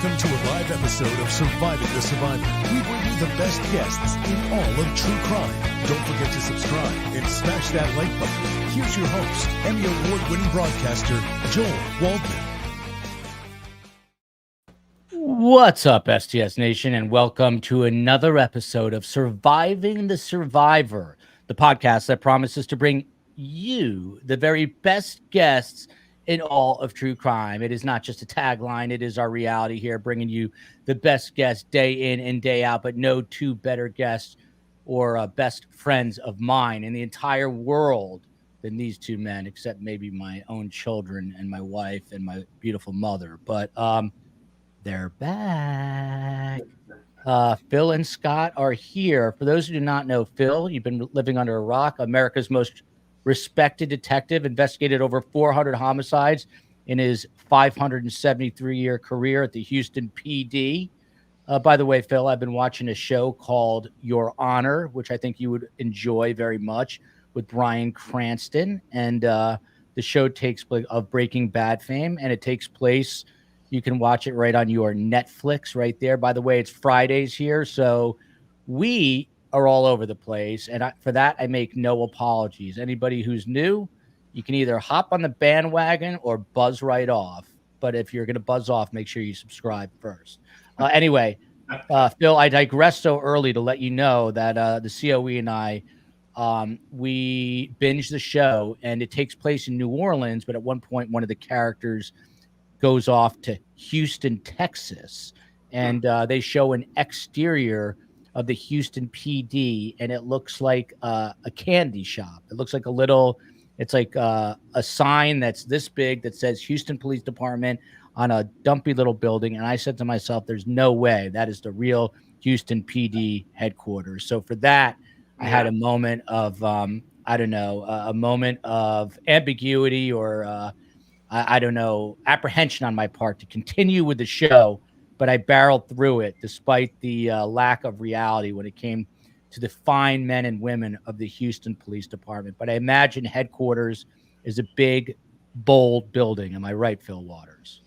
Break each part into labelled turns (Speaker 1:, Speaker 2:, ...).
Speaker 1: Welcome to a live episode of Surviving the Survivor. We bring you the best guests in all of true crime. Don't forget to subscribe and smash that like button. Here's your host, Emmy Award-winning broadcaster, Joel Waldman.
Speaker 2: What's up, STS Nation, and welcome to another episode of Surviving the Survivor, the podcast that promises to bring you the very best guests in all of true crime. It is not just a tagline, it is our reality here, bringing you the best guests day in and day out, but no two better guests or best friends of mine in the entire world than these two men, except maybe my own children and my wife and my beautiful mother. But they're back. Phil and Scott are here. For those who do not know Phil, you've been living under a rock. America's most respected detective, investigated over 400 homicides in his 573-year career at the Houston PD. By the way, Phil, I've been watching a show called Your Honor, which I think you would enjoy very much, with Bryan Cranston. And the show takes place of Breaking Bad fame, and it takes place, you can watch it right on your Netflix right there. By the way, it's Fridays here, so we are all over the place, and for that I make no apologies. Anybody who's new, you can either hop on the bandwagon or buzz right off. But if you're going to buzz off, make sure you subscribe first. Anyway, Phil, I digress so early to let you know that the COE and I, we binged the show, and it takes place in New Orleans, but at one point one of the characters goes off to Houston, Texas, and they show an exterior of the Houston PD, and it looks like a candy shop. It looks like it's like a sign that's this big that says Houston Police Department on a dumpy little building. And I said to myself, there's no way that is the real Houston PD headquarters. So for that, I had a moment of, a moment of ambiguity or apprehension on my part to continue with the show. But I barreled through it despite the lack of reality when it came to the fine men and women of the Houston Police Department. But I imagine headquarters is a big, bold building. Am I right, Phil Waters?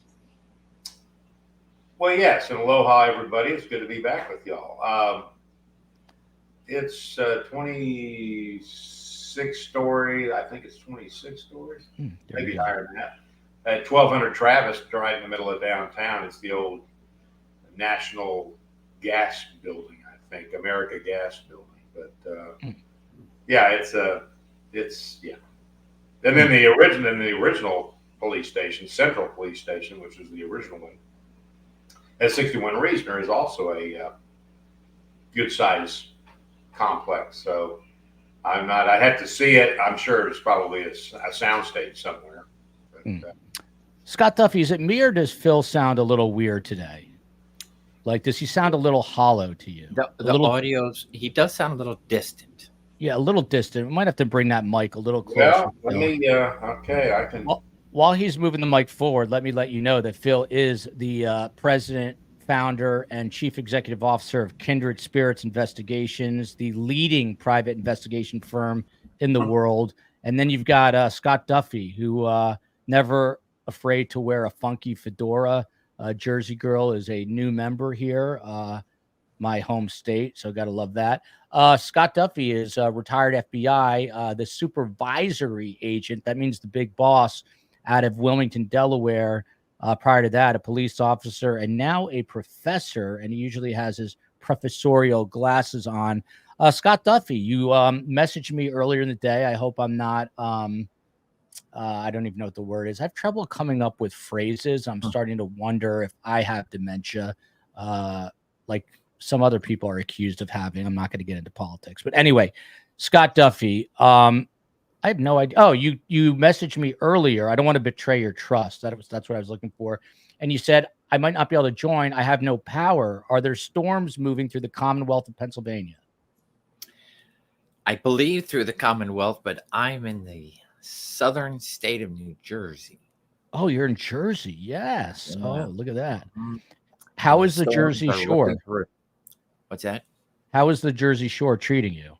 Speaker 3: Well, yes, and aloha, everybody. It's good to be back with y'all. It's 26 story. I think it's 26 stories, maybe higher than that. At 1200 Travis, right in the middle of downtown, it's the old National Gas Building, I think, America Gas Building. But it's. And then the original police station, Central Police Station, which was the original one, at 61 Reasoner, is also a good size complex. So I had to see it. I'm sure it's probably a soundstage somewhere. But,
Speaker 2: Scott Duffy, is it me or does Phil sound a little weird today? Like, does he sound a little hollow to you?
Speaker 4: The audio's, he does sound a little distant.
Speaker 2: Yeah, a little distant. We might have to bring that mic a little closer.
Speaker 3: Well, let me, I can.
Speaker 2: While he's moving the mic forward, let me let you know that Phil is the president, founder, and chief executive officer of Kindred Spirits Investigations, the leading private investigation firm in the world. And then you've got Scott Duffy, who never afraid to wear a funky fedora. Jersey Girl is a new member here, my home state, so got to love that. Scott Duffy is a retired FBI, the supervisory agent. That means the big boss out of Wilmington, Delaware. Prior to that, a police officer and now a professor, and he usually has his professorial glasses on. Scott Duffy, you messaged me earlier in the day. I hope I'm not... I don't even know what the word is. I have trouble coming up with phrases. I'm starting to wonder if I have dementia, like some other people are accused of having. I'm not going to get into politics. But anyway, Scott Duffy, I have no idea. Oh, you messaged me earlier. I don't want to betray your trust. That's what I was looking for. And you said, I might not be able to join. I have no power. Are there storms moving through the Commonwealth of Pennsylvania?
Speaker 4: I believe through the Commonwealth, but I'm in the southern state of New Jersey.
Speaker 2: Oh, you're in Jersey. Yes. Yeah. Oh, look at that.
Speaker 4: Mm-hmm.
Speaker 2: How is the Jersey Shore?
Speaker 4: What's that?
Speaker 2: How is the Jersey Shore treating you?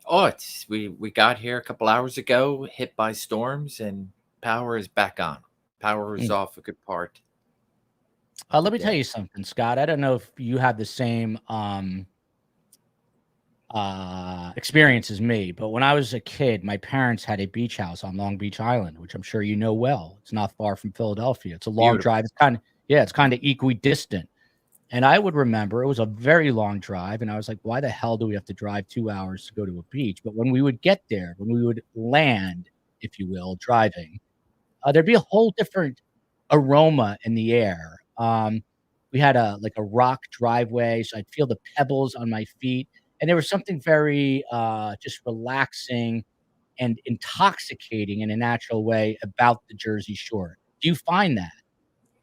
Speaker 4: Oh, we got here a couple hours ago, hit by storms, and power is back on. Power is off a good part
Speaker 2: Let me tell you something, Scott. I don't know if you had the same experience as me, but when I was a kid, my parents had a beach house on Long Beach Island, which I'm sure you know well. It's not far from Philadelphia. It's a long
Speaker 4: Beautiful.
Speaker 2: drive. It's kind of equidistant. And I would remember it was a very long drive, and I was like, why the hell do we have to drive 2 hours to go to a beach? But when we would get there, when we would land, if you will, driving, there'd be a whole different aroma in the air. We had a rock driveway, so I'd feel the pebbles on my feet, and there was something very just relaxing and intoxicating in a natural way about the Jersey Shore. Do you find that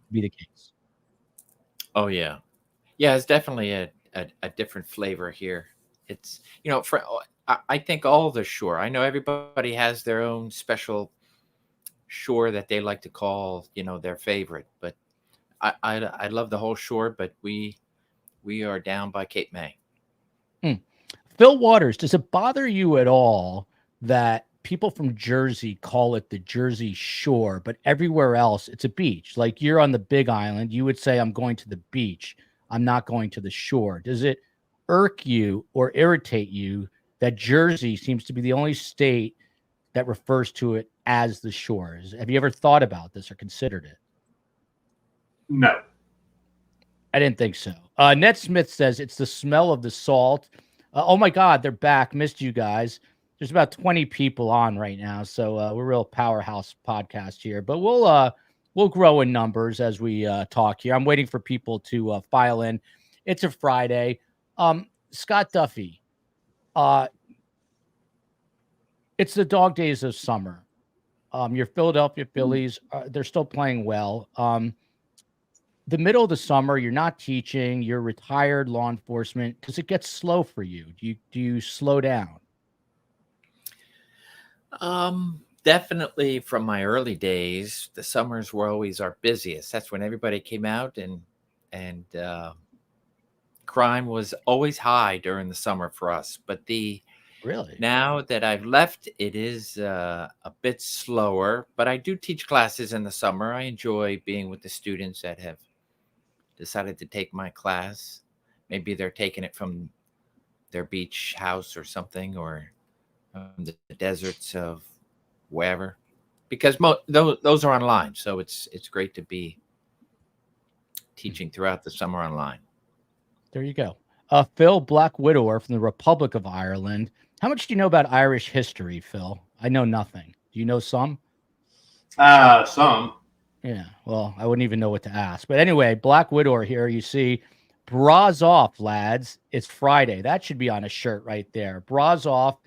Speaker 2: to be the case?
Speaker 4: Oh yeah, yeah. It's definitely a different flavor here. It's for I think all the shore. I know everybody has their own special shore that they like to call their favorite, but I love the whole shore. But we are down by Cape May.
Speaker 2: Phil Waters, does it bother you at all that people from Jersey call it the Jersey Shore, but everywhere else it's a beach? Like you're on the Big Island, you would say, I'm going to the beach. I'm not going to the shore. Does it irk you or irritate you that Jersey seems to be the only state that refers to it as the shores? Have you ever thought about this or considered it?
Speaker 3: No.
Speaker 2: I didn't think so. Ned Smith says it's the smell of the salt. Oh my God, they're back. Missed you guys. There's about 20 people on right now, so we're a real powerhouse podcast here. But we'll grow in numbers as we talk here. I'm waiting for people to file in. It's a Friday. Scott Duffy, it's the dog days of summer. Your Philadelphia Phillies, they're still playing well. The middle of the summer, you're not teaching, you're retired law enforcement. Does it get slow for you? Do you slow down?
Speaker 4: Definitely from my early days, the summers were always our busiest. That's when everybody came out and crime was always high during the summer for us. But
Speaker 2: Really?
Speaker 4: now that I've left, it is a bit slower, but I do teach classes in the summer. I enjoy being with the students that have decided to take my class. Maybe they're taking it from their beach house or something, or the deserts of wherever, because those are online. So it's great to be teaching throughout the summer online.
Speaker 2: There you go. Phil, Black Widower from the Republic of Ireland. How much do you know about Irish history, Phil? I know nothing. Do you know some?
Speaker 3: Some.
Speaker 2: Yeah, well, I wouldn't even know what to ask. But anyway, Black Widower here. You see, bras off, lads. It's Friday. That should be on a shirt right there. Bras off.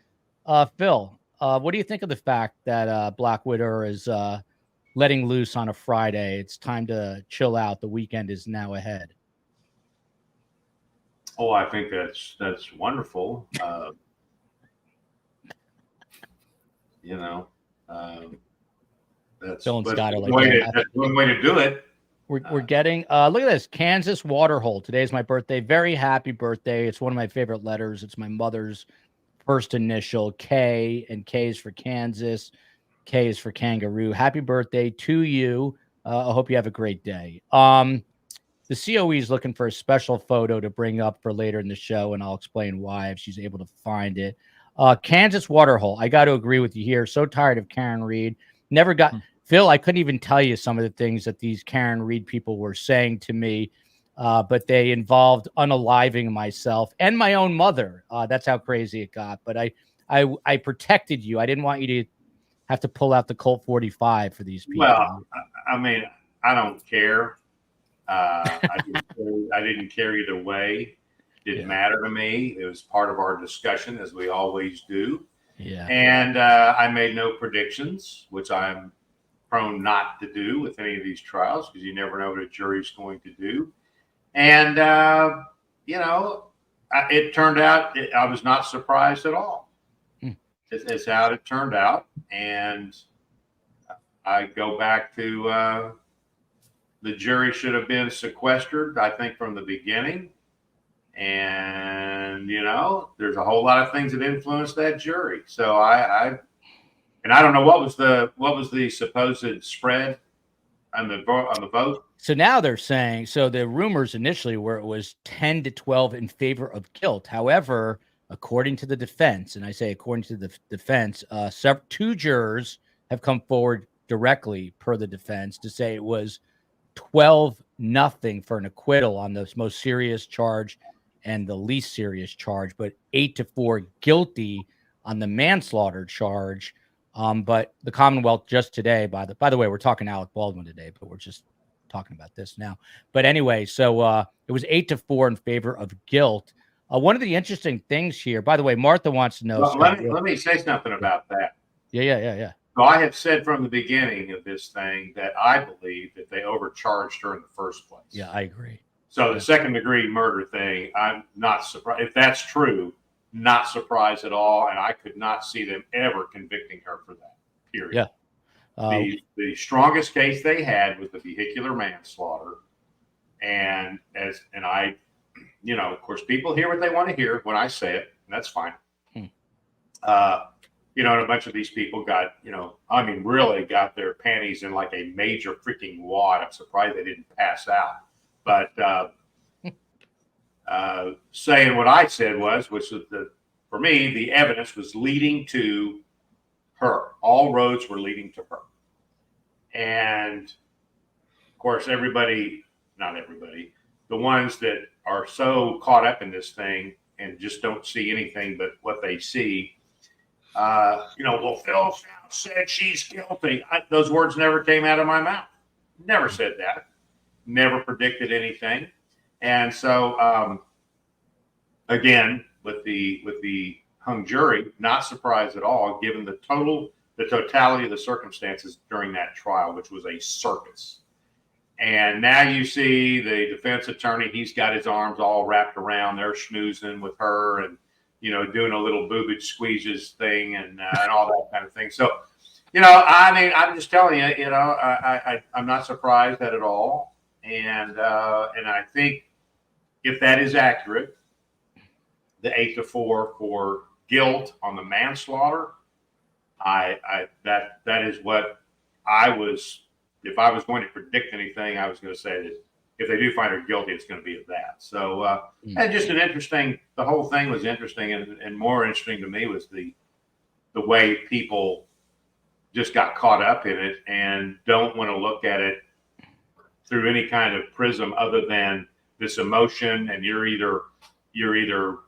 Speaker 2: Phil, what do you think of the fact that Black Widower is letting loose on a Friday? It's time to chill out. The weekend is now ahead.
Speaker 3: Oh, I think that's wonderful. That's
Speaker 2: Phil and Scott are like,
Speaker 3: that's one way to do it.
Speaker 2: We're getting look at this, Kansas Waterhole. Today's my birthday. Very happy birthday. It's one of my favorite letters. It's my mother's first initial, K, and K is for Kansas. K is for kangaroo. Happy birthday to you. I hope you have a great day. The COE is looking for a special photo to bring up for later in the show, and I'll explain why if she's able to find it. Kansas Waterhole. I got to agree with you here. So tired of Karen Reed. Never got Phil. I couldn't even tell you some of the things that these Karen Reed people were saying to me, but they involved unaliving myself and my own mother. That's how crazy it got. But I protected you. I didn't want you to have to pull out the Colt 45 for these people.
Speaker 3: Well, I mean, I don't care. I didn't care either way. Didn't matter to me. It was part of our discussion, as we always do.
Speaker 2: Yeah.
Speaker 3: And I made no predictions, which I'm prone not to do with any of these trials because you never know what a jury's going to do. And it turned out I was not surprised at all. It's how it turned out, and I go back to. The jury should have been sequestered, I think, from the beginning. And, there's a whole lot of things that influenced that jury. So I don't know what was the supposed spread. on the vote.
Speaker 2: So now they're saying, so the rumors initially were it was 10 to 12 in favor of guilt. However, according to the defense, and I say according to the defense, 2 jurors have come forward directly per the defense to say it was 12-0 for an acquittal on the most serious charge and the least serious charge, but 8-4 guilty on the manslaughter charge. But the Commonwealth just today, by the way, we're talking Alec Baldwin today, but we're just talking about this now. But anyway, so it was 8-4 in favor of guilt. One of the interesting things here, by the way, Martha wants to know.
Speaker 3: Well, let me say something about that.
Speaker 2: Yeah.
Speaker 3: So I have said from the beginning of this thing that I believe that they overcharged her in the first place.
Speaker 2: Yeah, I agree.
Speaker 3: So the second-degree murder thing, I'm not surprised. If that's true, not surprised at all, and I could not see them ever convicting her for that, period.
Speaker 2: Yeah.
Speaker 3: The strongest case they had was the vehicular manslaughter. And I, of course, people hear what they want to hear when I say it, and that's fine. And a bunch of these people got, really got their panties in like a major freaking wad. I'm surprised they didn't pass out. But saying what I said which was for me, the evidence was leading to her. All roads were leading to her. And of course, not everybody, the ones that are so caught up in this thing and just don't see anything but what they see. Well, Phil said she's guilty. Those words never came out of my mouth. Never said that. Never predicted anything. And so, again, with the hung jury, not surprised at all, given the totality of the circumstances during that trial, which was a circus. And now you see the defense attorney, he's got his arms all wrapped around, they're schmoozing with her and, doing a little boobage squeezes thing and all that kind of thing. So, I'm just telling you, I'm not surprised at it all. And I think if that is accurate, the 8-4 for guilt on the manslaughter, that is what if I was going to predict anything, I was going to say that if they do find her guilty, it's going to be at that. So, and just the whole thing was interesting, and more interesting to me was the way people just got caught up in it and don't want to look at it through any kind of prism other than this emotion. And you're either you're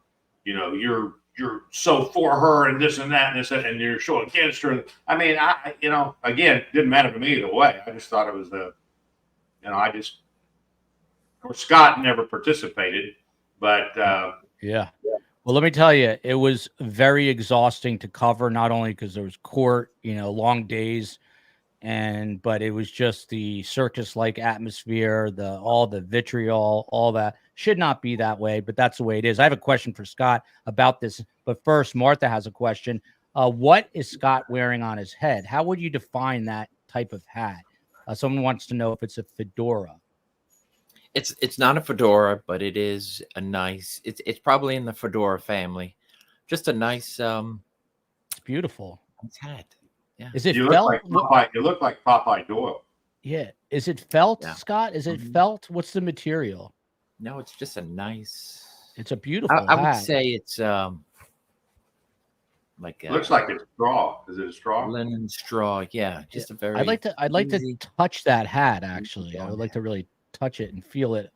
Speaker 3: so for her and this and that and this and you're so against her. I mean, again, didn't matter to me either way. I just thought it was of course, Scott never participated, but
Speaker 2: yeah. Well, let me tell you, it was very exhausting to cover, not only because there was court, long days, but it was just the circus-like atmosphere, all the vitriol, all that. Should not be that way, but that's the way it is. I have a question for Scott about this, but first, Martha has a question. What is Scott wearing on his head? How would you define that type of hat? Someone wants to know if it's a fedora.
Speaker 4: It's not a fedora, but it is a nice. It's probably in the fedora family. Just a nice.
Speaker 2: It's beautiful.
Speaker 4: Nice hat. Yeah.
Speaker 2: Is it
Speaker 3: you
Speaker 2: felt?
Speaker 3: You look like Popeye Doyle.
Speaker 2: Yeah. Is it felt,
Speaker 4: Yeah.
Speaker 2: Scott? Is it felt? What's the material?
Speaker 4: No, it's just a nice.
Speaker 2: It's a beautiful hat.
Speaker 4: I would say it's like
Speaker 3: looks like it's straw. Is it a straw?
Speaker 4: Linen straw. Yeah, just a very.
Speaker 2: I'd like to touch that hat. Actually, I would like to really touch it and feel it.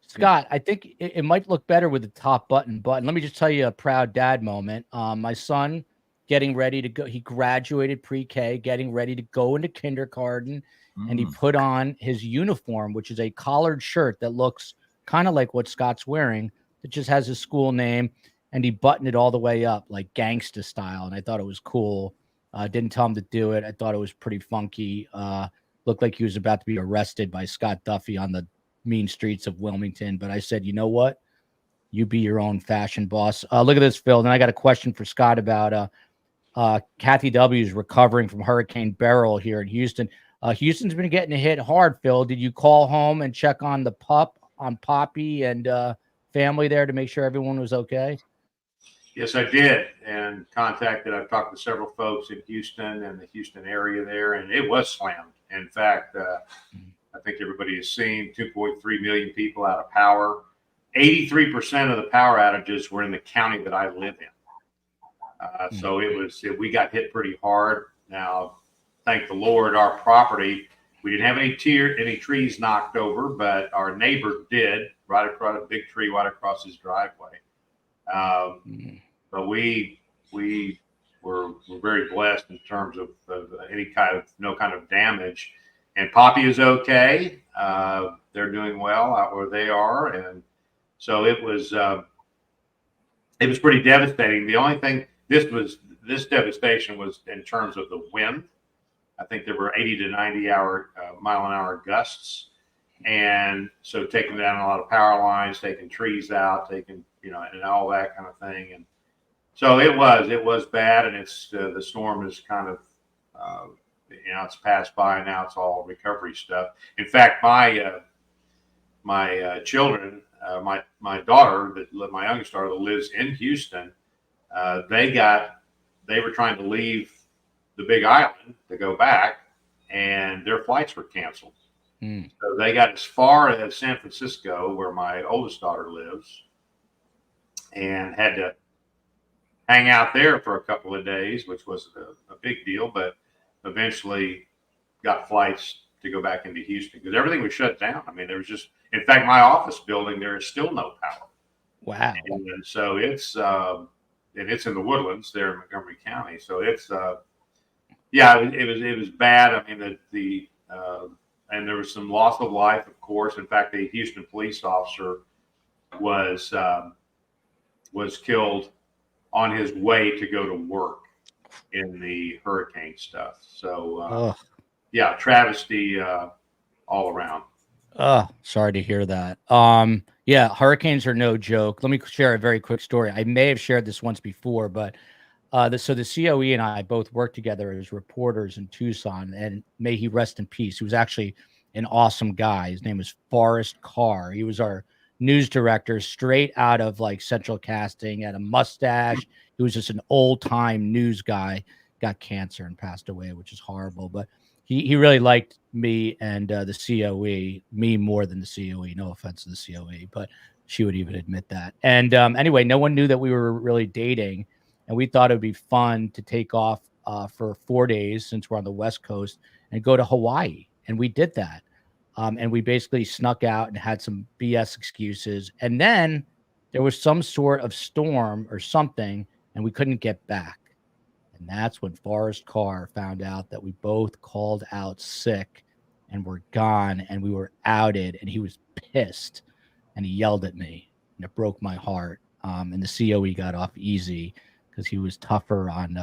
Speaker 2: Scott, I think it might look better with the top button. Let me just tell you a proud dad moment. My son getting ready to go. He graduated pre-K, getting ready to go into kindergarten, and he put on his uniform, which is a collared shirt that looks kind of like what Scott's wearing. It just has his school name, and he buttoned it all the way up, like gangsta style. And I thought it was cool. Didn't tell him to do it. I thought it was pretty funky. Looked like he was about to be arrested by Scott Duffy on the mean streets of Wilmington. But I said, you know what? You be your own fashion boss. Look at this, Phil. Then I got a question for Scott about Kathy W. is recovering from Hurricane Beryl here in Houston. Houston's been getting hit hard, Phil. Did you call home and check on the on Poppy and family there to make sure everyone was okay?
Speaker 3: Yes, I did. And I've talked to several folks in Houston and the Houston area there, and it was slammed. In fact, I think everybody has seen 2.3 million people out of power. 83% of the power outages were in the county that I live in. So we got hit pretty hard. Now, thank the Lord, our property, we didn't have any trees knocked over, but our neighbor did, right across a big tree right across his driveway. But we were very blessed in terms of no kind of damage. And Poppy is okay. They're doing well out where they are, and so it was pretty devastating. The only thing this devastation was in terms of the wind. I think there were 80 to 90 mile an hour gusts, and so taking down a lot of power lines, taking trees out, and all that kind of thing. And so it was bad, and the storm is kind of it's passed by, and now it's all recovery stuff. In fact, my children, my daughter, my youngest daughter that lives in Houston, they were trying to leave the Big Island to go back, and their flights were canceled. So they got as far as San Francisco, where my oldest daughter lives, and had to hang out there for a couple of days, which was a big deal, but eventually got flights to go back into Houston because everything was shut down. I mean, there was just, in fact, my office building, there is still no power.
Speaker 2: Wow.
Speaker 3: And so it's in the Woodlands there in Montgomery County. So it's, it was bad. I mean, and there was some loss of life, of course. In fact, a Houston police officer was killed on his way to go to work in the hurricane stuff. So, travesty all around.
Speaker 2: Sorry to hear that. Hurricanes are no joke. Let me share a very quick story. I may have shared this once before, but the COE and I both worked together as reporters in Tucson, and may he rest in peace. He was actually an awesome guy. His name was Forrest Carr. He was our news director, straight out of like Central Casting, had a mustache. He was just an old time news guy, got cancer and passed away, which is horrible. But he really liked me and the COE, me more than the COE. No offense to the COE, but she would even admit that. And anyway, no one knew that we were really dating. And we thought it would be fun to take off for 4 days, since we're on the West Coast, and go to Hawaii. And we did that. And we basically snuck out and had some BS excuses. And then there was some sort of storm or something, and we couldn't get back. And that's when Forrest Carr found out that we both called out sick and were gone, and we were outed, and he was pissed, and he yelled at me, and it broke my heart. And the COE got off easy because he was tougher on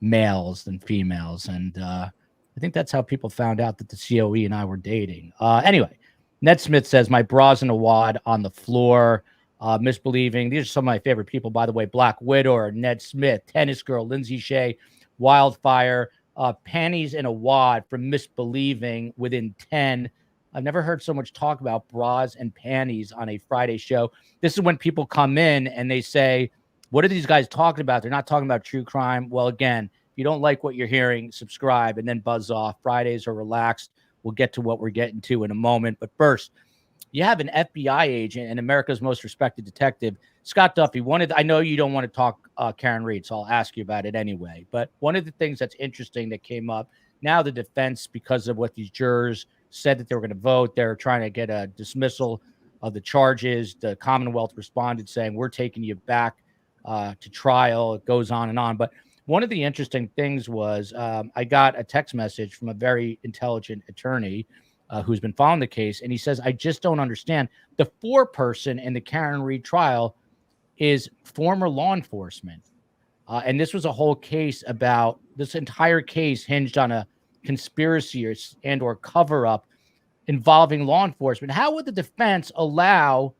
Speaker 2: males than females. And I think that's how people found out that the COE and I were dating. Anyway, Ned Smith says, my bra's in a wad on the floor. Misbelieving. These are some of my favorite people, by the way. Black Widow, Ned Smith, Tennis Girl, Lindsay Shea, Wildfire, Panties in a Wad from Misbelieving within 10. I've never heard so much talk about bras and panties on a Friday show. This is when people come in and they say, what are these guys talking about? They're not talking about true crime. Well, again, if you don't like what you're hearing, subscribe and then buzz off. Fridays are relaxed. We'll get to what we're getting to in a moment. But first, you have an FBI agent and America's most respected detective, Scott Duffy. I know you don't want to talk Karen Reed, so I'll ask you about it anyway. But one of the things that's interesting that came up, now the defense, because of what these jurors said that they were going to vote, they're trying to get a dismissal of the charges. The Commonwealth responded saying, we're taking you back to trial. It goes on and on. But one of the interesting things was I got a text message from a very intelligent attorney who's been following the case. And he says, I just don't understand. The foreperson in the Karen Reed trial is former law enforcement. And this was a whole case about, this entire case hinged on a conspiracy or cover up involving law enforcement. How would the defense allow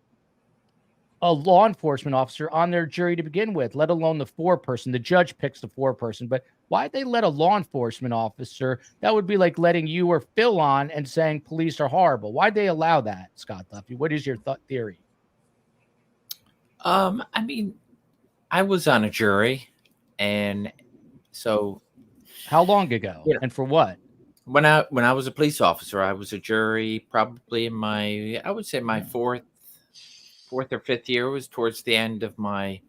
Speaker 2: a law enforcement officer on their jury to begin with, let alone the foreperson? The judge picks the foreperson, but why'd they let a law enforcement officer? That would be like letting you or Phil on and saying police are horrible. Why'd they allow that, Scott Duffy? What is your theory?
Speaker 4: I mean, I was on a jury, and so
Speaker 2: how long ago? Yeah. And for what?
Speaker 4: When I was a police officer, I was a jury probably in I would say my fourth or fifth year was towards the end of my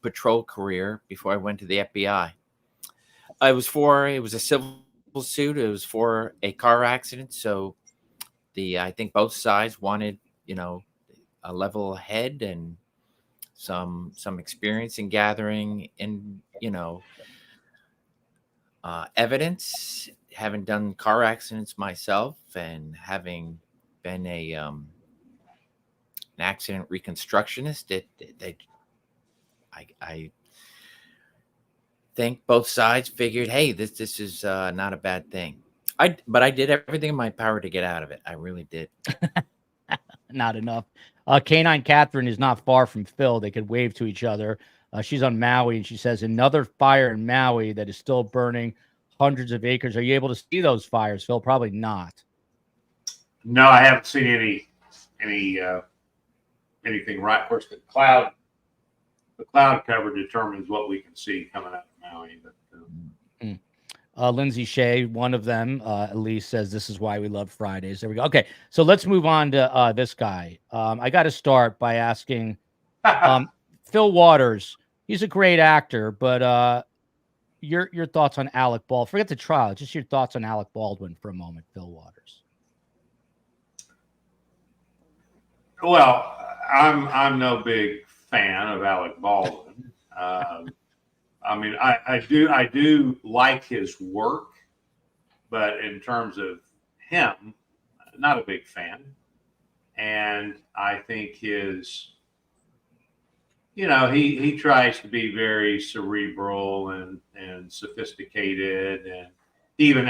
Speaker 4: patrol career before I went to the FBI. It was a civil suit. It was for a car accident. So I think both sides wanted, a level head and some experience in gathering and, evidence. Having done car accidents myself and having been an accident reconstructionist, I think both sides figured, hey, this is not a bad thing. But I did everything in my power to get out of it. I really did.
Speaker 2: Not enough. Canine Catherine is not far from Phil. They could wave to each other. She's on Maui, and she says, another fire in Maui that is still burning hundreds of acres. Are you able to see those fires, Phil? Probably not.
Speaker 3: No, I haven't seen anything right. Of course, the cloud cover determines what we can see coming out of Maui. But
Speaker 2: Lindsay Shea, one of them, at least, says this is why we love Fridays. There we go. Okay, so let's move on to this guy. I got to start by asking Phil Waters. He's a great actor, but your thoughts on Alec Baldwin? Forget the trial. Just your thoughts on Alec Baldwin for a moment, Phil Waters.
Speaker 3: Well, I'm no big fan of Alec Baldwin. I mean, I do like his work, but in terms of him, not a big fan. And I think he tries to be very cerebral and sophisticated, and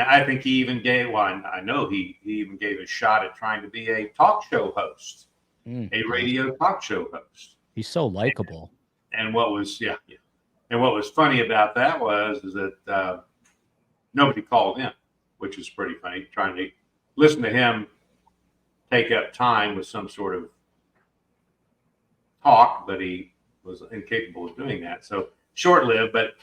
Speaker 3: I think he even gave I know he even gave a shot at trying to be a talk show host, a radio talk show host.
Speaker 2: He's so likable.
Speaker 3: And what was funny about that is that nobody called him, which is pretty funny. Trying to listen to him take up time with some sort of talk, but he was incapable of doing that. So short-lived, but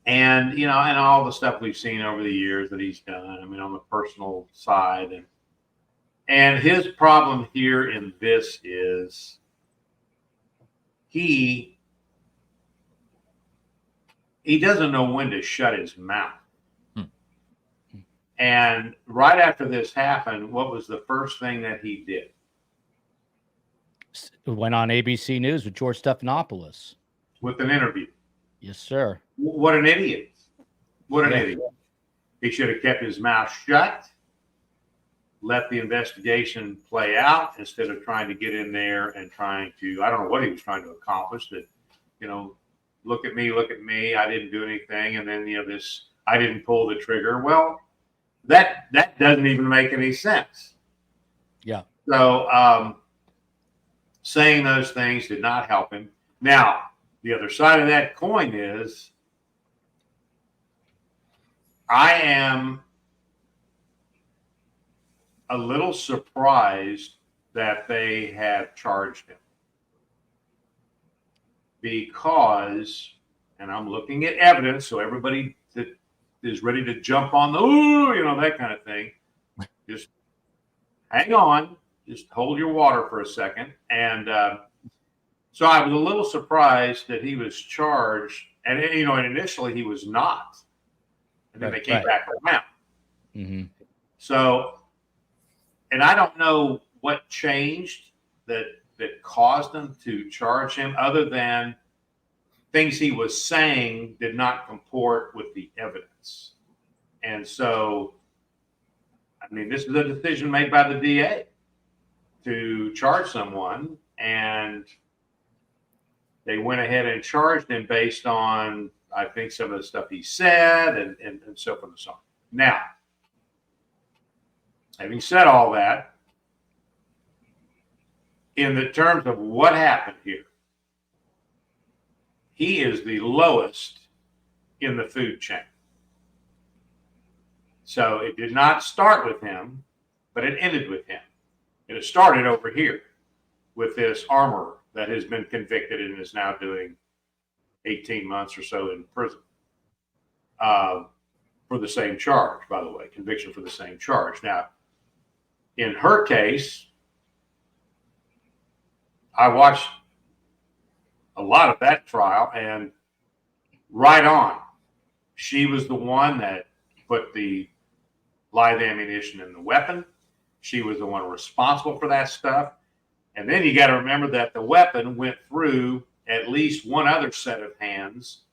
Speaker 3: and all the stuff we've seen over the years that he's done. I mean, on the personal side, and his problem here in this is he doesn't know when to shut his mouth. And right after this happened, what was the first thing that he did?
Speaker 2: Went on ABC News with George Stephanopoulos.
Speaker 3: With an interview.
Speaker 2: Yes, sir.
Speaker 3: What an idiot. What an idiot. He should have kept his mouth shut, let the investigation play out instead of trying to get in there and trying to, I don't know what he was trying to accomplish, that, look at me, I didn't do anything. And then, this, I didn't pull the trigger. Well, that doesn't even make any sense.
Speaker 2: Yeah.
Speaker 3: So saying those things did not help him. Now, the other side of that coin is I am a little surprised that they have charged him, because, and I'm looking at evidence, so everybody that is ready to jump on that kind of thing, just hang on, just hold your water for a second. And so I was a little surprised that he was charged, and initially he was not, and then they came back around.
Speaker 2: Mm-hmm.
Speaker 3: So, and I don't know what changed that caused them to charge him, other than things he was saying did not comport with the evidence. And so, I mean, this is a decision made by the DA to charge someone, and they went ahead and charged him based on, I think, some of the stuff he said and so forth and so on. Now, having said all that, in the terms of what happened here, he is the lowest in the food chain. So it did not start with him, but it ended with him. It started over here with this armorer that has been convicted and is now doing 18 months or so in prison. for the same charge, by the way, conviction for the same charge. Now, in her case, I watched a lot of that trial, and right on. She was the one that put the live ammunition in the weapon. She was the one responsible for that stuff. And then you got to remember that the weapon went through at least one other set of hands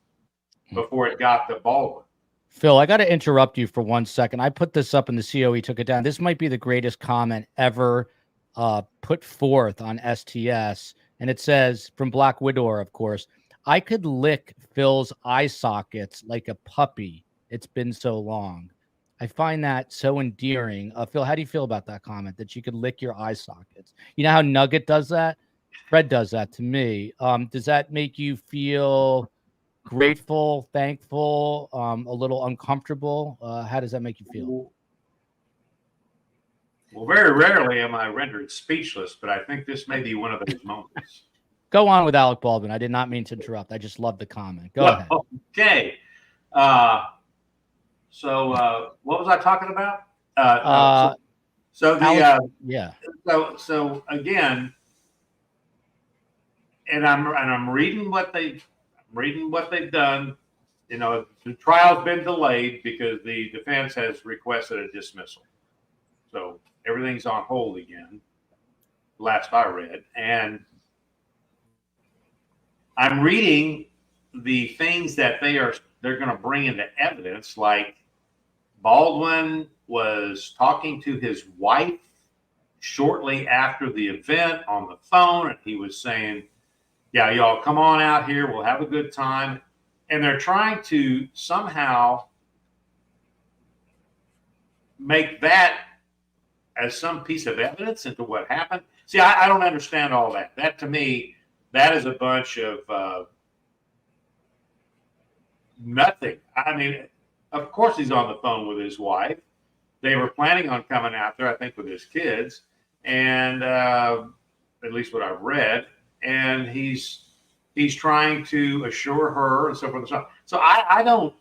Speaker 3: before it got to Baldwin.
Speaker 2: Phil, I got to interrupt you for 1 second. I put this up in the COE, took it down. This might be the greatest comment ever put forth on STS. And it says, from Black Widower, of course, I could lick Phil's eye sockets like a puppy. It's been so long. I find that so endearing. Phil, how do you feel about that comment, that you could lick your eye sockets? You know how Nugget does that? Fred does that to me. Does that make you feel grateful, thankful, a little uncomfortable? How does that make you feel?
Speaker 3: Well, very rarely am I rendered speechless, but I think this may be one of those moments.
Speaker 2: Go on with Alec Baldwin. I did not mean to interrupt. I just love the comment. Go ahead.
Speaker 3: Okay. So what was I talking about? So again, and I'm reading what they've done. You know, the trial's been delayed because the defense has requested a dismissal. So everything's on hold again, last I read. And I'm reading the things that they're going to bring into evidence, like Baldwin was talking to his wife shortly after the event on the phone, and he was saying, yeah, y'all come on out here, we'll have a good time. And they're trying to somehow make that as some piece of evidence into what happened. See, I don't understand all that. That, to me, that is a bunch of nothing. I mean, of course he's on the phone with his wife. They were planning on coming out there, I think, with his kids, and at least what I've read. And he's trying to assure her and so forth and so on. So I don't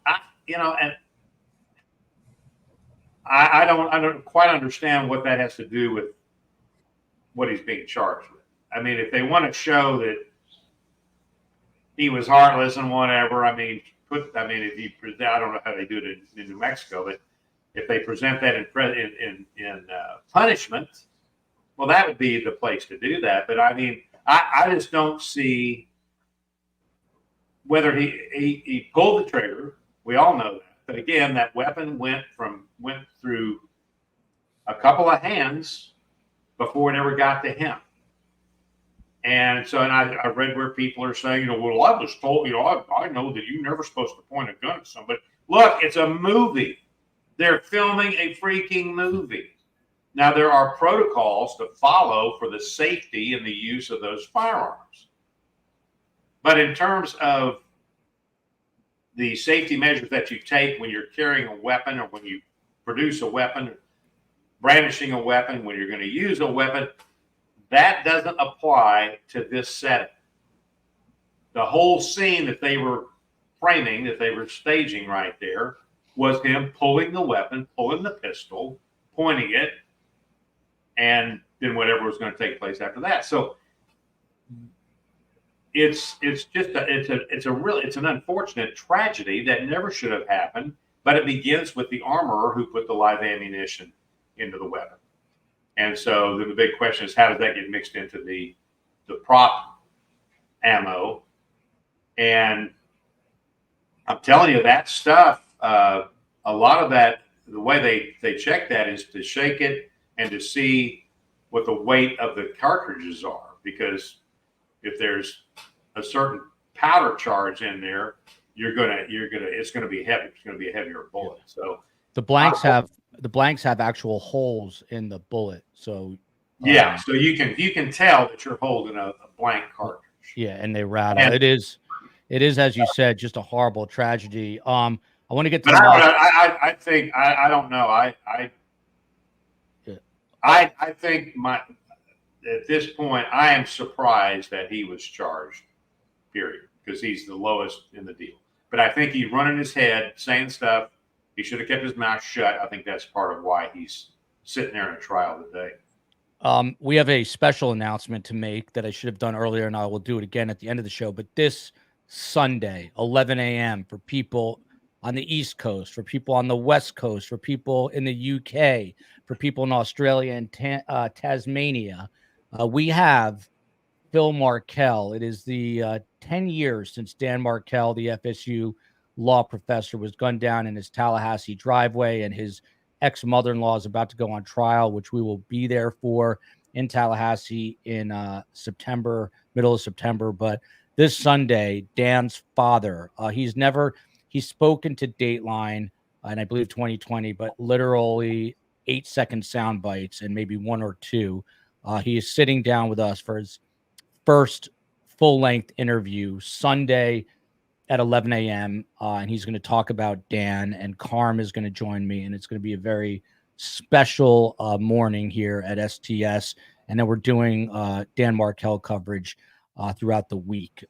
Speaker 3: quite understand what that has to do with what he's being charged with. I mean, if they want to show that he was heartless and whatever, I don't know how they do it in New Mexico, but if they present that in punishment, well, that would be the place to do that. But I mean, I just don't see whether he pulled the trigger. We all know that. But again, that weapon went through a couple of hands before it ever got to him. And so, and I read where people are saying, well, I was told, I know that you're never supposed to point a gun at somebody. Look, it's a movie. They're filming a freaking movie. Now, there are protocols to follow for the safety and the use of those firearms. But in terms of the safety measures that you take when you're carrying a weapon, or when you produce a weapon, brandishing a weapon, when you're going to use a weapon, that doesn't apply to this setting. The whole scene that they were framing, that they were staging right there, was him pulling the weapon, pulling the pistol, pointing it, and then whatever was going to take place after that. So it's an unfortunate tragedy that never should have happened, but it begins with the armorer who put the live ammunition into the weapon. And so then the big question is, how does that get mixed into the prop ammo? And I'm telling you, that stuff, a lot of that, the way they check that is to shake it and to see what the weight of the cartridges are. Because if there's a certain powder charge in there, it's gonna be heavy. It's gonna be a heavier bullet. So the blanks
Speaker 2: have actual holes in the bullet. So
Speaker 3: yeah, so you can tell that you're holding a blank cartridge.
Speaker 2: Yeah, and they rattle. And it is as you said, just a horrible tragedy. I want to get to.
Speaker 3: But I think I don't know. I think at this point I am surprised that he was charged. Period, because he's the lowest in the deal. But I think he's running his head, saying stuff He should have kept his mouth shut. I think that's part of why he's sitting there in a trial today.
Speaker 2: We have a special announcement to make that I should have done earlier, and I will do it again at the end of the show. But this Sunday, 11 a.m., for people on the East Coast, for people on the West Coast, for people in the UK, for people in Australia and Tasmania, we have Phil Markel. It is the 10 years since Dan Markel, the FSU law professor, was gunned down in his Tallahassee driveway, and his ex-mother-in-law is about to go on trial, which we will be there for in Tallahassee in September, middle of September. But this Sunday, Dan's father, he's spoken to Dateline, and I believe 2020, but literally 8-second sound bites and maybe one or two. He is sitting down with us for his first full-length interview Sunday at 11 a.m. And he's going to talk about Dan, and Carm is going to join me, and it's going to be a very special morning here at STS. And then we're doing Dan Markel coverage throughout the week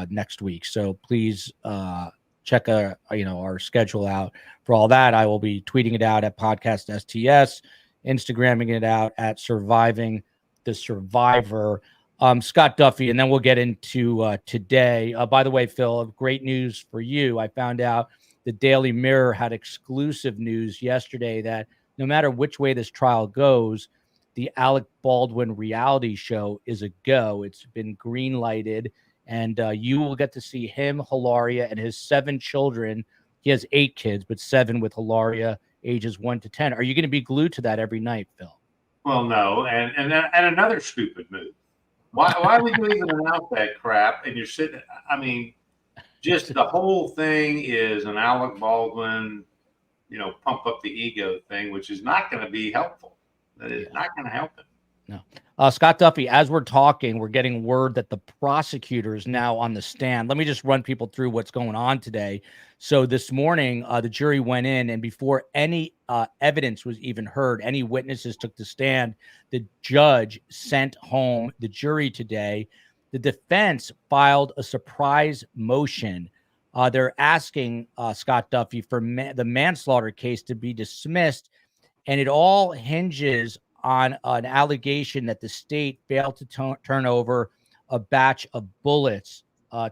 Speaker 2: next week. So please check our schedule out for all that. I will be tweeting it out at Podcast STS, Instagramming it out at Surviving the Survivor. Scott Duffy, and then we'll get into today. By the way, Phil, great news for you. I found out the Daily Mirror had exclusive news yesterday that no matter which way this trial goes, the Alec Baldwin reality show is a go. It's been green lighted, and you will get to see him, Hilaria, and his 7 children. He has 8 kids, but 7 with Hilaria, ages 1 to 10. Are you going to be glued to that every night, Phil?
Speaker 3: Well, no, and another stupid move. Why would you even announce that crap? And you're sitting, I mean, just the whole thing is an Alec Baldwin, pump up the ego thing, which is not going to be helpful. That is not going to help him.
Speaker 2: No. Scott Duffy, as we're talking, we're getting word that the prosecutor is now on the stand. Let me just run people through what's going on today. So this morning, the jury went in, and before any evidence was even heard, any witnesses took the stand, the judge sent home the jury today. The defense filed a surprise motion. They're asking Scott Duffy for the manslaughter case to be dismissed, and it all hinges on an allegation that the state failed to turn over a batch of bullets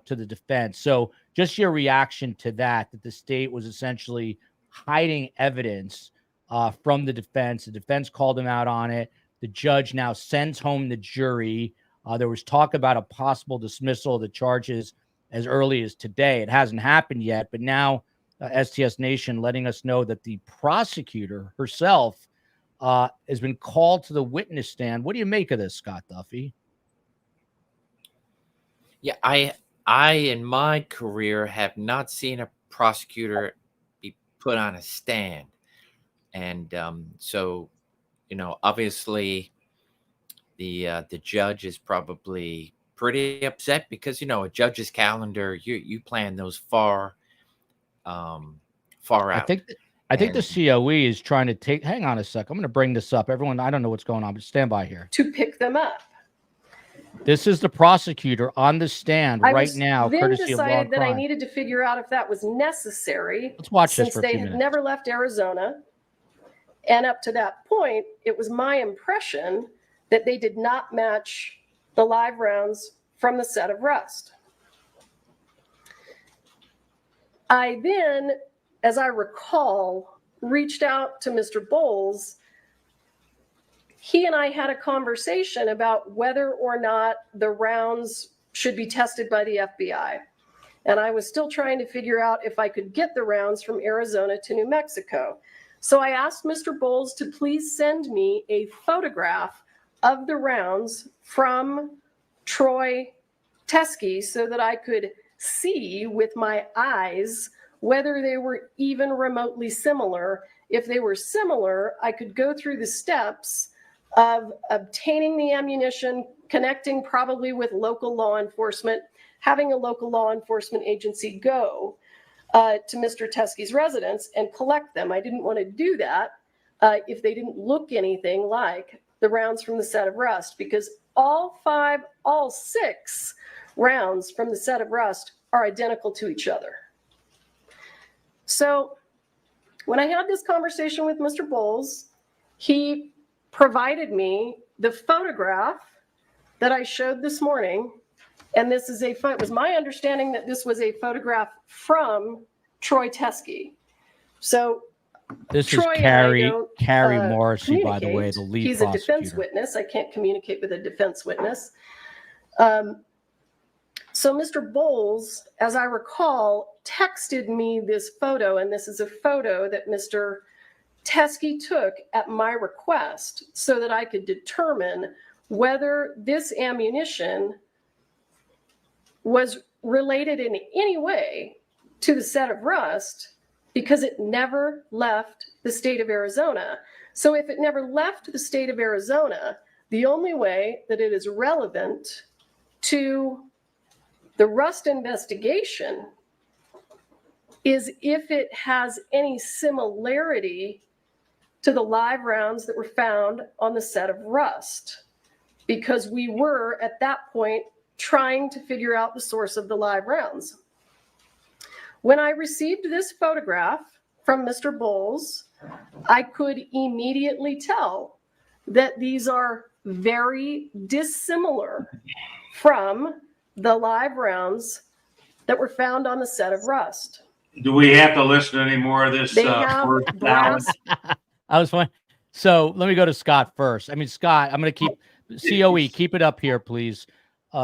Speaker 2: to the defense. So just your reaction to that the state was essentially hiding evidence from the defense. The defense called him out on it. The judge now sends home the jury. There was talk about a possible dismissal of the charges as early as today. It hasn't happened yet, but now STS Nation letting us know that the prosecutor herself has been called to the witness stand. What do you make of this, Scott Duffy?
Speaker 4: Yeah, I in my career have not seen a prosecutor be put on a stand. And so, obviously the judge is probably pretty upset because, a judge's calendar, you plan those far out.
Speaker 2: I think the COE is trying to hang on a sec. I'm going to bring this up. Everyone, I don't know what's going on, but stand by here.
Speaker 5: To pick them up.
Speaker 2: This is the prosecutor on the stand right now, courtesy of Law
Speaker 5: decided
Speaker 2: and
Speaker 5: that I
Speaker 2: Crime.
Speaker 5: needed to figure out if that was necessary.
Speaker 2: Let's watch this
Speaker 5: since
Speaker 2: for a
Speaker 5: they
Speaker 2: few
Speaker 5: had
Speaker 2: minutes.
Speaker 5: never left Arizona. And up to that point, it was my impression that they did not match the live rounds from the set of Rust. I then, as I recall, reached out to Mr. Bowles. He and I had a conversation about whether or not the rounds should be tested by the FBI. And I was still trying to figure out if I could get the rounds from Arizona to New Mexico. So I asked Mr. Bowles to please send me a photograph of the rounds from Troy Teskey so that I could see with my eyes whether they were even remotely similar. If they were similar, I could go through the steps of obtaining the ammunition, connecting probably with local law enforcement, having a local law enforcement agency go to Mr. Teskey's residence and collect them. I didn't want to do that if they didn't look anything like the rounds from the set of Rust, because all 6 rounds from the set of Rust are identical to each other. So When I had this conversation with Mr. Bowles, he provided me the photograph that I showed this morning. And this is it was my understanding that this was a photograph from Troy Teske. So
Speaker 2: This
Speaker 5: Troy
Speaker 2: is
Speaker 5: and I
Speaker 2: Carrie
Speaker 5: don't,
Speaker 2: Morrissey, by the way,
Speaker 5: communicate.
Speaker 2: the lead
Speaker 5: He's
Speaker 2: prosecutor.
Speaker 5: a defense witness. I can't communicate with a defense witness. So Mr. Bowles, as I recall, texted me this photo, and this is a photo that Mr. Teske took at my request so that I could determine whether this ammunition was related in any way to the set of rust, because it never left the state of Arizona. So if it never left the state of Arizona, the only way that it is relevant to the rust investigation is if it has any similarity to the live rounds that were found on the set of rust, because we were at that point trying to figure out the source of the live rounds. When I received this photograph from Mr. Bowles, I could immediately tell that these are very dissimilar from the live rounds that were found on the set of rust.
Speaker 3: Do we have to listen to any more of this?
Speaker 5: They have brass.
Speaker 2: I was fine. So let me go to Scott first. I mean, Scott, I'm going to keep COE. Keep it up here, please.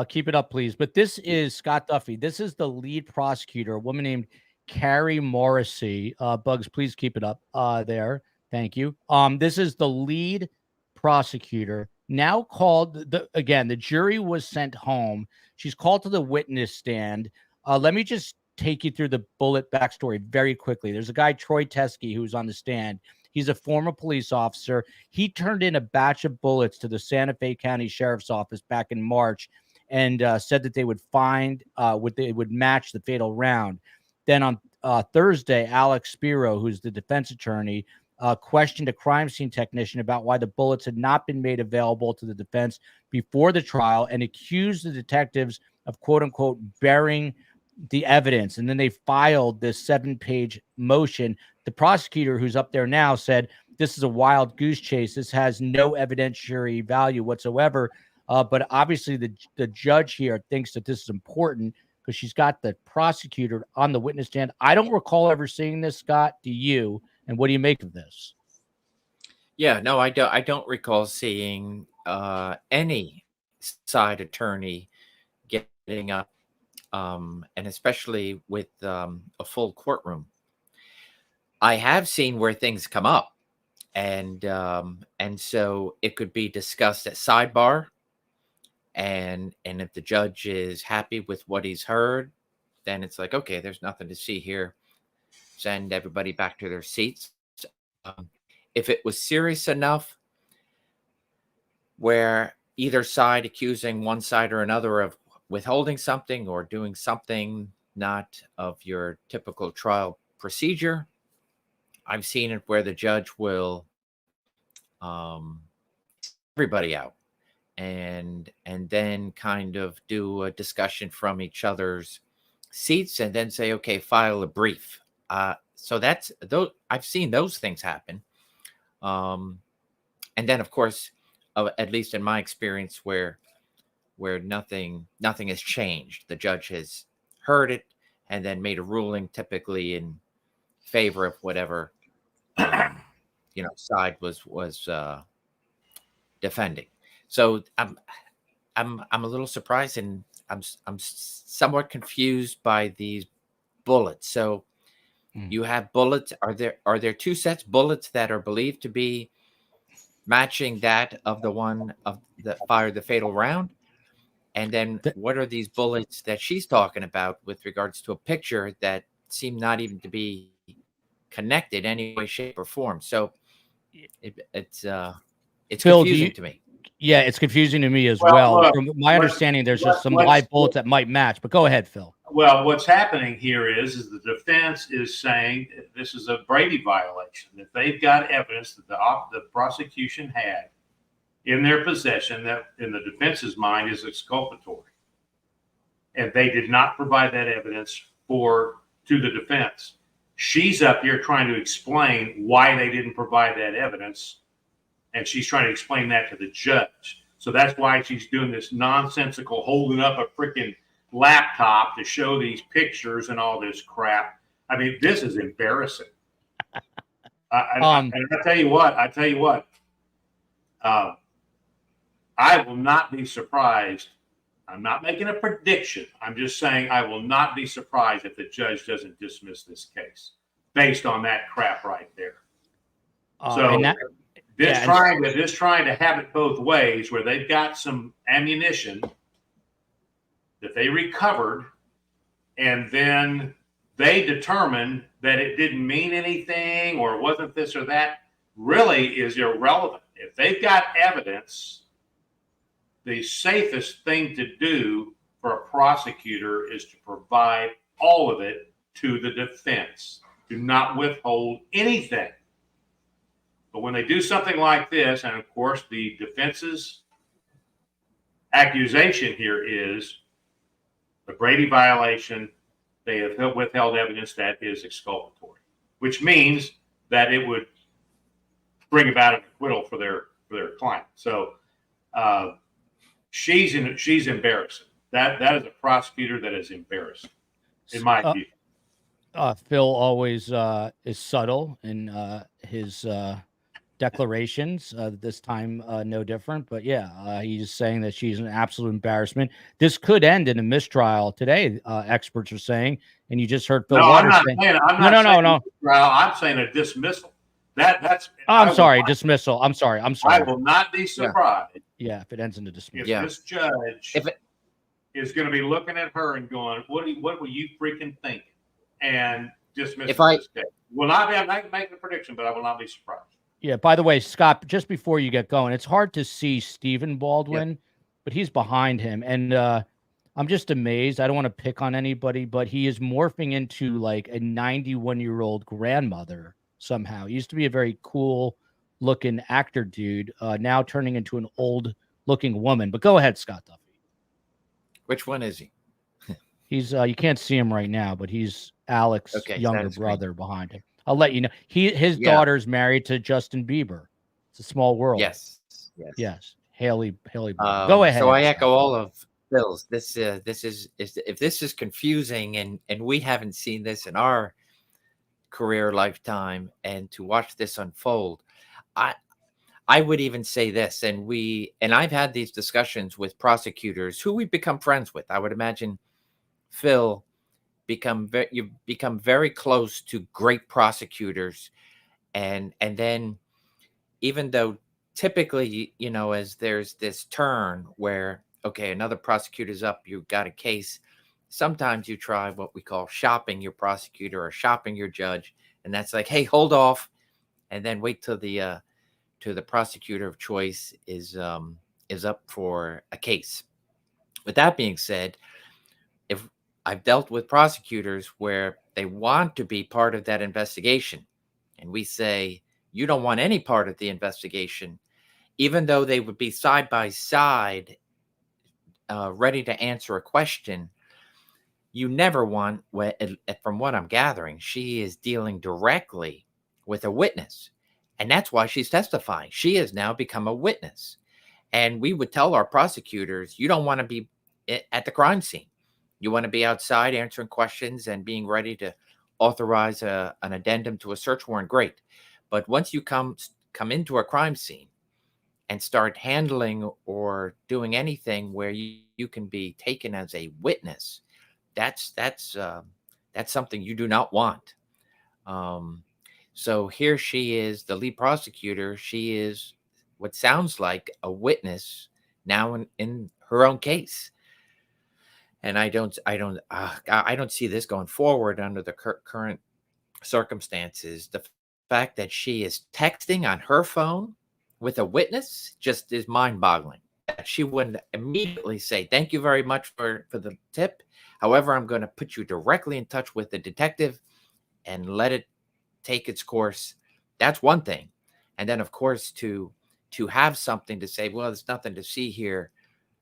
Speaker 2: Keep it up, please. But this is Scott Duffy. This is the lead prosecutor, a woman named Carrie Morrissey. Bugs, please keep it up there. Thank you. This is the lead prosecutor, now called. Again, the jury was sent home. She's called to the witness stand. Let me just take you through the bullet backstory very quickly. There's a guy, Troy Teske, who's on the stand. He's a former police officer. He turned in a batch of bullets to the Santa Fe County Sheriff's Office back in March and said that they would find they would match the fatal round. Then on Thursday, Alex Spiro, who's the defense attorney, questioned a crime scene technician about why the bullets had not been made available to the defense before the trial and accused the detectives of, quote unquote, burying the evidence. And then they filed this 7-page motion. The prosecutor, who's up there now, said, this is a wild goose chase. This has no evidentiary value whatsoever. But obviously the judge here thinks that this is important because she's got the prosecutor on the witness stand. I don't recall ever seeing this, Scott. Do you? And what do you make of this?
Speaker 4: Yeah, no, I don't recall seeing any side attorney getting up, and especially with a full courtroom. I have seen where things come up, and so it could be discussed at sidebar, and if the judge is happy with what he's heard, then it's like, okay, there's nothing to see here. Send everybody back to their seats. If it was serious enough where either side accusing one side or another of withholding something or doing something not of your typical trial procedure, I've seen it where the judge will everybody out and then kind of do a discussion from each other's seats and then say, okay, file a brief. So that's those. I've seen those things happen. And then, of course, at least in my experience, where nothing has changed. The judge has heard it and then made a ruling, typically in favor of whatever side was defending. So I'm a little surprised, and I'm somewhat confused by these bullets. So you have bullets. Are there two sets bullets that are believed to be matching that of the one of that fired the fatal round? And then what are these bullets that she's talking about with regards to a picture that seem not even to be connected any way, shape, or form? So it's
Speaker 2: Phil,
Speaker 4: confusing to me.
Speaker 2: Yeah, it's confusing to me as well.
Speaker 3: Look,
Speaker 2: From my understanding, there's just some live bullets that might match. But go ahead, Phil.
Speaker 3: Well, what's happening here is the defense is saying this is a Brady violation, that they've got evidence that the prosecution had in their possession that in the defense's mind is exculpatory. And they did not provide that evidence to the defense. She's up here trying to explain why they didn't provide that evidence, and she's trying to explain that to the judge. So that's why she's doing this nonsensical holding up a freaking laptop to show these pictures and all this crap. I mean, this is embarrassing. And I tell you what, I will not be surprised. I'm not making a prediction. I'm just saying I will not be surprised if the judge doesn't dismiss this case based on that crap right there. Trying to have it both ways, where they've got some ammunition that they recovered, and then they determine that it didn't mean anything or wasn't this or that, really is irrelevant. If they've got evidence, the safest thing to do for a prosecutor is to provide all of it to the defense. Do not withhold anything. But when they do something like this, and of course the defense's accusation here is a Brady violation, they have withheld evidence that is exculpatory, which means that it would bring about an acquittal for their client. So she's embarrassing. That is a prosecutor that is embarrassing, in my view.
Speaker 2: Phil always is subtle in his declarations. This time, no different. But yeah, he's saying that she's an absolute embarrassment. This could end in a mistrial today, experts are saying. And you just heard Phil Waters saying, no.
Speaker 3: I'm saying a dismissal.
Speaker 2: Dismissal. I'm sorry.
Speaker 3: I will not be surprised.
Speaker 2: Yeah, if it ends in a dismissal.
Speaker 3: If this judge is going to be looking at her and going, what were you freaking thinking? And dismiss this case. I'm not making a prediction, but I will not be surprised.
Speaker 2: Yeah, by the way, Scott, just before you get going, it's hard to see Stephen Baldwin, but he's behind him. And I'm just amazed. I don't want to pick on anybody, but he is morphing into like a 91-year-old grandmother somehow. He used to be a very cool looking actor dude, now turning into an old looking woman. But go ahead, Scott Duffy.
Speaker 4: Which one is he?
Speaker 2: He's you can't see him right now, but he's Alec's younger brother behind him. I'll let you know. His daughter's married to Justin Bieber. It's a small world.
Speaker 4: Yes.
Speaker 2: Haley. Go ahead.
Speaker 4: So I echo all of Phil's. This is if this is confusing and we haven't seen this in our career lifetime, and to watch this unfold, I would even say this, and I've had these discussions with prosecutors who we've become friends with. I would imagine Phil you become very close to great prosecutors, and then even though typically, as there's this turn where, okay, another prosecutor's up, you've got a case, sometimes you try what we call shopping your prosecutor or shopping your judge, and that's like, hey, hold off, and then wait till the prosecutor of choice is up for a case. With that being said, if I've dealt with prosecutors where they want to be part of that investigation, and we say, you don't want any part of the investigation, even though they would be side by side, ready to answer a question. You never want, from what I'm gathering, she is dealing directly with a witness. And that's why she's testifying. She has now become a witness. And we would tell our prosecutors, you don't want to be at the crime scene. You want to be outside answering questions and being ready to authorize an addendum to a search warrant. Great. But once you come into a crime scene and start handling or doing anything where you can be taken as a witness, that's something you do not want. So here she is, the lead prosecutor. She is what sounds like a witness now in her own case. And I don't see this going forward under the current circumstances. The fact that she is texting on her phone with a witness just is mind-boggling. She wouldn't immediately say, thank you very much for the tip. However, I'm going to put you directly in touch with the detective and let it take its course. That's one thing. And then, of course, to have something to say, well, there's nothing to see here,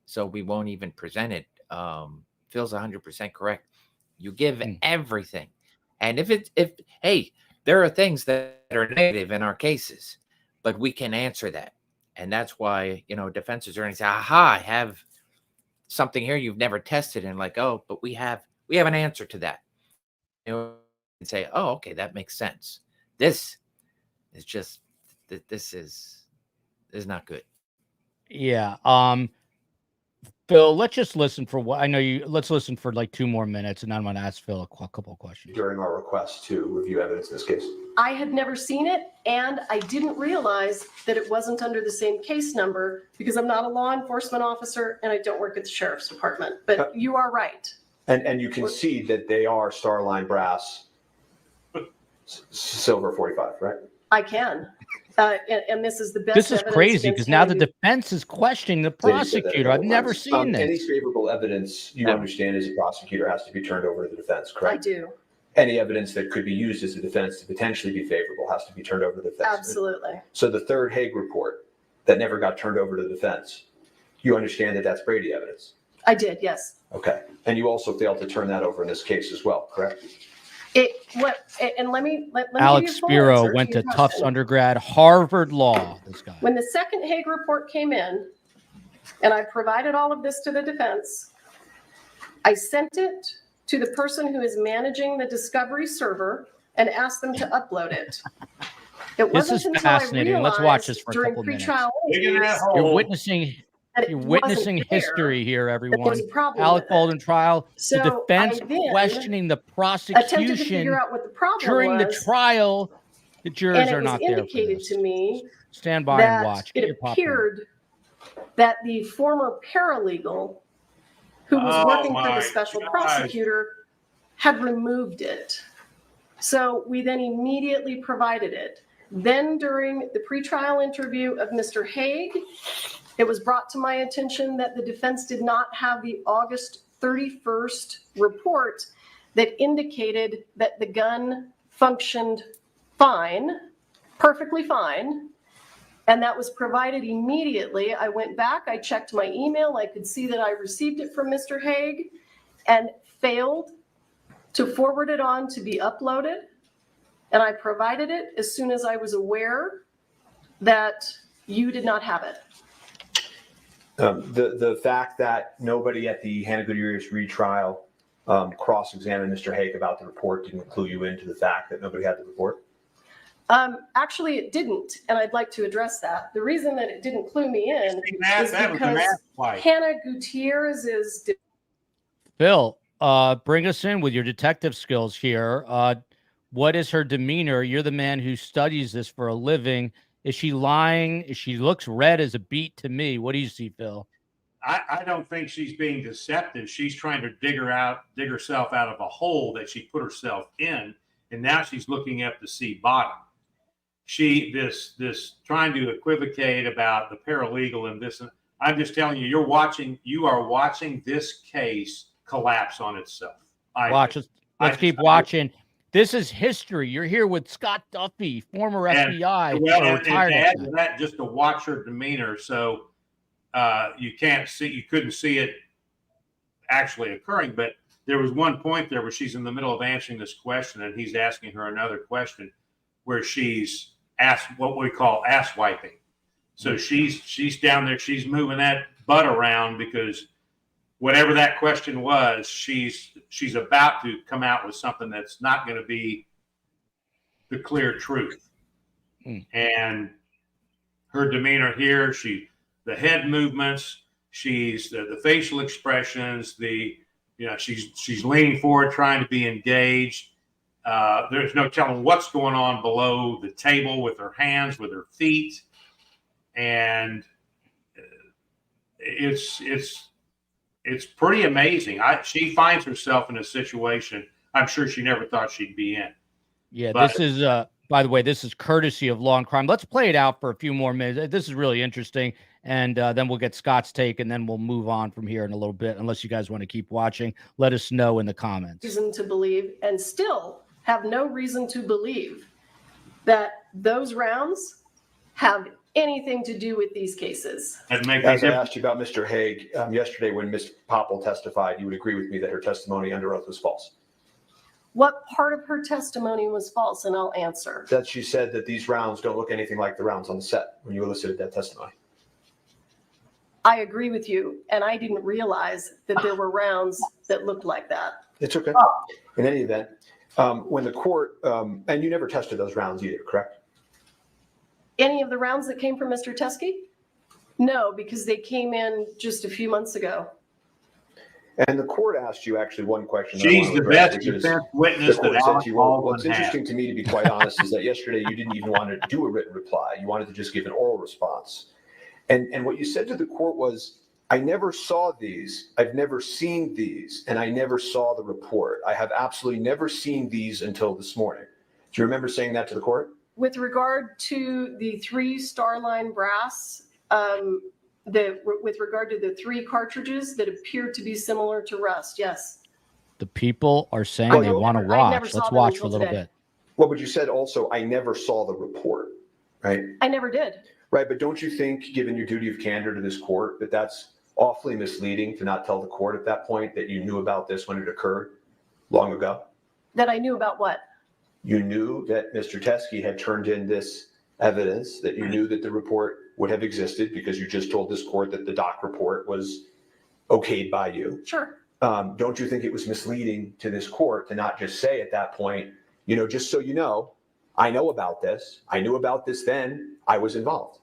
Speaker 4: so we won't even present it. Phil's 100% correct. You give everything. And if hey, there are things that are negative in our cases, but we can answer that. And that's why, defense attorneys say, aha, I have something here you've never tested. And like, oh, but we have an answer to that. And say, oh, okay, that makes sense. This is just, this is not good.
Speaker 2: Yeah. Phil, let's just listen for what I know you. Let's listen for like 2 more minutes, and then I'm going to ask Phil a couple of questions.
Speaker 6: During our request to review evidence in this case,
Speaker 5: I had never seen it, and I didn't realize that it wasn't under the same case number because I'm not a law enforcement officer and I don't work at the sheriff's department. But you are right.
Speaker 6: and you can see that they are Starline brass, silver 45, right?
Speaker 5: I can. And this is the best.
Speaker 2: This is
Speaker 5: evidence
Speaker 2: crazy
Speaker 5: against
Speaker 2: because now the
Speaker 5: me.
Speaker 2: defense is questioning the prosecutor. I've never seen
Speaker 6: Any
Speaker 2: this.
Speaker 6: favorable evidence you understand as a prosecutor has to be turned over to the defense, correct?
Speaker 5: I do.
Speaker 6: Any evidence that could be used as a defense to potentially be favorable has to be turned over to the defense.
Speaker 5: Absolutely.
Speaker 6: So the third Hague report that never got turned over to the defense, you understand that that's Brady evidence?
Speaker 5: I did, yes.
Speaker 6: Okay. And you also failed to turn that over in this case as well, correct?
Speaker 5: And let me
Speaker 2: Alex
Speaker 5: give you a full
Speaker 2: Spiro
Speaker 5: answer
Speaker 2: went to
Speaker 5: your
Speaker 2: Tufts
Speaker 5: question.
Speaker 2: undergrad, Harvard Law. This guy.
Speaker 5: When the second Hague report came in, and I provided all of this to the defense, I sent it to the person who is managing the discovery server and asked them to upload it. It
Speaker 2: This
Speaker 5: wasn't
Speaker 2: is
Speaker 5: until I
Speaker 2: fascinating. Let's watch this for a
Speaker 5: during
Speaker 2: couple minutes.
Speaker 5: pretrial
Speaker 3: Digging that
Speaker 5: interviews
Speaker 3: hole.
Speaker 2: You're witnessing.
Speaker 5: that it
Speaker 2: You're
Speaker 5: wasn't
Speaker 2: witnessing
Speaker 5: there,
Speaker 2: history here,
Speaker 5: that there was
Speaker 2: everyone.
Speaker 5: a problem
Speaker 2: Alec
Speaker 5: with it.
Speaker 2: Baldwin trial.
Speaker 5: So
Speaker 2: the defense
Speaker 5: I then
Speaker 2: questioning the
Speaker 5: attempted to
Speaker 2: prosecution
Speaker 5: figure out what the problem
Speaker 2: during the
Speaker 5: was,
Speaker 2: trial. The jurors
Speaker 5: and it
Speaker 2: are
Speaker 5: was
Speaker 2: not there for
Speaker 5: indicated
Speaker 2: this.
Speaker 5: to me
Speaker 2: Stand by and
Speaker 5: that
Speaker 2: watch. Get
Speaker 5: it
Speaker 2: your popcorn.
Speaker 5: appeared that the former paralegal who was
Speaker 3: Oh
Speaker 5: working for
Speaker 3: my
Speaker 5: the special
Speaker 3: gosh.
Speaker 5: prosecutor had removed it. So we then immediately provided it. Then during the pretrial interview of Mr. Hague, it was brought to my attention that the defense did not have the August 31st report that indicated that the gun functioned fine, perfectly fine. And that was provided immediately. I went back, I checked my email, I could see that I received it from Mr. Hague and failed to forward it on to be uploaded. And I provided it as soon as I was aware that you did not have it.
Speaker 6: The fact that nobody at the Hannah Gutierrez retrial cross-examined Mr. Hague about the report didn't clue you into the fact that nobody had the report?
Speaker 5: Actually, it didn't, and I'd like to address that. The reason that it didn't clue me in is
Speaker 3: That was an
Speaker 5: because
Speaker 3: ass fight.
Speaker 5: Hannah Gutierrez's
Speaker 2: Phil, bring us in with your detective skills here. What is her demeanor? You're the man who studies this for a living. Is she lying? She looks red as a beet to me. What do you see, Phil?
Speaker 3: I don't think she's being deceptive. She's trying to dig herself out of a hole that she put herself in, and now she's looking up to see bottom. This trying to equivocate about the paralegal and this. I'm just telling you, you are watching this case collapse on itself.
Speaker 2: Let's keep watching. This is history. You're here with Scott Duffy, former FBI, retired.
Speaker 3: And to add to that, just to watch her demeanor, so you couldn't see it actually occurring, but there was one point there where she's in the middle of answering this question, and he's asking her another question, where she's asked what we call ass wiping. So she's down there, she's moving that butt around because whatever that question was, she's about to come out with something that's not going to be the clear truth. And her demeanor here, the head movements, she's the facial expressions, she's leaning forward, trying to be engaged. There's no telling what's going on below the table with her hands, with her feet, and it's pretty amazing. She finds herself in a situation I'm sure she never thought she'd be in.
Speaker 2: Yeah, this is, by the way, this is courtesy of Law and Crime. Let's play it out for a few more minutes. This is really interesting, and then we'll get Scott's take, and then we'll move on from here in a little bit. Unless you guys want to keep watching, let us know in the comments.
Speaker 5: reason to believe, and still have no reason to believe, that those rounds have anything to do with these cases.
Speaker 6: As I asked you about Mr. Hague yesterday when Ms. Popple testified, you would agree with me that her testimony under oath was false.
Speaker 5: What part of her testimony was false? And I'll answer.
Speaker 6: That she said that these rounds don't look anything like the rounds on the set when you elicited that testimony.
Speaker 5: I agree with you, and I didn't realize that there were rounds that looked like that.
Speaker 6: It's okay. In any event, when the court, and you never tested those rounds either, correct?
Speaker 5: Any of the rounds that came from Mr. Teskey? No, because they came in just a few months ago.
Speaker 6: And the court asked you actually one question.
Speaker 3: She's the best defense witness that Alec Baldwin
Speaker 6: what's interesting to me, to be quite honest, is that yesterday you didn't even want to do a written reply. You wanted to just give an oral response. And what you said to the court was, I never saw these, I've never seen these, and I never saw the report. I have absolutely never seen these until this morning. Do you remember saying that to the court?
Speaker 5: With regard to the 3 Starline brass, with regard to the 3 cartridges that appeared to be similar to rust, yes.
Speaker 2: The people are saying they want to watch. Let's watch for a little bit.
Speaker 6: Well, but you said also, I never saw the report, right?
Speaker 5: I never did.
Speaker 6: Right, but don't you think, given your duty of candor to this court, that that's awfully misleading to not tell the court at that point that you knew about this when it occurred long ago?
Speaker 5: That I knew about what?
Speaker 6: You knew that Mr. Teskey had turned in this evidence, that you knew that the report would have existed because you just told this court that the doc report was okayed by you.
Speaker 5: Sure.
Speaker 6: Don't you think it was misleading to this court to not just say at that point, you know, just so you know, I know about this. I knew about this then. I was involved.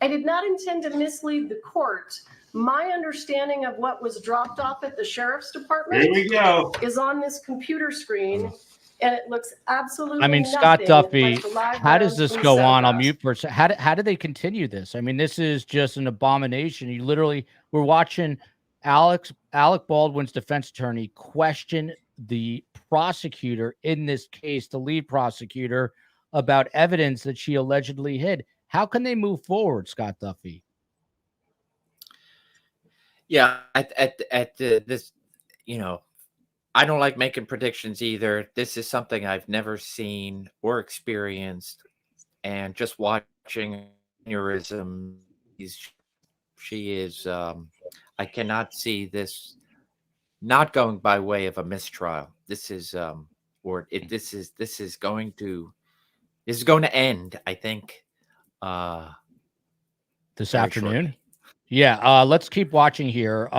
Speaker 5: I did not intend to mislead the court. My understanding of what was dropped off at the sheriff's department
Speaker 3: Here we go.
Speaker 5: is on this computer screen, and it looks absolutely
Speaker 2: I mean,
Speaker 5: nothing
Speaker 2: Scott Duffy,
Speaker 5: like the live
Speaker 2: how does
Speaker 5: rounds
Speaker 2: this
Speaker 5: from
Speaker 2: go on? I'll
Speaker 5: Souza.
Speaker 2: mute for a second. How do they continue this? I mean, this is just an abomination. You literally, we're watching Alec Baldwin's defense attorney question the prosecutor in this case, the lead prosecutor, about evidence that she allegedly hid. How can they move forward, Scott Duffy?
Speaker 4: Yeah, at this, you know, I don't like making predictions either. This is something I've never seen or experienced, and just watching aneurysm, she is. I cannot see this not going by way of a mistrial. This is, this is going to end, I think,
Speaker 2: This
Speaker 4: very
Speaker 2: afternoon?
Speaker 4: shortly.
Speaker 2: Yeah, let's keep watching here.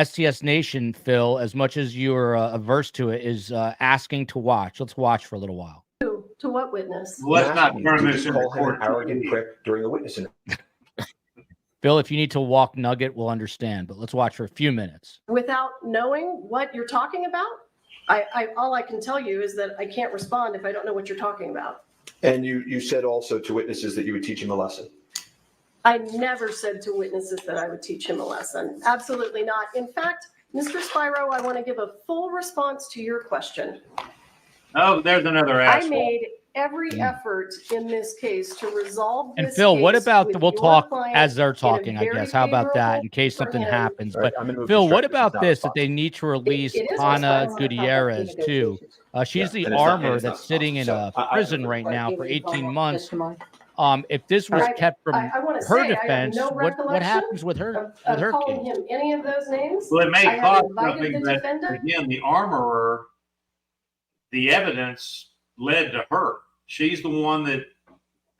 Speaker 2: STS Nation, Phil, as much as you're averse to it, is asking to watch. Let's watch for a little while.
Speaker 5: To what witness?
Speaker 3: Let's not turn
Speaker 6: Did
Speaker 3: this
Speaker 6: you
Speaker 3: into
Speaker 6: call him an
Speaker 3: court.
Speaker 6: arrogant prick during the witness interview?
Speaker 2: Phil, if you need to walk Nugget, we'll understand, but let's watch for a few minutes.
Speaker 5: Without knowing what you're talking about? All I can tell you is that I can't respond if I don't know what you're talking about.
Speaker 6: And you said also to witnesses that you would teach him a lesson.
Speaker 5: I never said to witnesses that I would teach him a lesson. Absolutely not. In fact, Mr. Spiro, I want to give a full response to your question.
Speaker 3: Oh, there's another
Speaker 5: I
Speaker 3: asshole.
Speaker 5: made every effort in this case to resolve this
Speaker 2: And Phil, what
Speaker 5: case
Speaker 2: about
Speaker 5: with
Speaker 2: we'll
Speaker 5: your
Speaker 2: talk
Speaker 5: client
Speaker 2: as they're
Speaker 5: in a
Speaker 2: talking, I
Speaker 5: very
Speaker 2: guess. How about that
Speaker 5: favorable
Speaker 2: in case
Speaker 5: for
Speaker 2: something
Speaker 5: him.
Speaker 2: happens?
Speaker 6: All right,
Speaker 2: But
Speaker 6: I'm gonna move
Speaker 2: Phil,
Speaker 6: to
Speaker 2: what
Speaker 6: strike. This
Speaker 2: about
Speaker 6: is not
Speaker 2: this,
Speaker 6: a
Speaker 2: that they need to release
Speaker 5: It is
Speaker 2: Ana
Speaker 5: responsible.
Speaker 2: Gutierrez too? She's the
Speaker 6: and it's not-
Speaker 2: armor
Speaker 6: and it's not
Speaker 2: that's sitting in a
Speaker 6: so I-
Speaker 2: prison right now for 18 months. If this was
Speaker 5: I-
Speaker 2: kept from
Speaker 5: I want to
Speaker 2: her
Speaker 5: say,
Speaker 2: defense,
Speaker 5: I have no
Speaker 2: what
Speaker 5: recollection
Speaker 2: happens with her
Speaker 5: of calling
Speaker 2: case?
Speaker 5: him any of those names.
Speaker 3: Well, it may
Speaker 5: I have
Speaker 3: cost
Speaker 5: invited
Speaker 3: something,
Speaker 5: the
Speaker 3: but
Speaker 5: defendant.
Speaker 3: again, the armorer, the evidence led to her. She's the one that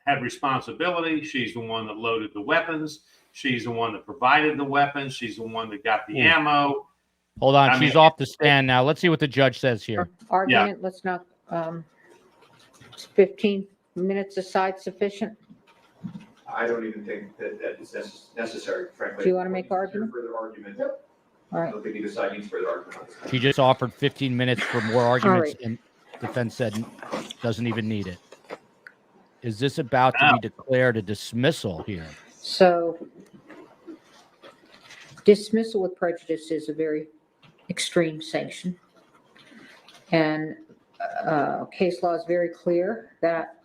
Speaker 3: had responsibility. She's the one that loaded the weapons. She's the one that provided the weapons. She's the one that got the ammo.
Speaker 2: Hold on,
Speaker 3: I
Speaker 2: she's
Speaker 3: mean-
Speaker 2: off the stand now. Let's see what the judge says here.
Speaker 7: Argument, let's not, 15 minutes aside sufficient?
Speaker 6: I don't even think that is necessary, frankly.
Speaker 7: Do you wanna make argument?
Speaker 6: Further argument.
Speaker 7: All right.
Speaker 6: don't think either side needs further argument.
Speaker 2: She just offered 15 minutes for more arguments,
Speaker 7: right.
Speaker 2: and defense said doesn't even need it. Is this about to be declared a dismissal here?
Speaker 7: So dismissal with prejudice is a very extreme sanction. And case law is very clear that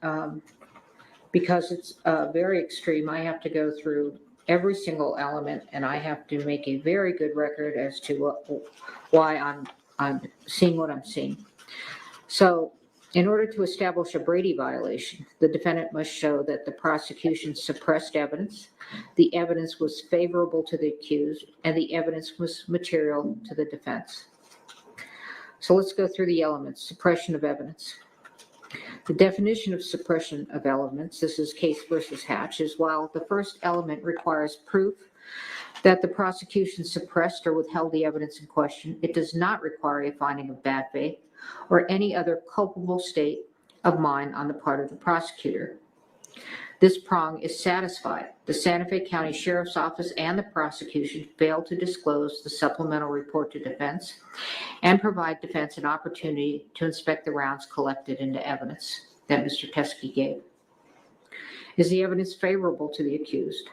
Speaker 7: because it's very extreme, I have to go through every single element, and I have to make a very good record as to why I'm seeing what I'm seeing. So in order to establish a Brady violation, the defendant must show that the prosecution suppressed evidence, the evidence was favorable to the accused, and the evidence was material to the defense. So let's go through the elements. Suppression of evidence. The definition of suppression of elements, this is Case versus Hatch, is while the first element requires proof that the prosecution suppressed or withheld the evidence in question, it does not require a finding of bad faith or any other culpable state of mind on the part of the prosecutor. This prong is satisfied. The Santa Fe County Sheriff's Office and the prosecution failed to disclose the supplemental report to defense and provide defense an opportunity to inspect the rounds collected into evidence that Mr. Teske gave. Is the evidence favorable to the accused?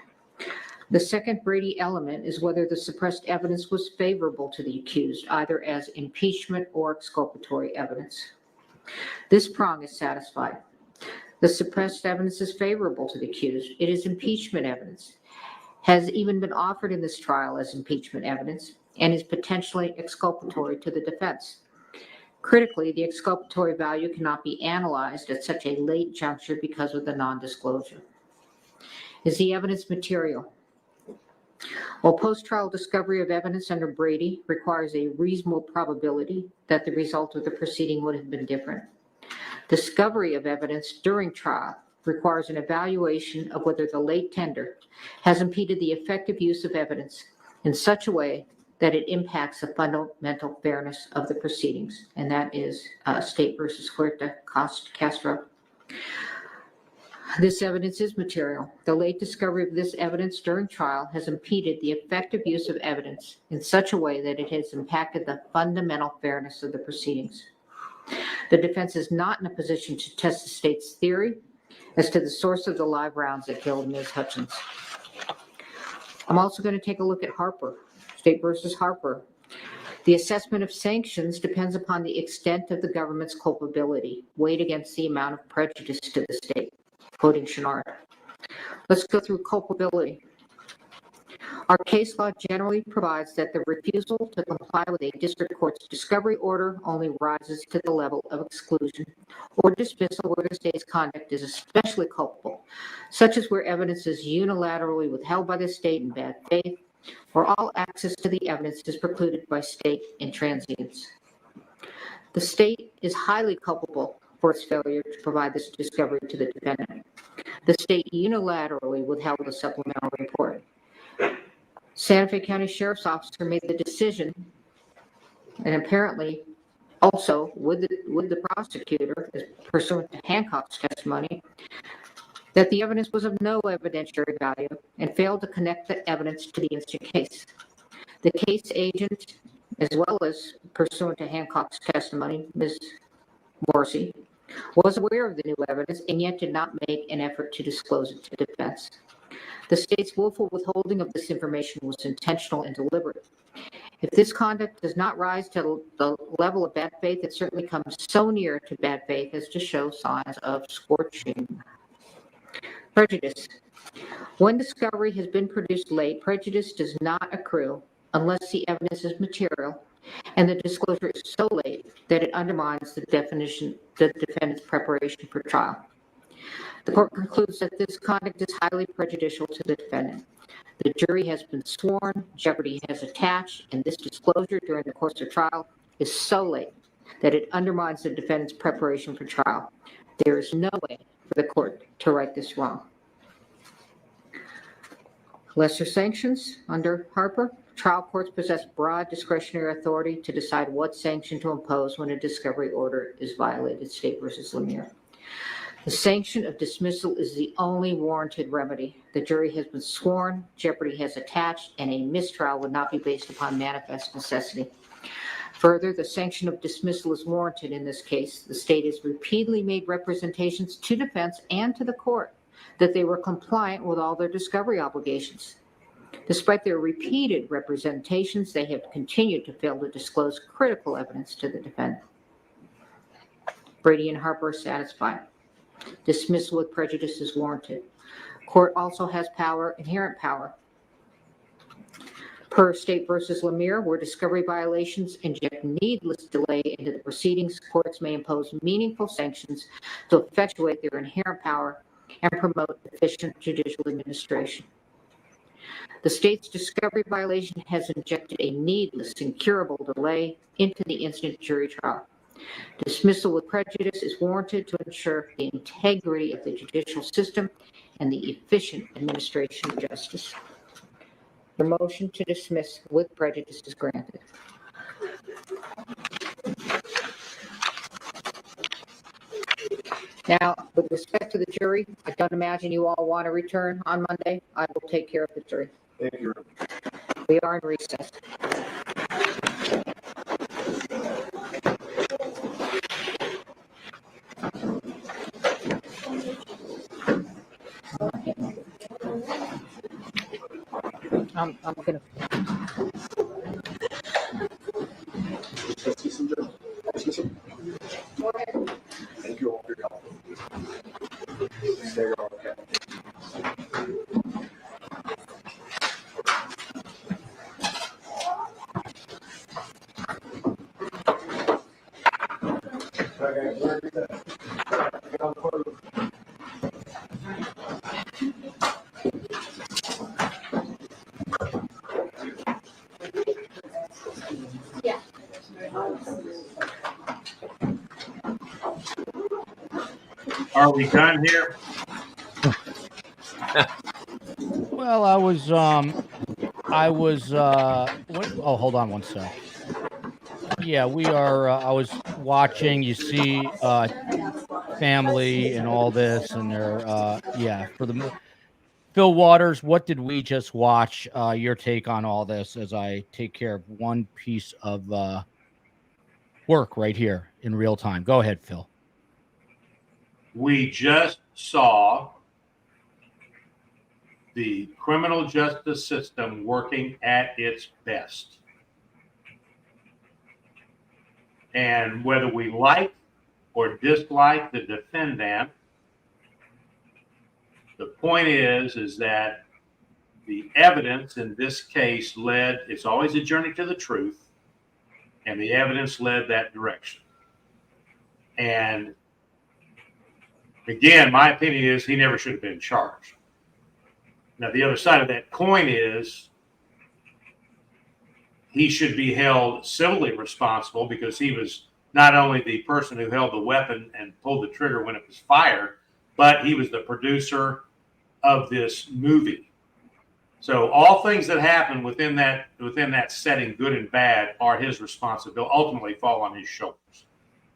Speaker 7: The second Brady element is whether the suppressed evidence was favorable to the accused, either as impeachment or exculpatory evidence. This prong is satisfied. The suppressed evidence is favorable to the accused. It is impeachment evidence, has even been offered in this trial as impeachment evidence, and is potentially exculpatory to the defense. Critically, the exculpatory value cannot be analyzed at such a late juncture because of the non-disclosure. Is the evidence material? While post-trial discovery of evidence under Brady requires a reasonable probability that the result of the proceeding would have been different, discovery of evidence during trial requires an evaluation of whether the late tender has impeded the effective use of evidence in such a way that it impacts the fundamental fairness of the proceedings, and that is State versus Huerta Castro. This evidence is material. The late discovery of this evidence during trial has impeded the effective use of evidence in such a way that it has impacted the fundamental fairness of the proceedings. The defense is not in a position to test the state's theory as to the source of the live rounds that killed Ms. Hutchins. I'm also going to take a look at Harper, State versus Harper. The assessment of sanctions depends upon the extent of the government's culpability, weighed against the amount of prejudice to the state. Quoting Chenard. Let's go through culpability. Our case law generally provides that the refusal to comply with a district court's discovery order only rises to the level of exclusion or dismissal where the state's conduct is especially culpable, such as where evidence is unilaterally withheld by the state in bad faith, or all access to the evidence is precluded by state intransigence. The state is highly culpable for its failure to provide this discovery to the defendant. The state unilaterally withheld the supplemental report. Santa Fe County Sheriff's Officer made the decision, and apparently also with the prosecutor, pursuant to Hancock's testimony, that the evidence was of no evidentiary value and failed to connect the evidence to the instant case. The case agent, as well as pursuant to Hancock's testimony, Ms. Morrissey, was aware of the new evidence and yet did not make an effort to disclose it to defense. The state's willful withholding of this information was intentional and deliberate. If this conduct does not rise to the level of bad faith, it certainly comes so near to bad faith as to show signs of scorching. Prejudice. When discovery has been produced late, prejudice does not accrue unless the evidence is material and the disclosure is so late that it undermines the defendant's preparation for trial. The court concludes that this conduct is highly prejudicial to the defendant. The jury has been sworn, jeopardy has attached, and this disclosure during the course of trial is so late that it undermines the defendant's preparation for trial. There is no way for the court to right this wrong. Lesser sanctions under Harper. Trial courts possess broad discretionary authority to decide what sanction to impose when a discovery order is violated. State versus Lemire. The sanction of dismissal is the only warranted remedy. The jury has been sworn, jeopardy has attached, and a mistrial would not be based upon manifest necessity. Further, the sanction of dismissal is warranted in this case. The state has repeatedly made representations to defense and to the court that they were compliant with all their discovery obligations. Despite their repeated representations, they have continued to fail to disclose critical evidence to the defendant. Brady and Harper are satisfied. Dismissal with prejudice is warranted. Court also has power, inherent power. Per State versus Lemire, where discovery violations inject needless delay into the proceedings, courts may impose meaningful sanctions to effectuate their inherent power and promote efficient judicial administration. The state's discovery violation has injected a needless, incurable delay into the instant jury trial. Dismissal with prejudice is warranted to ensure the integrity of the judicial system and the efficient administration of justice. The motion to dismiss with prejudice is granted. Now, with respect to the jury, I don't imagine you all want to return on Monday. I will take care of the jury.
Speaker 6: Thank you.
Speaker 7: We are in recess. I'm going to.
Speaker 6: Thank you all for your help. Stay okay.
Speaker 3: Are we done here?
Speaker 2: Well, hold on one sec. Yeah, we are. I was watching. You see, family and all this, and they're for the Phil Waters. What did we just watch? Your take on all this as I take care of one piece of work right here in real time. Go ahead, Phil.
Speaker 3: We just saw the criminal justice system working at its best. And whether we like or dislike the defendant, the point is that the evidence in this case it's always a journey to the truth, and the evidence led that direction. And again, my opinion is he never should have been charged. Now, the other side of that coin is he should be held civilly responsible because he was not only the person who held the weapon and pulled the trigger when it was fired, but he was the producer of this movie. So all things that happen within that setting, good and bad, are his responsibility, ultimately fall on his shoulders.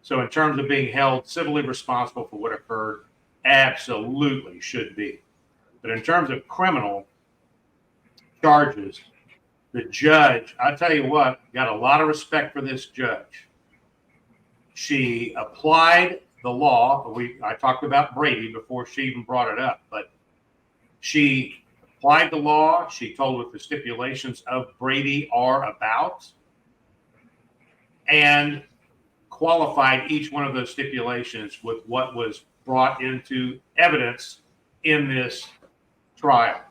Speaker 3: So in terms of being held civilly responsible for what occurred, absolutely should be. But in terms of criminal charges, the judge, I tell you what, got a lot of respect for this judge. She applied the law. I talked about Brady before she even brought it up, but she applied the law. She told what the stipulations of Brady are about and qualified each one of those stipulations with what was brought into evidence in this trial.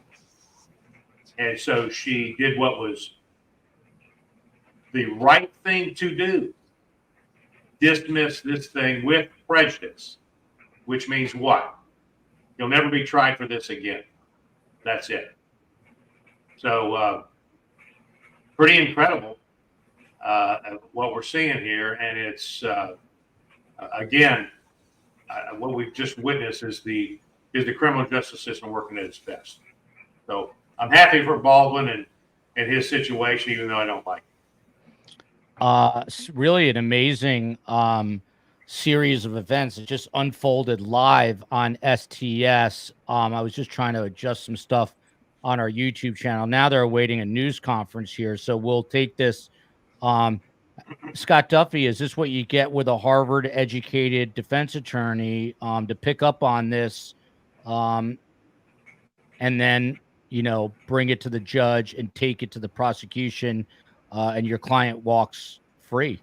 Speaker 3: And so she did what was the right thing to do. Dismiss this thing with prejudice, which means what? You'll never be tried for this again. That's it. So pretty incredible what we're seeing here. And it's, again, what we've just witnessed is the criminal justice system working at its best. So I'm happy for Baldwin and his situation, even though I don't like it.
Speaker 2: Really an amazing series of events. It just unfolded live on STS. I was just trying to adjust some stuff on our YouTube channel. Now they're awaiting a news conference here, so we'll take this. Scott Duffy, is this what you get with a Harvard-educated defense attorney to pick up on this, and then bring it to the judge and take it to the prosecution, and your client walks free?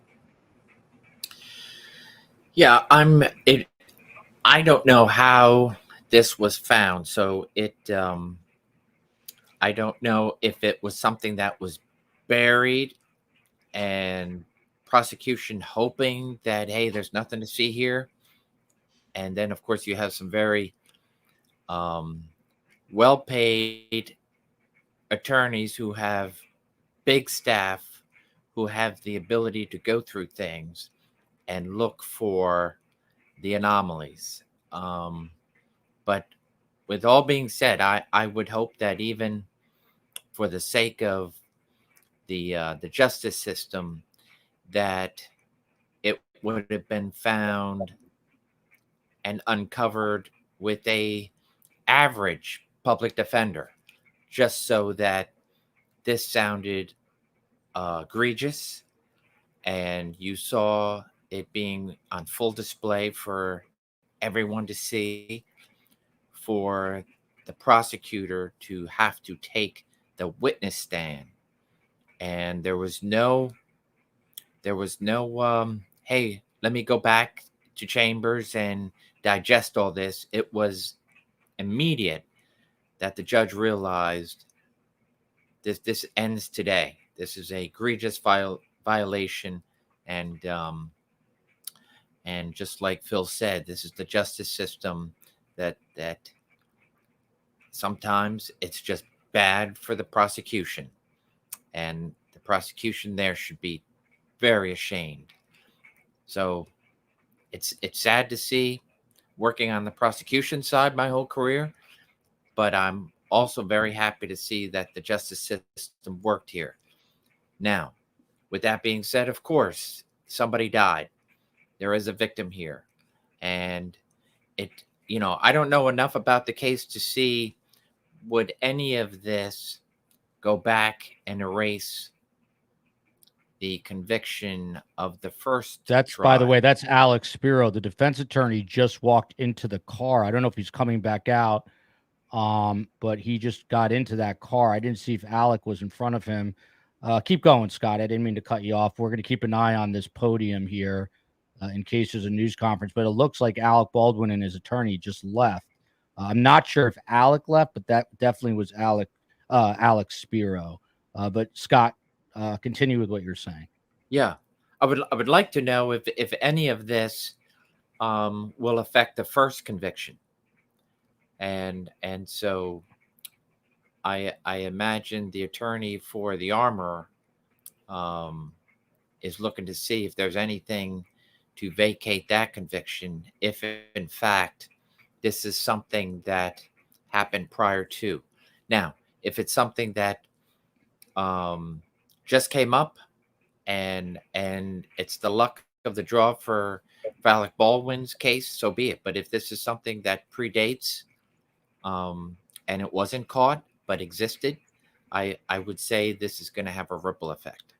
Speaker 4: Yeah, I don't know how this was found. So I don't know if it was something that was buried and prosecution hoping that, hey, there's nothing to see here. And then, of course, you have some very well-paid attorneys who have big staff, who have the ability to go through things and look for the anomalies. But with all being said, I would hope that even for the sake of the justice system, that it would have been found and uncovered with a average public defender, just so that this sounded egregious, and you saw it being on full display for everyone to see, for the prosecutor to have to take the witness stand. And there was no hey, let me go back to chambers and digest all this. It was immediate that the judge realized this ends today. This is a egregious violation, and just like Phil said, this is the justice system that sometimes it's just bad for the prosecution, and the prosecution there should be very ashamed. So it's sad to see, working on the prosecution side my whole career, but I'm also very happy to see that the justice system worked here. Now, with that being said, of course, somebody died. There is a victim here. And I don't know enough about the case to see, would any of this go back and erase the conviction of the first
Speaker 2: That's,
Speaker 4: trial?
Speaker 2: by the way, that's Alec Spiro. The defense attorney just walked into the car. I don't know if he's coming back out, but he just got into that car. I didn't see if Alec was in front of him. Keep going, Scott. I didn't mean to cut you off. We're going to keep an eye on this podium here in case there's a news conference, but it looks like Alec Baldwin and his attorney just left. I'm not sure if Alec left, but that definitely was Alec Spiro. But Scott, continue with what you're saying.
Speaker 4: Yeah, I would like to know if any of this will affect the first conviction, and so I imagine the attorney for the armorer is looking to see if there's anything to vacate that conviction, if in fact this is something that happened prior to. Now, if it's something that just came up and it's the luck of the draw for Alec Baldwin's case, so be it. But if this is something that predates and it wasn't caught but existed, I would say this is going to have a ripple effect.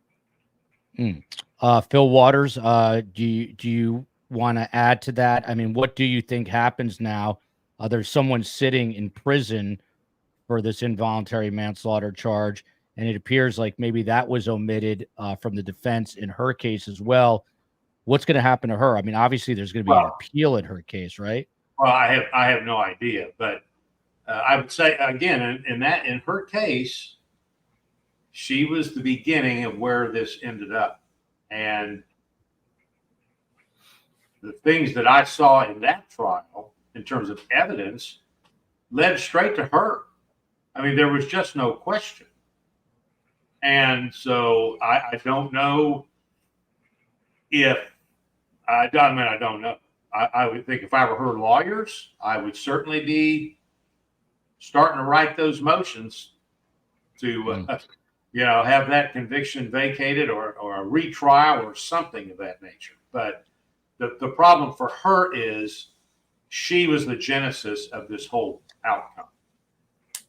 Speaker 2: Phil Waters, do you want to add to that? I mean, what do you think happens now? There's someone sitting in prison for this involuntary manslaughter charge, and it appears like maybe that was omitted from the defense in her case as well. What's going to happen to her? I mean, obviously there's going to be an appeal in her case, right?
Speaker 3: Well, I have no idea, but I would say again, in her case, she was the beginning of where this ended up, and the things that I saw in that trial in terms of evidence led straight to her. I mean, there was just no question. And so I don't know if I don't know. I would think if I were her lawyers, I would certainly be starting to write those motions to, have that conviction vacated or a retrial or something of that nature. But the problem for her is she was the genesis of this whole outcome.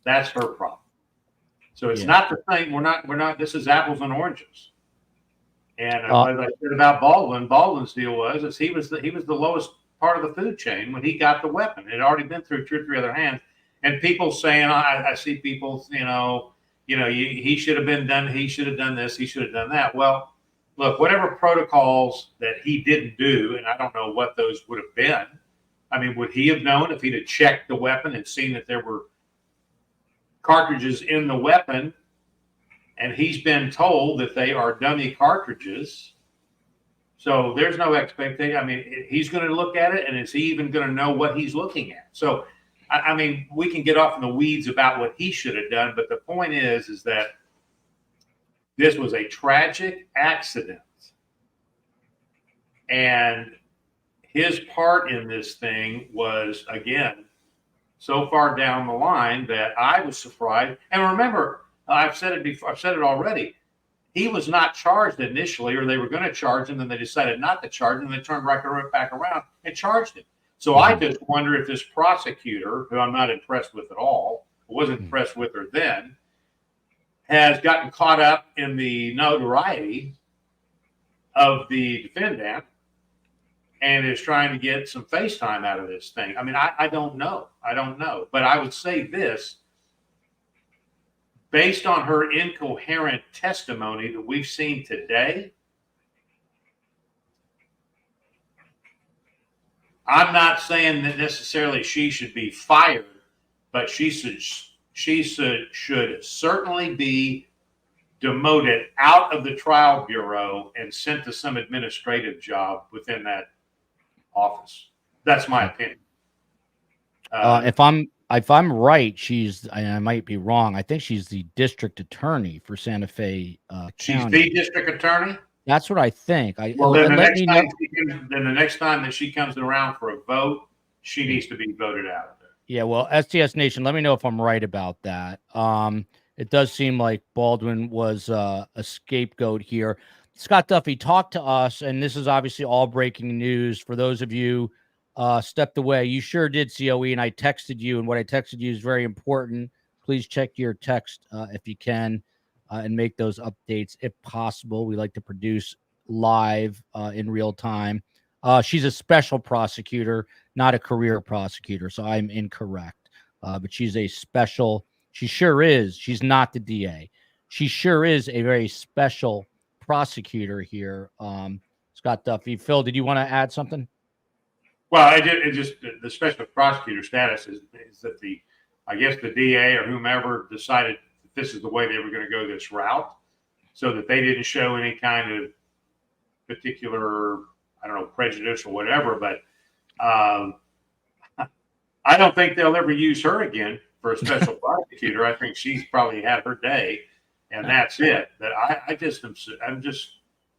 Speaker 3: That's her problem. So it's not the thing. We're not. This is apples and oranges. And as I said about Baldwin's deal was he was the lowest part of the food chain when he got the weapon. It had already been through 2 or 3 other hands. And people saying, I see people, he should have been done. He should have done this. He should have done that. Well, look, whatever protocols that he didn't do, and I don't know what those would have been. I mean, would he have known if he'd have checked the weapon and seen that there were cartridges in the weapon, and he's been told that they are dummy cartridges? So there's no expectation. I mean, he's going to look at it, and is he even going to know what he's looking at? So I mean, we can get off in the weeds about what he should have done, but the point is that this was a tragic accident. And his part in this thing was, again, so far down the line that I was surprised. And remember, I've said it before, I've said it already. He was not charged initially, or they were going to charge him, and they decided not to charge him, and they turned right back around and charged him. So I just wonder if this prosecutor, who I'm not impressed with at all, wasn't impressed with her then, has gotten caught up in the notoriety of the defendant and is trying to get some face time out of this thing. I mean, I don't know. I don't know. But I would say this, based on her incoherent testimony that we've seen today, I'm not saying that necessarily she should be fired, but she should certainly be demoted out of the trial bureau and sent to some administrative job within that office. That's my opinion.
Speaker 2: If I'm right, I might be wrong. I think she's the district attorney for Santa Fe
Speaker 3: she's
Speaker 2: County.
Speaker 3: the district attorney.
Speaker 2: That's what I think.
Speaker 3: Well, then the next time that she comes around for a vote, she needs to be voted out of there.
Speaker 2: Yeah, well, STS Nation, let me know if I'm right about that. It does seem like Baldwin was a scapegoat here. Scott Duffy, talk to us, and this is obviously all breaking news. For those of you stepped away, you sure did, COE, and I texted you, and what I texted you is very important. Please check your text if you can. And make those updates if possible. We like to produce live in real time. She's a special prosecutor, not a career prosecutor, so I'm incorrect. But she's a special. She sure is. She's not the DA. She sure is a very special prosecutor here. Scott Duffy. Phil, did you want to add something?
Speaker 3: Well, it just the special prosecutor status is that I guess the DA or whomever decided this is the way they were going to go this route, so that they didn't show any kind of particular, I don't know, prejudicial whatever. But I don't think they'll ever use her again for a special prosecutor. I think she's probably had her day, and that's it. But I'm just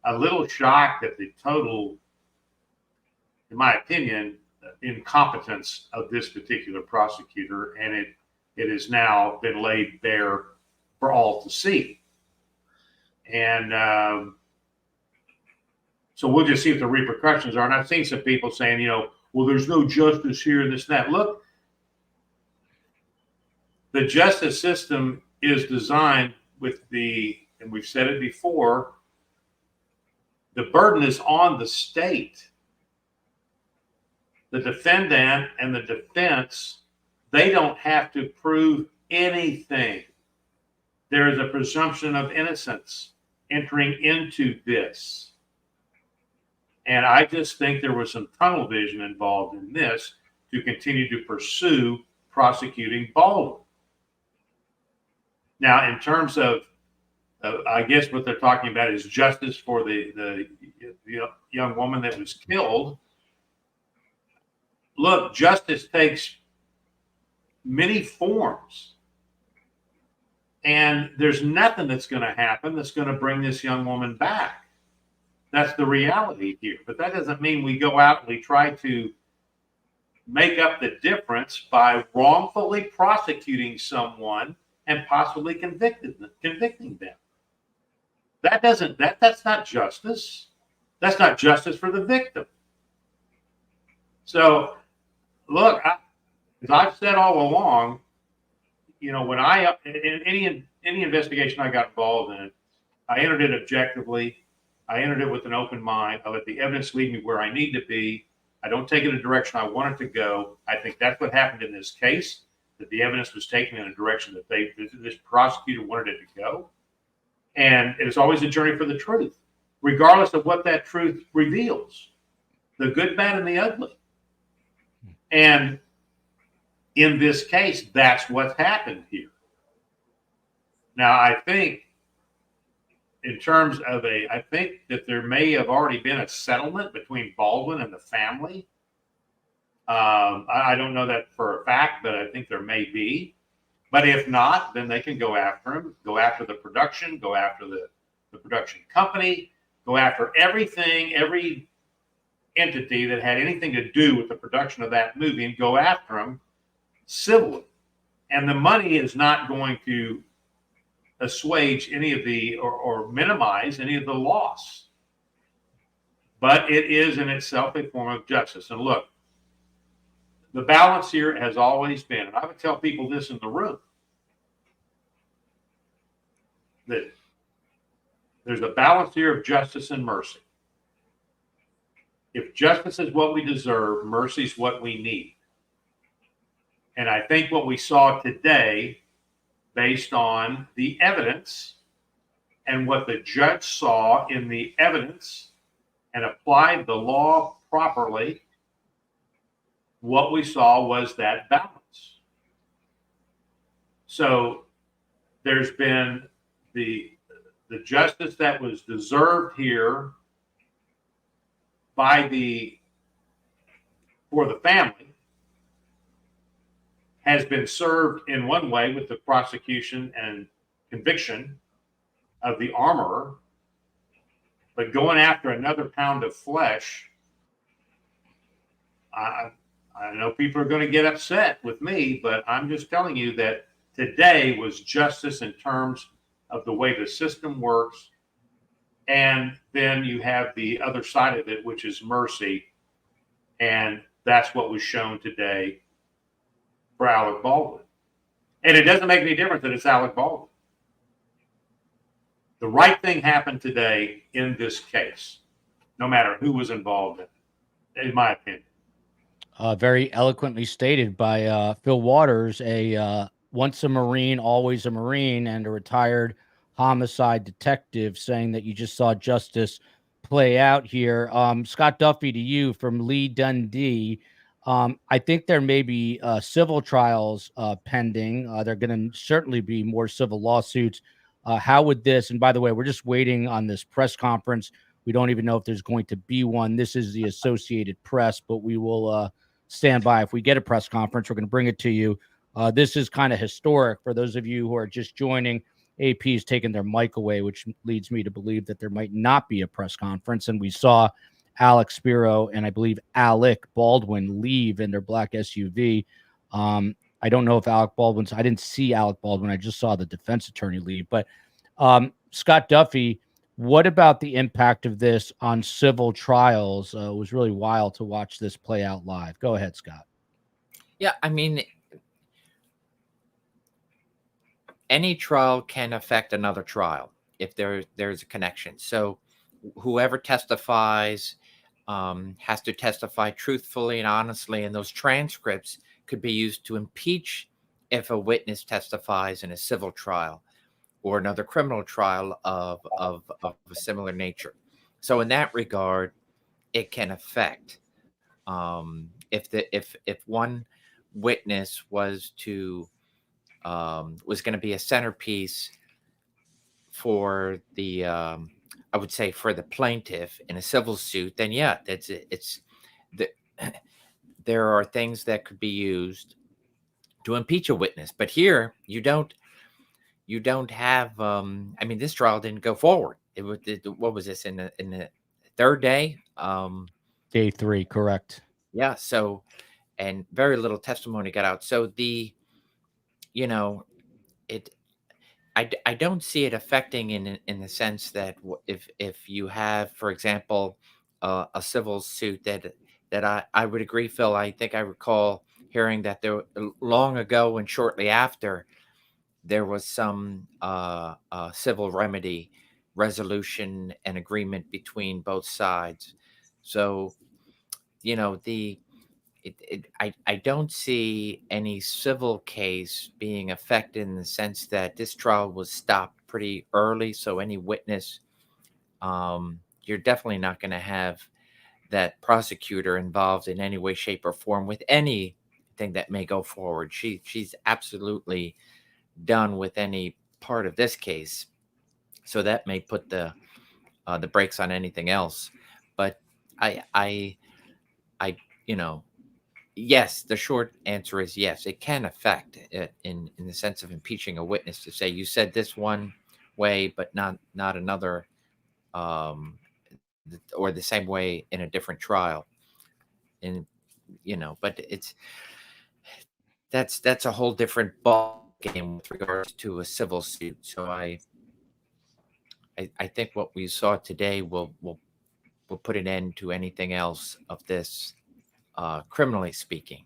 Speaker 3: a little shocked at the total, in my opinion, incompetence of this particular prosecutor, and it has now been laid bare for all to see. And so we'll just see what the repercussions are. And I've seen some people saying, well, there's no justice here and this and that. Look, the justice system is designed with and we've said it before, the burden is on the state. The defendant and the defense, they don't have to prove anything. There is a presumption of innocence entering into this. And I just think there was some tunnel vision involved in this to continue to pursue prosecuting Baldwin. Now, in terms of, I guess what they're talking about is justice for the young woman that was killed. Look, justice takes many forms. And there's nothing that's going to happen that's going to bring this young woman back. That's the reality here. But that doesn't mean we go out and we try to make up the difference by wrongfully prosecuting someone and possibly convicting them. That's not justice. That's not justice for the victim. So, look, as I've said all along, when in any investigation I got involved in, I entered it objectively. I entered it with an open mind. I let the evidence lead me where I need to be. I don't take it in a direction I want it to go. I think that's what happened in this case, that the evidence was taken in a direction that this prosecutor wanted it to go. And it is always a journey for the truth, regardless of what that truth reveals, the good, bad, and the ugly. And in this case, that's what's happened here. Now, I think in terms of I think that there may have already been a settlement between Baldwin and the family. I don't know that for a fact, but I think there may be. But if not, then they can go after him, go after the production, go after the production company, go after everything, every entity that had anything to do with the production of that movie, and go after them civilly. And the money is not going to assuage any of the or minimize any of the loss, but it is in itself a form of justice. And look, the balance here has always been, and I would tell people this in the room, that there's a balance here of justice and mercy. If justice is what we deserve, mercy is what we need. And I think what we saw today, based on the evidence and what the judge saw in the evidence and applied the law properly, what we saw was that balance. So there's been the justice that was deserved here for the family has been served in one way with the prosecution and conviction of the armorer, but going after another pound of flesh, I know people are going to get upset with me, but I'm just telling you that today was justice in terms of the way the system works. And then you have the other side of it, which is mercy. And that's what was shown today for Alec Baldwin. And it doesn't make any difference that it's Alec Baldwin. The right thing happened today in this case, no matter who was involved in it, in my opinion.
Speaker 2: Very eloquently stated by Phil Waters, a once a Marine, always a Marine, and a retired homicide detective, saying that you just saw justice play out here. Scott Duffy, to you from Lee Dundee. I think there may be civil trials pending. There are going to certainly be more civil lawsuits. How would this, and by the way, we're just waiting on this press conference. We don't even know if there's going to be one. This is the Associated Press, but we will stand by. If we get a press conference, we're going to bring it to you. This is kind of historic for those of you who are just joining. AP has taken their mic away, which leads me to believe that there might not be a press conference. And we saw Alex Spiro and I believe Alec Baldwin leave in their black SUV. I don't know if I didn't see Alec Baldwin. I just saw the defense attorney leave. But Scott Duffy, what about the impact of this on civil trials? It was really wild to watch this play out live. Go ahead, Scott.
Speaker 4: Yeah, I mean, any trial can affect another trial if there's a connection. So whoever testifies has to testify truthfully and honestly, and those transcripts could be used to impeach if a witness testifies in a civil trial or another criminal trial of a similar nature. So in that regard, it can affect if one witness was going to be a centerpiece for the I would say for the plaintiff in a civil suit, then yeah, there are things that could be used to impeach a witness. But here you don't have. I mean, this trial didn't go forward. What was this in the third day?
Speaker 2: Day 3, correct.
Speaker 4: Yeah. So, and very little testimony got out. So I don't see it affecting in the sense that if you have, for example, a civil suit that I would agree, Phil. I think I recall hearing that there long ago and shortly after there was some civil remedy resolution and agreement between both sides. So I don't see any civil case being affected in the sense that this trial was stopped pretty early. So any witness, you're definitely not going to have that prosecutor involved in any way, shape, or form with anything that may go forward. She's absolutely done with any part of this case. So that may put the brakes on anything else. But I Yes, the short answer is yes. It can affect it in the sense of impeaching a witness to say you said this one way, but not another, or the same way in a different trial. And but that's a whole different ball game with regards to a civil suit. So I think what we saw today will put an end to anything else of this, criminally speaking.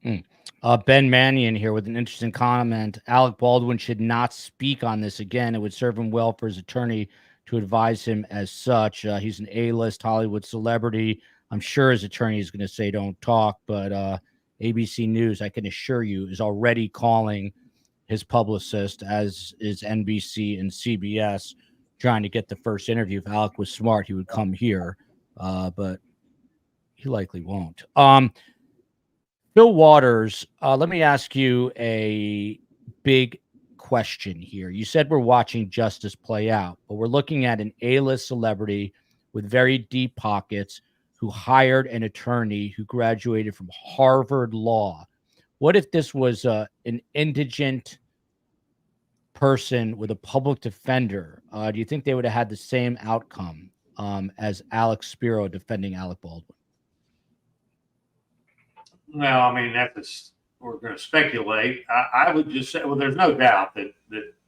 Speaker 2: Ben Mannion here with an interesting comment. Alec Baldwin should not speak on this again. It would serve him well for his attorney to advise him as such. He's an A-list Hollywood celebrity. I'm sure his attorney is going to say don't talk, but ABC News, I can assure you, is already calling his publicist, as is NBC and CBS, trying to get the first interview. If Alec was smart, he would come here, but he likely won't. Bill Waters, let me ask you a big question here. You said we're watching justice play out, but we're looking at an A-list celebrity with very deep pockets who hired an attorney who graduated from Harvard Law. What if this was an indigent person with a public defender? Do you think they would have had the same outcome as Alex Spiro defending Alec Baldwin?
Speaker 3: Well, I mean, we're going to speculate. I would just say, well, there's no doubt that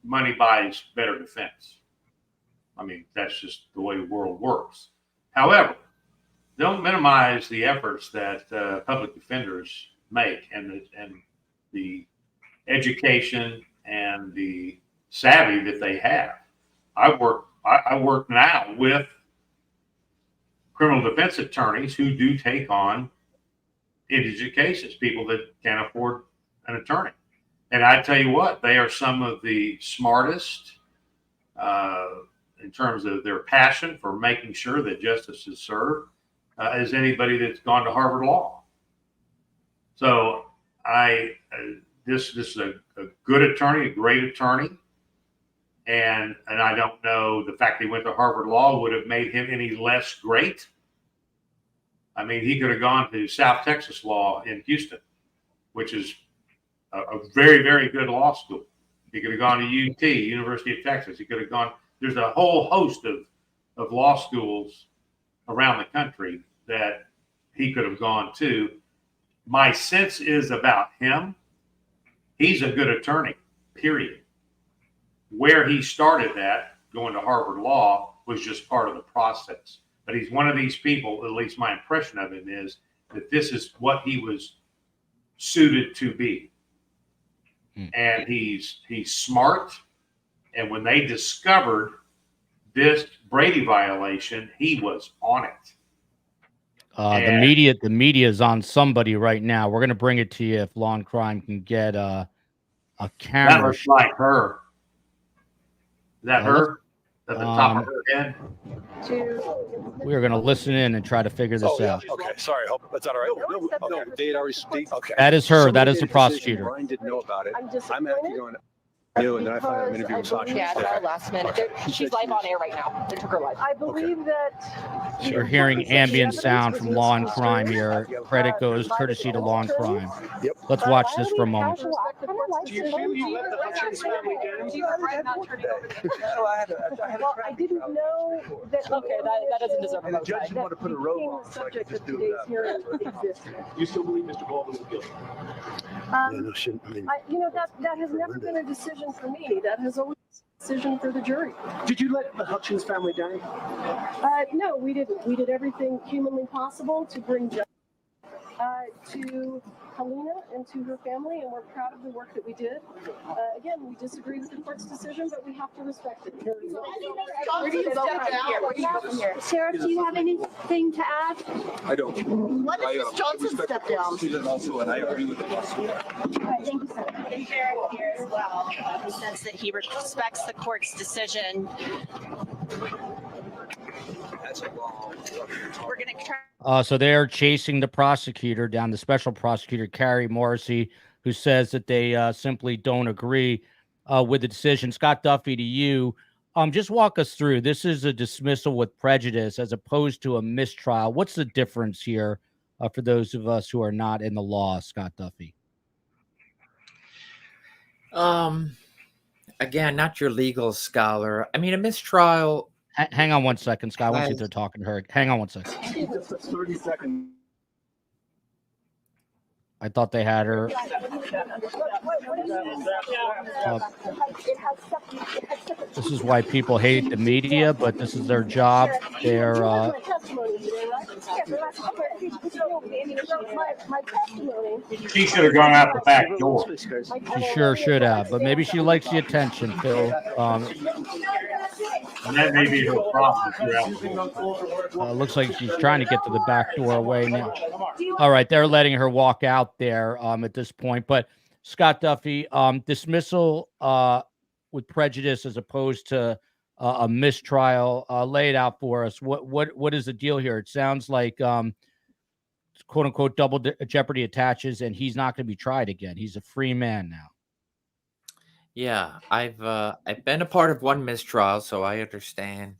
Speaker 3: money buys better defense. I mean, that's just the way the world works. However, don't minimize the efforts that public defenders make, and the education and the savvy that they have. I work now with criminal defense attorneys who do take on indigent cases, people that can't afford an attorney. And I tell you what, they are some of the smartest in terms of their passion for making sure that justice is served as anybody that's gone to Harvard Law. So this is a good attorney, a great attorney. And I don't know, the fact that he went to Harvard Law would have made him any less great. I mean, he could have gone to South Texas Law in Houston, which is a very, very good law school. He could have gone to UT, University of Texas. He could have gone, there's a whole host of law schools around the country that he could have gone to. My sense is about him, he's a good attorney, period. Where he started at, going to Harvard Law, was just part of the process. But he's one of these people, at least my impression of him is, that this is what he was suited to be. And he's smart. And when they discovered this Brady violation, he was on it.
Speaker 2: The media is on somebody right now. We're going to bring it to you if Law and Crime can get a camera.
Speaker 3: That looks like her. Is that her? At the top of her head?
Speaker 2: We are going to listen in and try to figure this out.
Speaker 6: Okay, sorry. Hope that's all right. No, they had already speak. Okay.
Speaker 2: That is her. That is the prosecutor.
Speaker 6: Brian didn't know about it. I'm actually going to and then I find out I'm interviewing Sasha.
Speaker 8: Yeah, it's our last minute. She's live on air right now. They took her live.
Speaker 5: I believe that
Speaker 2: We're hearing ambient sound from Law and Crime here. Credit goes courtesy to Law and Crime.
Speaker 6: Yep.
Speaker 2: Let's watch this for a moment.
Speaker 6: Do you feel you let the Hutchins family down?
Speaker 5: I didn't know that.
Speaker 8: Okay, that doesn't deserve a
Speaker 6: And the
Speaker 8: vote.
Speaker 6: judge didn't want to put a robe on, so I could just do it that. You still believe Mr. Baldwin was guilty?
Speaker 5: No, shouldn't. That has never been a decision for me. That has always been a decision for the jury.
Speaker 6: Did you let the Hutchins family down?
Speaker 5: No, we didn't. We did everything humanly possible to bring justice to Halyna and to her family, and we're proud of the work that we did. Again, we disagree with the court's decision, but we have to respect it.
Speaker 8: Where do you go from here?
Speaker 9: Sarah, do you have anything to add?
Speaker 6: I don't.
Speaker 9: What if Ms. Johnson stepped down?
Speaker 6: Also, and I agree with the prosecutor.
Speaker 9: All right, thank you, sir.
Speaker 8: And Jared here as well. He says that he respects the court's decision.
Speaker 6: That's a long.
Speaker 8: We're going to try.
Speaker 2: So they're chasing the prosecutor down, the special prosecutor, Carrie Morrissey, who says that they simply don't agree with the decision. Scott Duffy, to you, just walk us through. This is a dismissal with prejudice as opposed to a mistrial. What's the difference here for those of us who are not in the law, Scott Duffy?
Speaker 4: Again, not your legal scholar. I mean, a mistrial.
Speaker 2: Hang on one second, Scott. I want to see if
Speaker 4: Guys.
Speaker 2: they're talking to her. Hang on one second.
Speaker 10: Just a 30 seconds.
Speaker 2: I thought they had her. This is why people hate the media, but this is their job. They're
Speaker 3: She should have gone out the back door.
Speaker 2: she sure should have, but maybe she likes the attention, Phil.
Speaker 3: And that may be her problem throughout the whole.
Speaker 2: Looks like she's trying to get to the back doorway now. All right, they're letting her walk out there at this point. But Scott Duffy, dismissal with prejudice as opposed to a mistrial. Lay it out for us. What is the deal here? It sounds like quote unquote double jeopardy attaches, and he's not going to be tried again. He's a free man now.
Speaker 4: Yeah, I've been a part of one mistrial, so I understand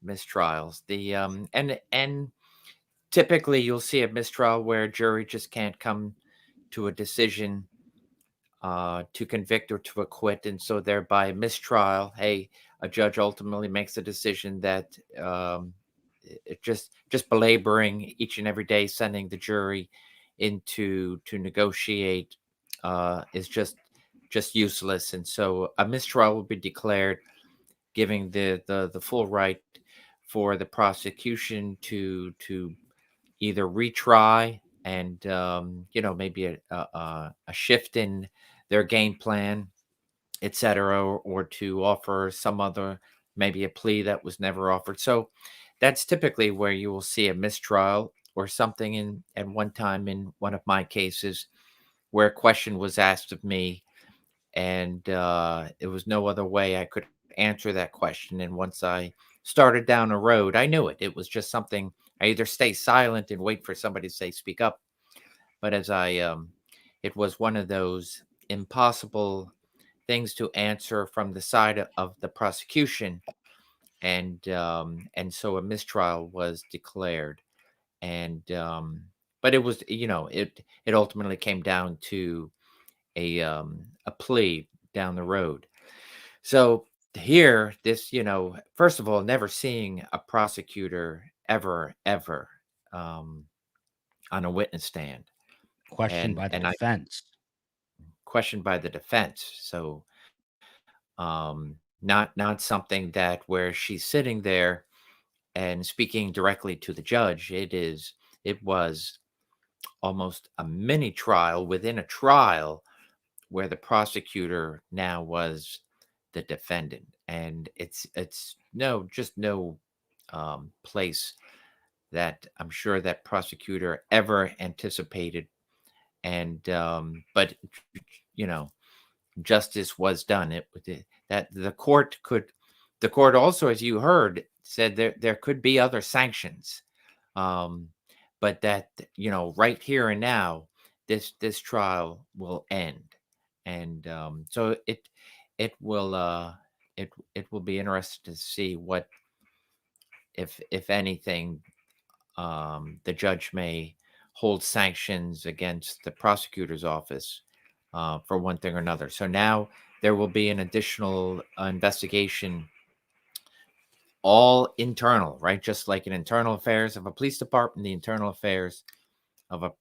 Speaker 4: mistrials. The and typically you'll see a mistrial where a jury just can't come to a decision to convict or to acquit, and so thereby mistrial, hey, a judge ultimately makes a decision that it just belaboring each and every day, sending the jury into to negotiate is just useless, and so a mistrial will be declared, giving the full right for the prosecution to either retry and maybe a shift in their game plan, etc., or to offer some other, maybe a plea that was never offered. So that's typically where you will see a mistrial or something. In at one time in one of my cases where a question was asked of me, and it was no other way I could answer that question. And once I started down a road, I knew it. It was just something. I either stay silent and wait for somebody to say, speak up. But as it was one of those impossible things to answer from the side of the prosecution. And so a mistrial was declared. And, but it was, it ultimately came down to a plea down the road. So here, this, first of all, never seeing a prosecutor ever on a witness stand,
Speaker 2: Questioned by the defense.
Speaker 4: Questioned by the defense. So not something that where she's sitting there and speaking directly to the judge. It was almost a mini trial within a trial, where the prosecutor now was the defendant, and it's no place that I'm sure that prosecutor ever anticipated. And but justice was done. That the court also, as you heard, said there could be other sanctions, but that right here and now, this trial will end. And so it will be interesting to see what, if anything, the judge may hold sanctions against the prosecutor's office for one thing or another. So now there will be an additional investigation, all internal, right? Just like in internal affairs of a police department, the internal affairs of a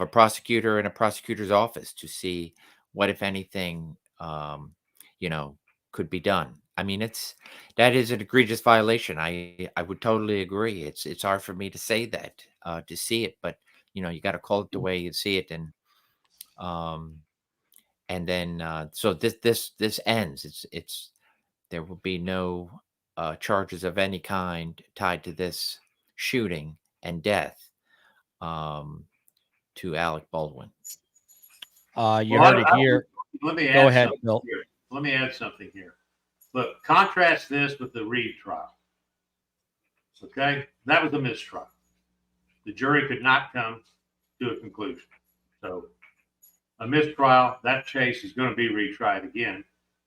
Speaker 4: prosecutor in a prosecutor's office, to see what, if anything, could be done. I mean, that is an egregious violation. I would totally agree. It's hard for me to say that, to see it, but you got to call it the way you see it. And then so this ends. There will be no charges of any kind tied to this shooting and death to Alec Baldwin.
Speaker 2: You heard it here.
Speaker 3: Let me
Speaker 2: Go ahead, Bill.
Speaker 3: Let me add something here. Look, contrast this with the Reed trial. Okay, that was a mistrial. The jury could not come to a conclusion. So a mistrial, that case is going to be retried again.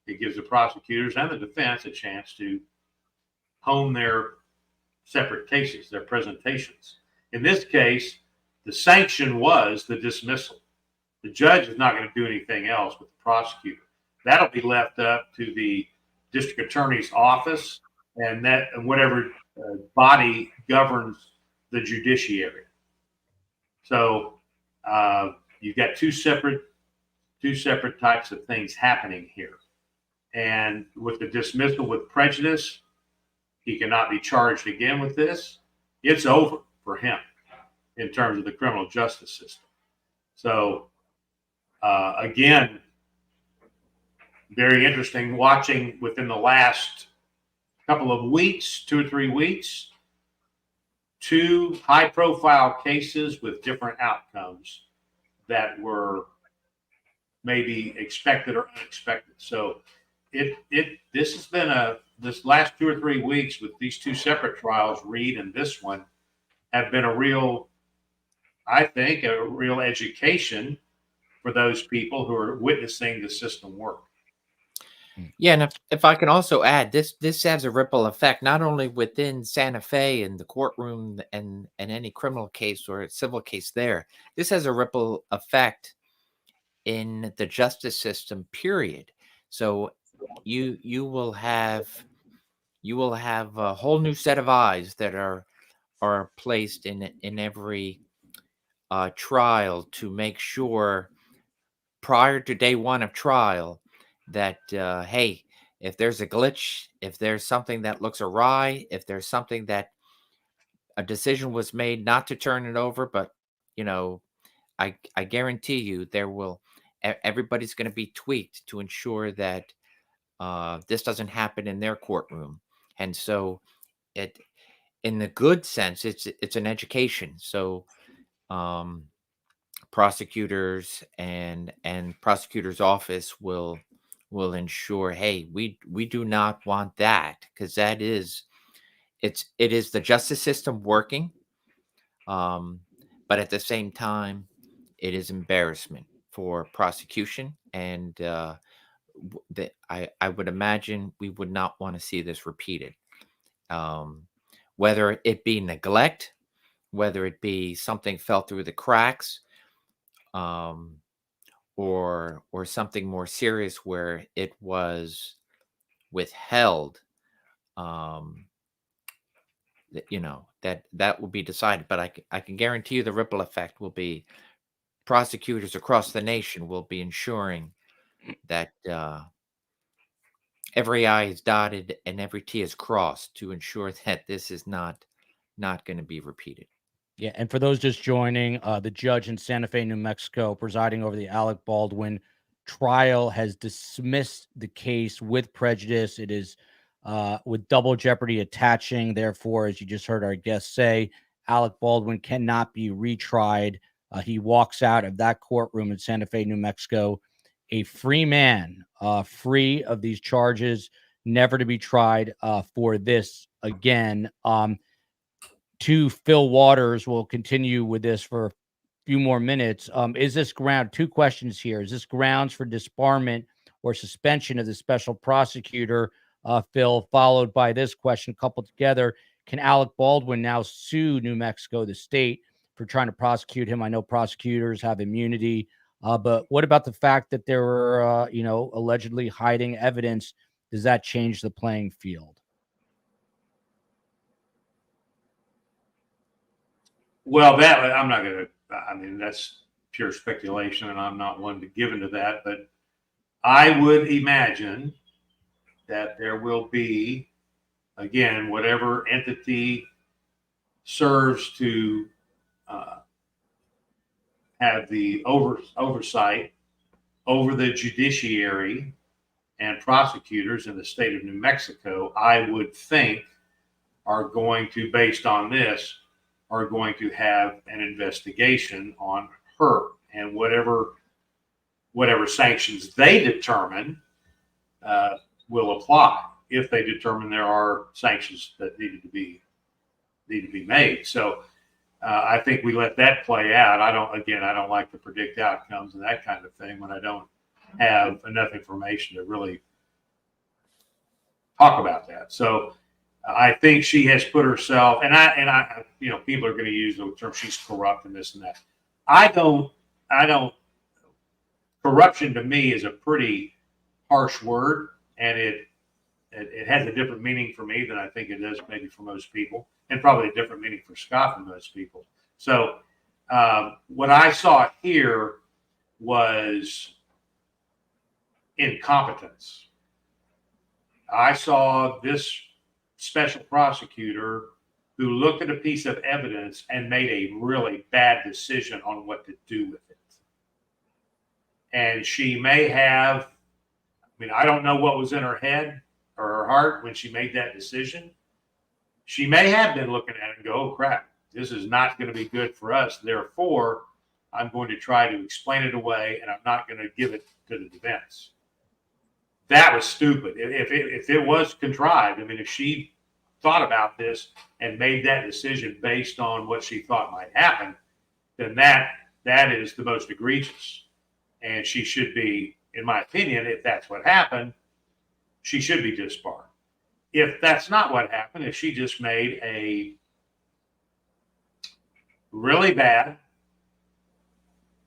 Speaker 3: It gives the prosecutors and the defense a chance to hone their separate cases, they're presentations. In this case, the sanction was the dismissal. The judge is not going to do anything else with the prosecutor. That'll be left up to the district attorney's office and whatever body governs the judiciary. So you've got two separate types of things happening here. And with the dismissal with prejudice, he cannot be charged again with this. It's over for him in terms of the criminal justice system. So again, very interesting watching within the last couple of weeks, 2 or 3 weeks, 2 high-profile cases with different outcomes that were maybe expected or unexpected. So this has been this last 2 or 3 weeks with these 2 separate trials, Reed and this one, have been a real education for those people who are witnessing the system work.
Speaker 4: Yeah, and if I can also add, this has a ripple effect not only within Santa Fe and the courtroom and any criminal case or civil case there. This has a ripple effect in the justice system, period. So you will have a whole new set of eyes that are placed in every trial to make sure prior to day one of trial that hey, if there's a glitch, if there's something that looks awry, if there's something that a decision was made not to turn it over, but I guarantee you everybody's going to be tweaked to ensure that this doesn't happen in their courtroom. And so in the good sense, it's an education. So prosecutors and prosecutor's office will ensure, hey, we do not want that, because it is the justice system working, but at the same time it is embarrassment for prosecution, and I would imagine we would not want to see this repeated, whether it be neglect, whether it be something fell through the cracks, or something more serious where it was withheld, that will be decided. But I can guarantee you the ripple effect will be prosecutors across the nation will be ensuring that every I is dotted and every T is crossed to ensure that this is not going to be repeated.
Speaker 2: Yeah, and for those just joining, the judge in Santa Fe, New Mexico, presiding over the Alec Baldwin trial, has dismissed the case with prejudice. It is with double jeopardy attaching. Therefore, as you just heard our guest say, Alec Baldwin cannot be retried. He walks out of that courtroom in Santa Fe, New Mexico, a free man, free of these charges, never to be tried for this again. To Phil Waters, we'll continue with this for a few more minutes. Is this ground? 2 questions here. Is this grounds for disbarment or suspension of the special prosecutor, Phil? Followed by this question, coupled together: can Alec Baldwin now sue New Mexico, the state, for trying to prosecute him? I know prosecutors have immunity, but what about the fact that there were, allegedly hiding evidence? Does that change the playing field?
Speaker 3: Well, that I'm not going to. I mean, that's pure speculation, and I'm not one to give into that. But I would imagine that there will be, again, whatever entity serves to have the oversight over the judiciary and prosecutors in the state of New Mexico, I would think are going to, based on this, are going to have an investigation on her, and whatever sanctions they determine will apply if they determine there are sanctions that need to be made. So I think we let that play out. I don't like to predict outcomes and that kind of thing when I don't have enough information to really talk about that. So I think she has put herself, and I, people are going to use the term she's corrupt and this and that. I don't. Corruption to me is a pretty harsh word, and it has a different meaning for me than I think it does maybe for most people, and probably a different meaning for Scott than most people. So what I saw here was incompetence. I saw this special prosecutor who looked at a piece of evidence and made a really bad decision on what to do with it. And she may have, I don't know what was in her head or her heart when she made that decision. She may have been looking at it and go, oh crap, this is not going to be good for us. Therefore, I'm going to try to explain it away, and I'm not going to give it to the defense. That was stupid. If it was contrived, if she thought about this and made that decision based on what she thought might happen, then that is the most egregious. And she should be, in my opinion, if that's what happened, she should be disbarred. If that's not what happened, if she just made a really bad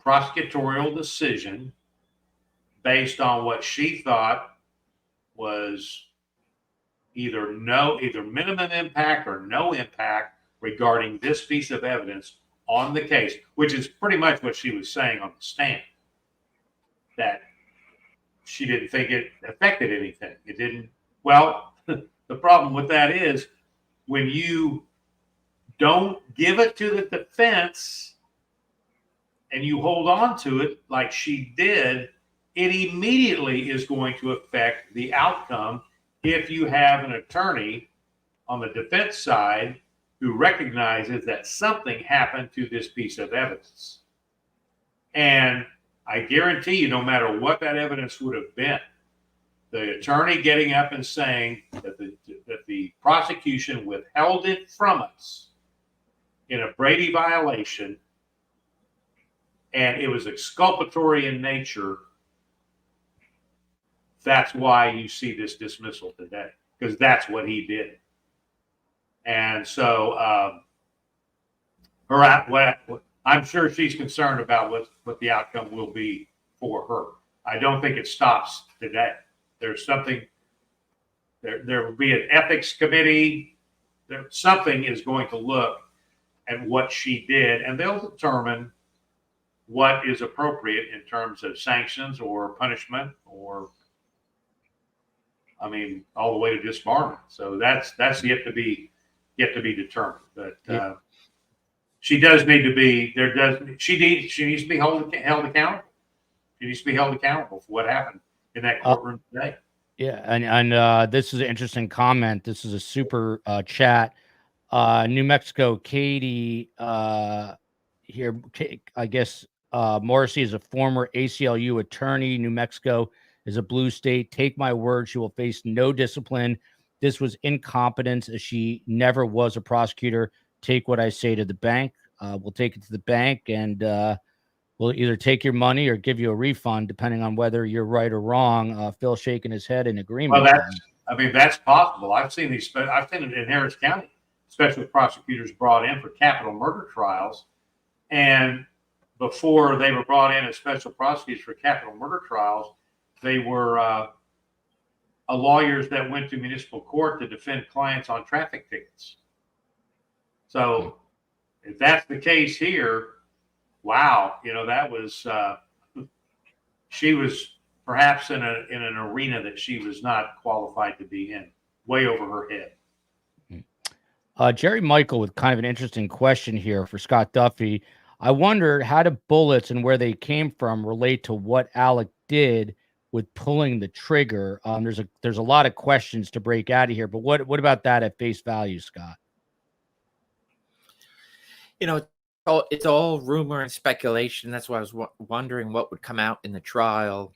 Speaker 3: prosecutorial decision based on what she thought was either minimum impact or no impact regarding this piece of evidence on the case, which is pretty much what she was saying on the stand, that she didn't think it affected anything. It didn't. Well, the problem with that is when you don't give it to the defense and you hold on to it like she did, it immediately is going to affect the outcome if you have an attorney on the defense side who recognizes that something happened to this piece of evidence. And I guarantee you, no matter what that evidence would have been, the attorney getting up and saying that the prosecution withheld it from us in a Brady violation and it was exculpatory in nature, that's why you see this dismissal today, because that's what he did. And so I'm sure she's concerned about what the outcome will be for her. I don't think it stops today. There's something, there will be an ethics committee. Something is going to look at what she did, and they'll determine what is appropriate in terms of sanctions or punishment or, all the way to disbarment. So that's yet to be determined. But she does need to be she needs to be held accountable. She needs to be held accountable for what happened in that courtroom today.
Speaker 2: Yeah, and this is an interesting comment. This is a super chat. New Mexico, Katie here. I guess Morrissey is a former ACLU attorney. New Mexico is a blue state. Take my word, she will face no discipline. This was incompetence, as she never was a prosecutor. Take what I say to the bank. We'll take it to the bank, and we'll either take your money or give you a refund, depending on whether you're right or wrong. Phil shaking his head in agreement.
Speaker 3: Well, that's possible. I've seen it in Harris County. Special prosecutors brought in for capital murder trials, and before they were brought in as special prosecutors for capital murder trials, they were lawyers that went to municipal court to defend clients on traffic tickets. So if that's the case here, wow, that was she was perhaps in an arena that she was not qualified to be in, way over her head.
Speaker 2: Jerry Michael with kind of an interesting question here for Scott Duffy. I wonder, how do bullets and where they came from relate to what Alec did with pulling the trigger? There's a lot of questions to break out of here, but what about that at face value, Scott?
Speaker 4: It's all rumor and speculation. That's why I was wondering what would come out in the trial.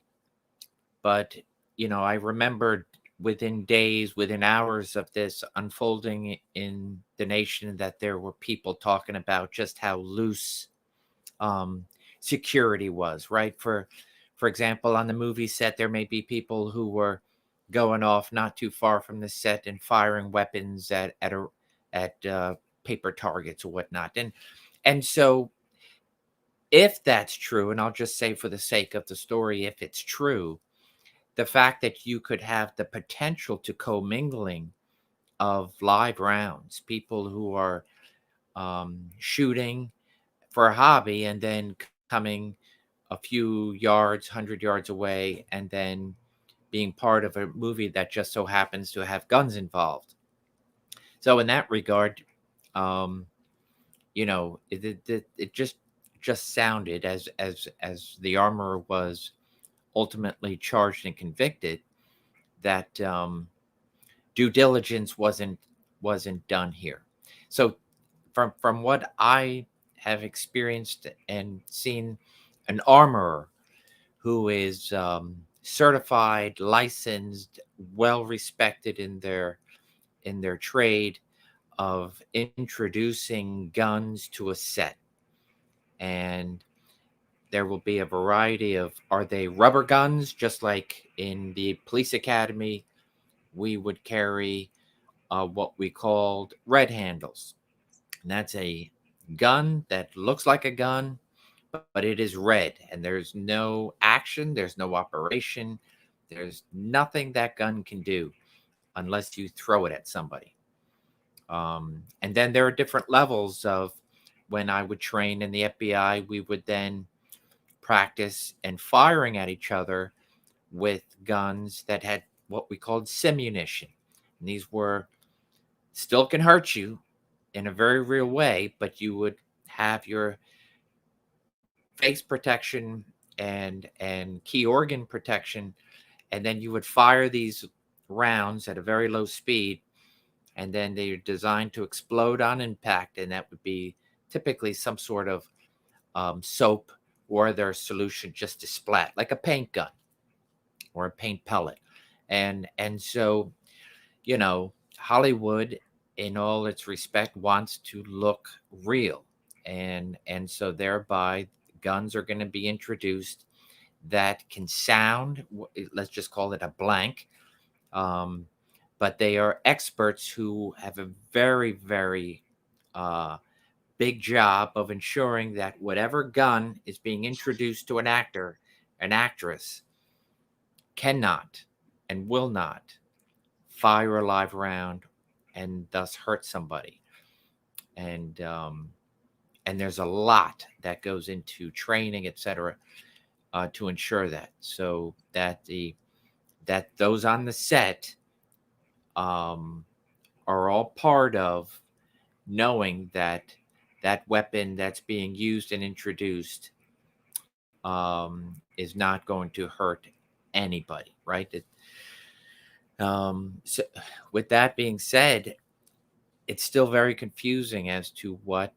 Speaker 4: But, I remembered within days, within hours of this unfolding in the nation, that there were people talking about just how loose security was, right? For example, on the movie set, there may be people who were going off not too far from the set and firing weapons at paper targets or whatnot. And so if that's true, and I'll just say for the sake of the story, if it's true, the fact that you could have the potential to commingling of live rounds, people who are shooting for a hobby and then coming a few yards, 100 yards away, and then being part of a movie that just so happens to have guns involved. So in that regard, it just sounded as the armorer was ultimately charged and convicted that due diligence wasn't done here. So from what I have experienced and seen, an armorer who is certified, licensed, well respected in their trade of introducing guns to a set, and there will be a variety of, are they rubber guns, just like in the police academy we would carry what we called red handles, and that's a gun that looks like a gun, but it is red, and there's no action, there's no operation, there's nothing that gun can do unless you throw it at somebody. And then there are different levels of, when I would train in the FBI, we would then practice and firing at each other with guns that had what we called simunition. And these were, still can hurt you in a very real way, but you would have your face protection and key organ protection, and then you would fire these rounds at a very low speed, and then they're designed to explode on impact, and that would be typically some sort of soap or their solution just to splat, like a paint gun or a paint pellet. And so, Hollywood, in all its respect, wants to look real, and so thereby guns are going to be introduced that can sound, let's just call it a blank, but they are experts who have a very, very big job of ensuring that whatever gun is being introduced to an actor, an actress, cannot and will not fire a live round and thus hurt somebody. And there's a lot that goes into training, etc., to ensure that, so that those on the set are all part of knowing that that weapon that's being used and introduced is not going to hurt anybody, right? So with that being said, it's still very confusing as to what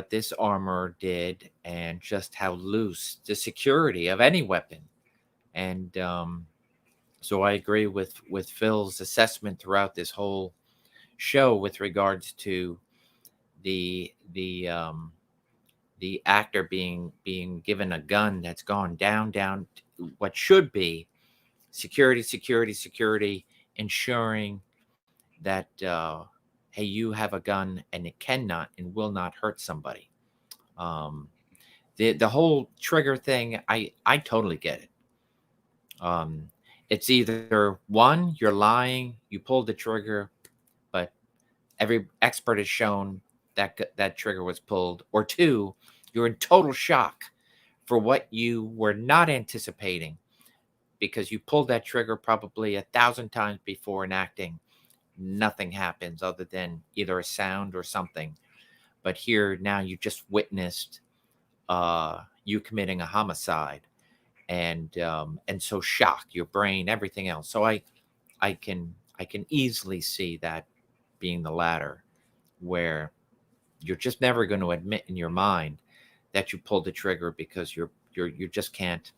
Speaker 4: this armor did, and just how loose the security of any weapon. And so I agree with Phil's assessment throughout this whole show with regards to the actor being given a gun that's gone down to what should be security, ensuring that hey, you have a gun and it cannot and will not hurt somebody. The whole trigger thing, I totally get it. It's either one, you're lying, you pulled the trigger, but every expert has shown that trigger was pulled, or two, you're in total shock for what you were not anticipating, because you pulled that trigger probably 1,000 times before in acting. Nothing happens other than either a sound or something. But here now you just witnessed you committing a homicide, and so shock, your brain, everything else. So I can easily see that being the latter, where you're just never going to admit in your mind that you pulled the trigger, because you just can't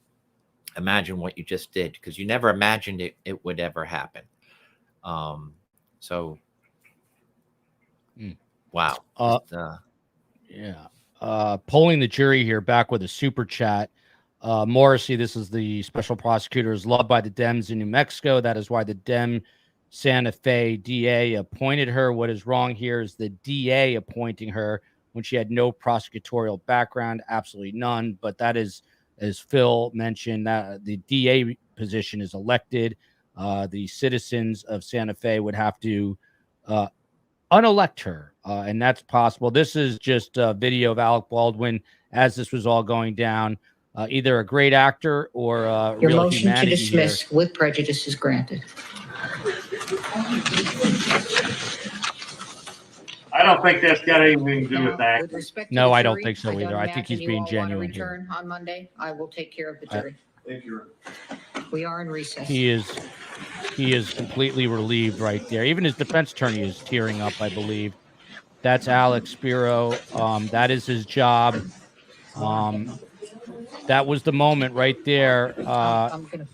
Speaker 4: imagine what you just did, because you never imagined it would ever happen. So wow.
Speaker 2: Yeah. Polling the jury here, back with a super chat. Morrissey, this is the special prosecutor, is loved by the Dems in New Mexico. That is why the Dem Santa Fe DA appointed her. What is wrong here is the DA appointing her when she had no prosecutorial background, absolutely none. But that is, as Phil mentioned, that the DA position is elected. The citizens of Santa Fe would have to unelect her, and that's possible. This is just a video of Alec Baldwin as this was all going down. Either a great actor or
Speaker 7: Your
Speaker 2: real
Speaker 7: motion to
Speaker 2: humanity
Speaker 7: dismiss
Speaker 2: here.
Speaker 7: with prejudice is granted.
Speaker 3: I don't think that's got anything to do with
Speaker 7: Now,
Speaker 3: that.
Speaker 7: with respect to
Speaker 2: No,
Speaker 7: the
Speaker 2: I don't
Speaker 7: jury,
Speaker 2: think so either.
Speaker 7: don't
Speaker 2: I think he's
Speaker 7: imagine you
Speaker 2: being
Speaker 7: all want to
Speaker 2: genuine here.
Speaker 7: return on Monday. I will take care of the jury.
Speaker 10: Thank you.
Speaker 7: We are in recess.
Speaker 2: He is completely relieved right there. Even his defense attorney is tearing up, I believe. That's Alex Spiro. That is his job. That was the moment right there.
Speaker 7: I'm gonna.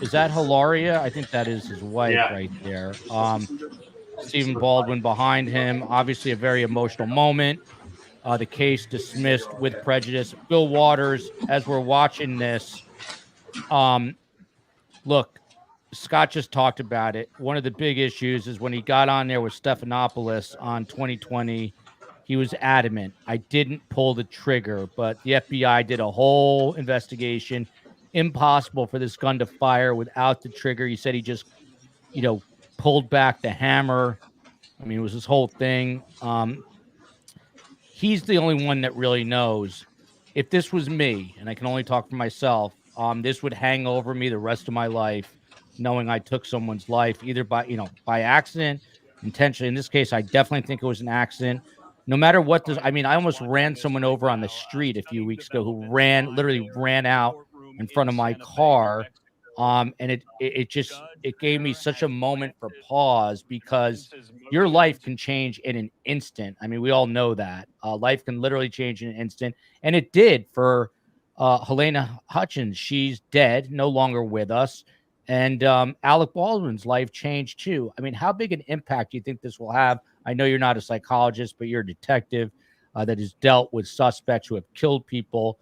Speaker 2: Is that Hilaria? I think that is his wife
Speaker 3: Yeah.
Speaker 2: right there. Stephen Baldwin behind him. Obviously, a very emotional moment. The case dismissed with prejudice. Bill Waters, as we're watching this, look, Scott just talked about it. One of the big issues is when he got on there with Stephanopoulos on 2020, he was adamant. I didn't pull the trigger, but the FBI did a whole investigation. Impossible for this gun to fire without the trigger. He said he just, pulled back the hammer. I mean, it was this whole thing. He's the only one that really knows. If this was me, and I can only talk for myself, this would hang over me the rest of my life, knowing I took someone's life either by accident, intentionally. In this case, I definitely think it was an accident. No matter what this, I mean, I almost ran someone over on the street a few weeks ago who literally ran out in front of my car. And it gave me such a moment for pause because your life can change in an instant. I mean, we all know that life can literally change in an instant, and it did for Halyna Hutchins. She's dead, no longer with us, and Alec Baldwin's life changed too. I mean, how big an impact do you think this will have? I know you're not a psychologist, but you're a detective that has dealt with suspects who have killed people.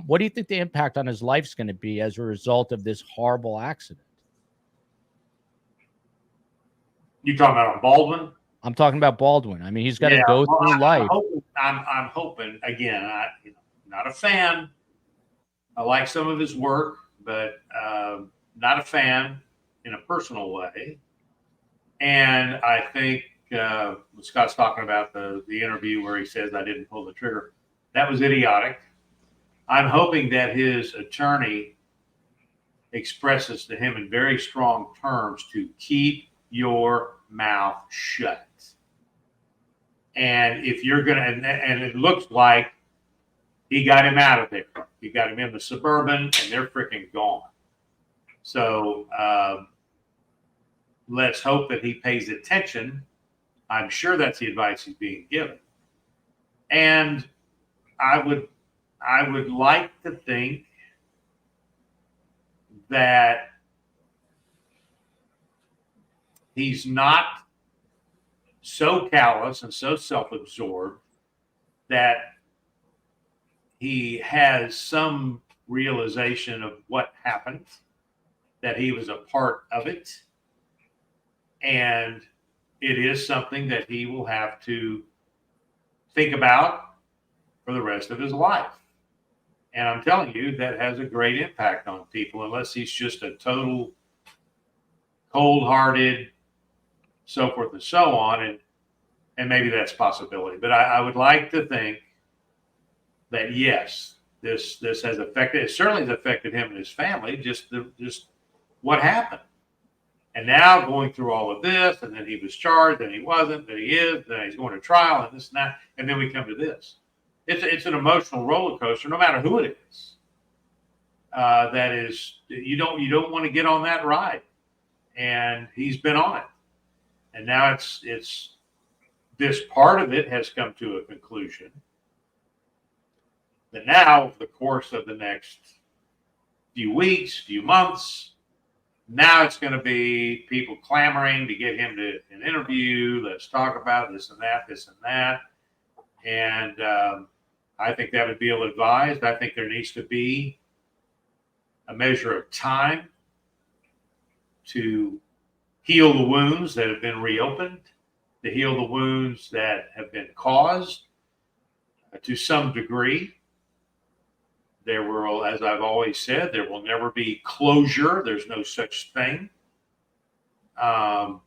Speaker 2: What do you think the impact on his life is going to be as a result of this horrible accident?
Speaker 3: You talking about on Baldwin?
Speaker 2: I'm talking about Baldwin. I mean, he's got to go through life.
Speaker 3: I'm hoping again. Not a fan. I like some of his work, but not a fan in a personal way. And I think what Scott's talking about the interview where he says I didn't pull the trigger. That was idiotic. I'm hoping that his attorney expresses to him in very strong terms to keep your mouth shut. And if you're going to, and it looks like he got him out of there. He got him in the Suburban and they're freaking gone. So let's hope that he pays attention. I'm sure that's the advice he's being given. And I would like to think that he's not so callous and so self-absorbed that he has some realization of what happened, that he was a part of it, and it is something that he will have to think about for the rest of his life. And I'm telling you, that has a great impact on people, unless he's just a total cold-hearted, so forth and so on, and maybe that's a possibility. But I would like to think that yes, this has affected. It certainly has affected him and his family. Just what happened, and now going through all of this, and then he was charged, and he wasn't, then he is, then he's going to trial, and this and that, and then we come to this. It's an emotional roller coaster, no matter who it is. That is, you don't want to get on that ride, and he's been on it, and now it's this part of it has come to a conclusion. That now, over the course of the next few weeks, few months, now it's going to be people clamoring to get him to an interview. Let's talk about this and that, this and that. And I think that would be ill-advised. I think there needs to be a measure of time to heal the wounds that have been reopened, to heal the wounds that have been caused to some degree. There will, as I've always said, there will never be closure. There's no such thing. I'm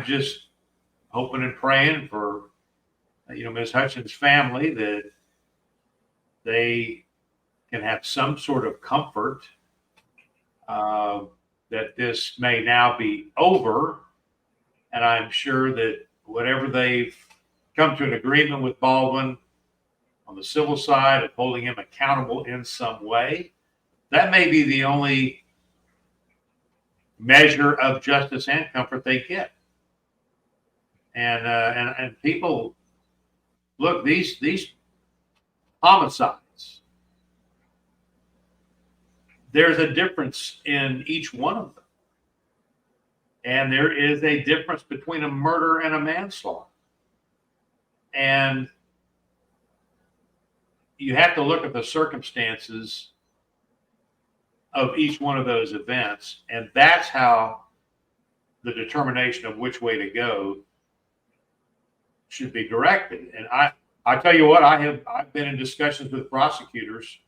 Speaker 3: just hoping and praying for, Ms. Hutchins' family, that they can have some sort of comfort that this may now be over. And I'm sure that whatever they've come to an agreement with Baldwin on the civil side of holding him accountable in some way, that may be the only measure of justice and comfort they get. And people, look, these homicides, there's a difference in each one of them. And there is a difference between a murder and a manslaughter. And you have to look at the circumstances of each one of those events. And that's how the determination of which way to go should be directed. And I tell you what, I've been in discussions with prosecutors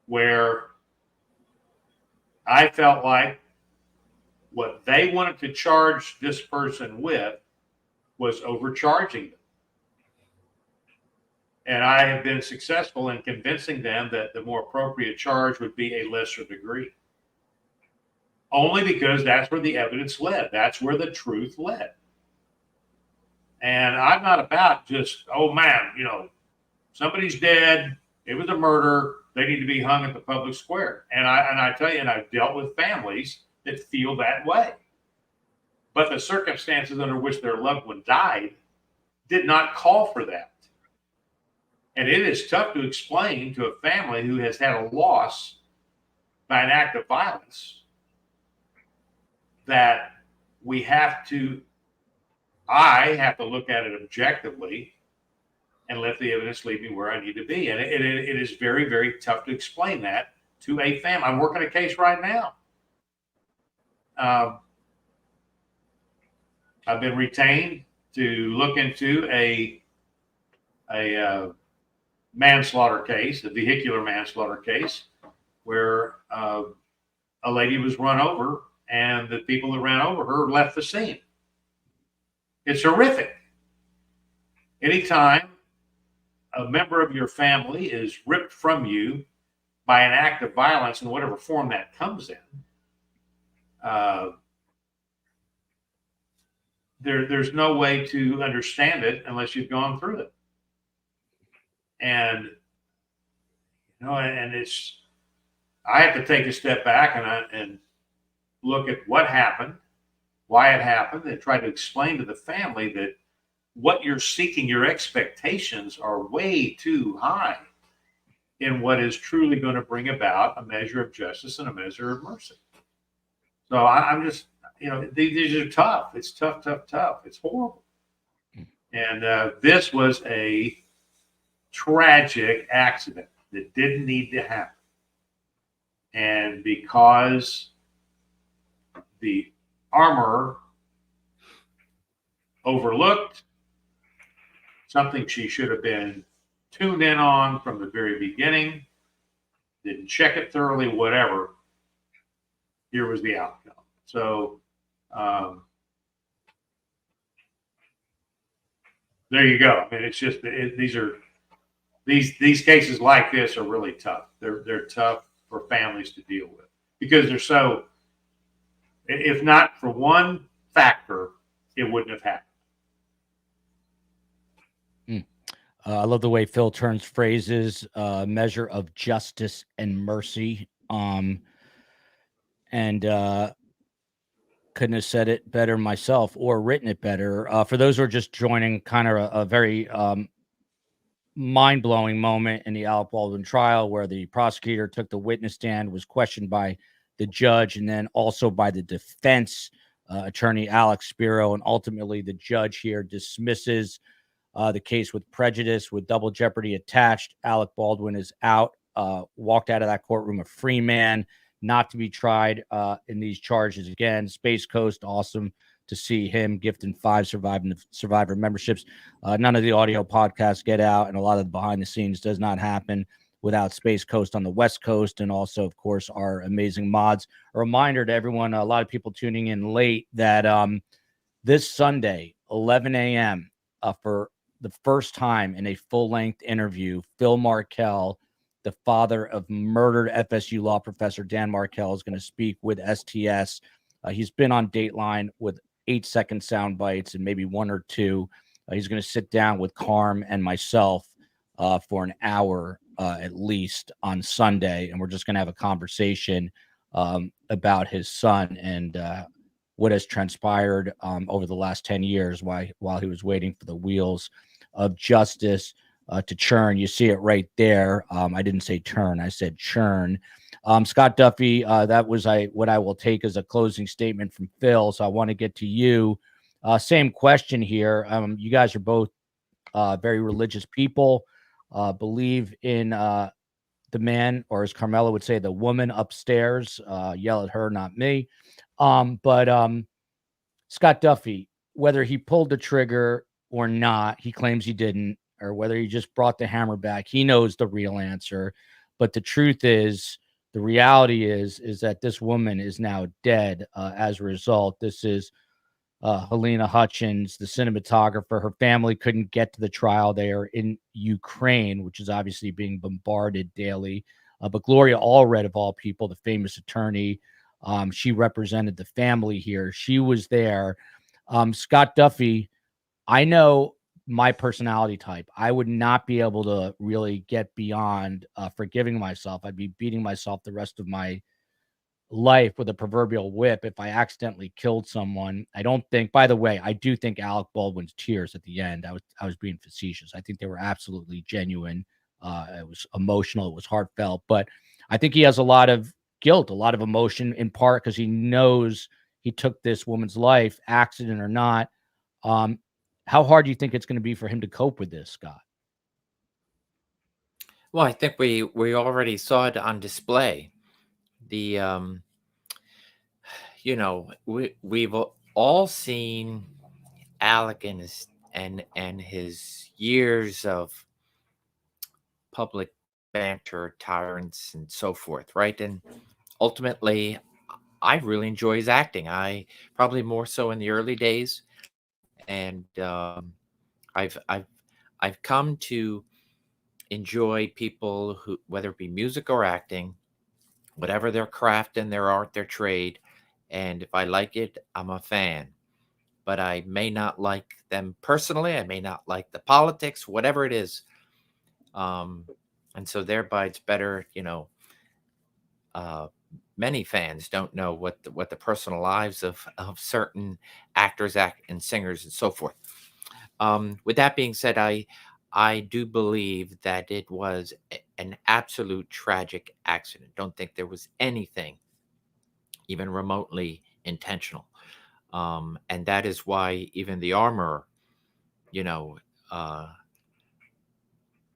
Speaker 3: where I felt like what they wanted to charge this person with was overcharging them. And I have been successful in convincing them that the more appropriate charge would be a lesser degree. Only because that's where the evidence led. That's where the truth led. And I'm not about just, oh man, somebody's dead. It was a murder. They need to be hung at the public square. And I tell you, and I've dealt with families that feel that way. But the circumstances under which their loved one died did not call for that. And it is tough to explain to a family who has had a loss by an act of violence that I have to look at it objectively and let the evidence lead me where I need to be. And it is very, very tough to explain that to a family. I'm working a case right now. I've been retained to look into a manslaughter case, a vehicular manslaughter case, where a lady was run over and the people that ran over her left the scene. It's horrific. Anytime a member of your family is ripped from you by an act of violence in whatever form that comes in, there's no way to understand it unless you've gone through it. And I have to take a step back and look at what happened, why it happened, and try to explain to the family that what you're seeking, your expectations are way too high in what is truly going to bring about a measure of justice and a measure of mercy. So I'm just, these are tough. It's tough. It's horrible. And this was a tragic accident that didn't need to happen. And because the armorer overlooked something she should have been tuned in on from the very beginning, didn't check it thoroughly, whatever, here was the outcome. So there you go. I mean, it's just these cases like this are really tough. They're tough for families to deal with because they're so. If not for one factor, it wouldn't have happened.
Speaker 2: I love the way Phil turns phrases, measure of justice and mercy. And couldn't have said it better myself or written it better. For those who are just joining, kind of a very mind-blowing moment in the Alec Baldwin trial where the prosecutor took the witness stand, was questioned by the judge and then also by the defense attorney, Alex Spiro. And ultimately, the judge here dismisses the case with prejudice with double jeopardy attached. Alec Baldwin is out walked out of that courtroom a free man, not to be tried in these charges again. Space Coast, awesome to see him gifting 5 Survivor memberships. None of the audio podcasts get out, and a lot of the behind the scenes does not happen without Space Coast on the West Coast, and also, of course, our amazing mods. A reminder to everyone, a lot of people tuning in late, that this Sunday, 11 a.m., for the first time in a full-length interview, Phil Markel, the father of murdered FSU law professor Dan Markel, is going to speak with STS. He's been on Dateline with 8-second sound bites and maybe 1 or 2. He's going to sit down with Carm and myself for an hour at least on Sunday, and we're just going to have a conversation about his son and what has transpired over the last 10 years while he was waiting for the wheels of justice to churn. You see it right there. I didn't say turn, I said churn. Scott Duffy, that was what I will take as a closing statement from Phil. So I want to get to you. Same question here. You guys are both very religious people, believe in the man, or as Carmela would say, the woman upstairs. Yell at her, not me. But Scott Duffy, whether he pulled the trigger or not, he claims he didn't, or whether he just brought the hammer back, he knows the real answer. But the truth is, the reality is that this woman is now dead as a result. This is Halyna Hutchins, the cinematographer. Her family couldn't get to the trial. They are in Ukraine, which is obviously being bombarded daily. But Gloria Allred, of all people, the famous attorney, she represented the family here. She was there. Scott Duffy, I know my personality type. I would not be able to really get beyond forgiving myself. I'd be beating myself the rest of my life with a proverbial whip if I accidentally killed someone. I don't think, by the way, I do think Alec Baldwin's tears at the end, I was being facetious. I think they were absolutely genuine. It was emotional. It was heartfelt. But I think he has a lot of guilt, a lot of emotion, in part because he knows he took this woman's life, accident or not. How hard do you think it's going to be for him to cope with this, Scott?
Speaker 4: Well, I think we already saw it on display. The we've all seen Alec and his years of public banter, tyrants, and so forth, right? And ultimately, I really enjoy his acting. I probably more so in the early days, and I've come to enjoy people who, whether it be music or acting, whatever their craft and their art, their trade, and if I like it, I'm a fan. But I may not like them personally. I may not like the politics, whatever it is. And so thereby it's better, many fans don't know what the personal lives of certain actors, and singers, and so forth. With that being said, I do believe that it was an absolute tragic accident. Don't think there was anything even remotely intentional. And that is why even the armorer,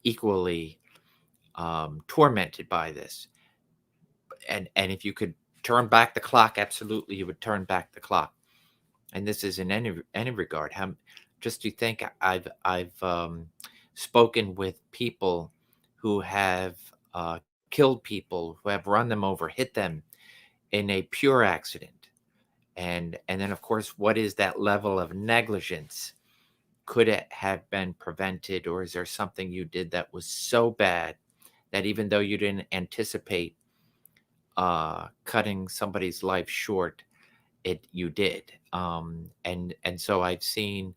Speaker 4: equally tormented by this. And if you could turn back the clock, absolutely, you would turn back the clock. And this is in any regard. Just to think, I've spoken with people who have killed people, who have run them over, hit them in a pure accident. And then, of course, what is that level of negligence? Could it have been prevented, or is there something you did that was so bad that even though you didn't anticipate cutting somebody's life short, you did? And so I've seen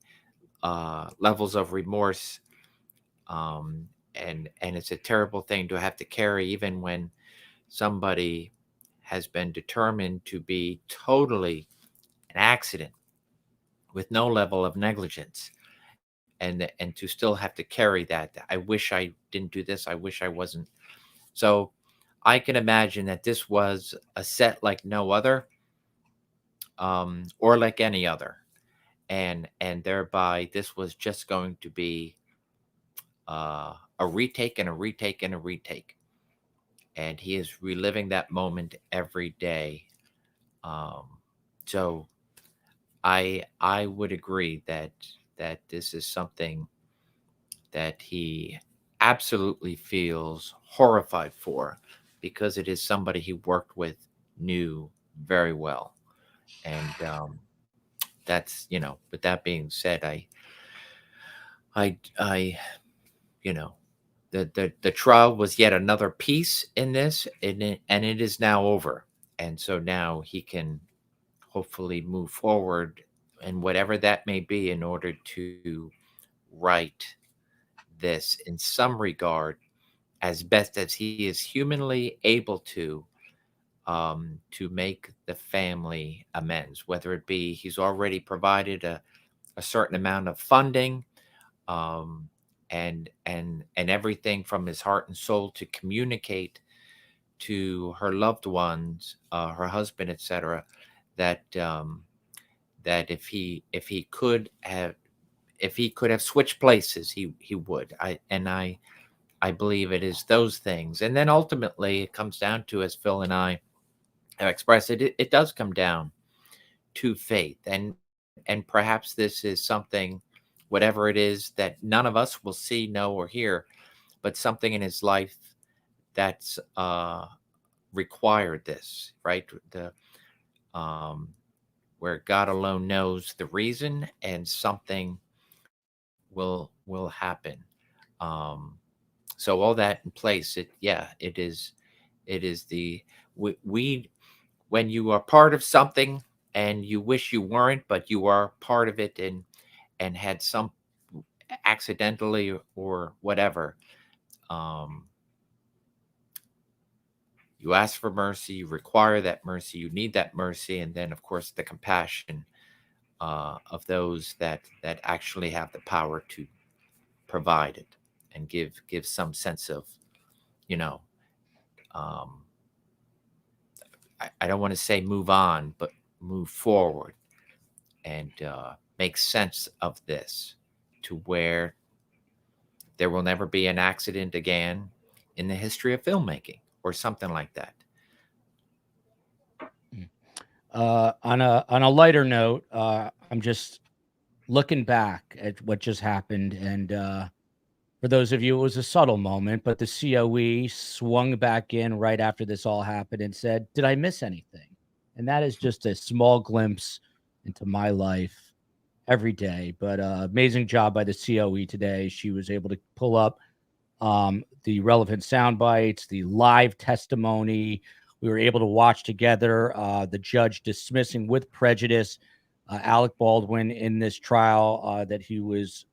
Speaker 4: levels of remorse, and it's a terrible thing to have to carry, even when somebody has been determined to be totally an accident with no level of negligence, and to still have to carry that. I wish I didn't do this. I wish I wasn't. So I can imagine that this was a set like no other, or like any other, and thereby this was just going to be a retake and a retake and a retake. and he is reliving that moment every day. So I would agree that this is something that he absolutely feels horrified for, because it is somebody he worked with, knew very well. And that's, with that being said, I the trial was yet another piece in this, and it is now over. And so now he can hopefully move forward, and whatever that may be, in order to right this in some regard, as best as he is humanly able to make the family amends, whether it be he's already provided a certain amount of funding, um, and everything from his heart and soul to communicate to her loved ones, her husband, etc. That that if he could have switched places, he would. I believe it is those things, and then ultimately it comes down to, as Phil and I have expressed it, it does come down to faith, and perhaps this is something, whatever it is, that none of us will see, know, or hear, but something in his life that's required this, right? The where God alone knows the reason, and something will happen. Um, so all that in place, it is the we when you are part of something and you wish you weren't, but you are part of it, and had some accidentally or whatever, um, you ask for mercy, you require that mercy, you need that mercy, and then of course the compassion of those that actually have the power to provide it, and give some sense of, you know um, I don't want to say move on, but move forward, and make sense of this, to where there will never be an accident again in the history of filmmaking, or something like that.
Speaker 2: On a lighter note, I'm just looking back at what just happened, and for those of you, it was a subtle moment, but the COE swung back in right after this all happened and said, "Did I miss anything?" And that is just a small glimpse into my life every day. But amazing job by the COE today. She was able to pull up the relevant sound bites, the live testimony. We were able to watch together the judge dismissing with prejudice Alec Baldwin in this trial, that he was,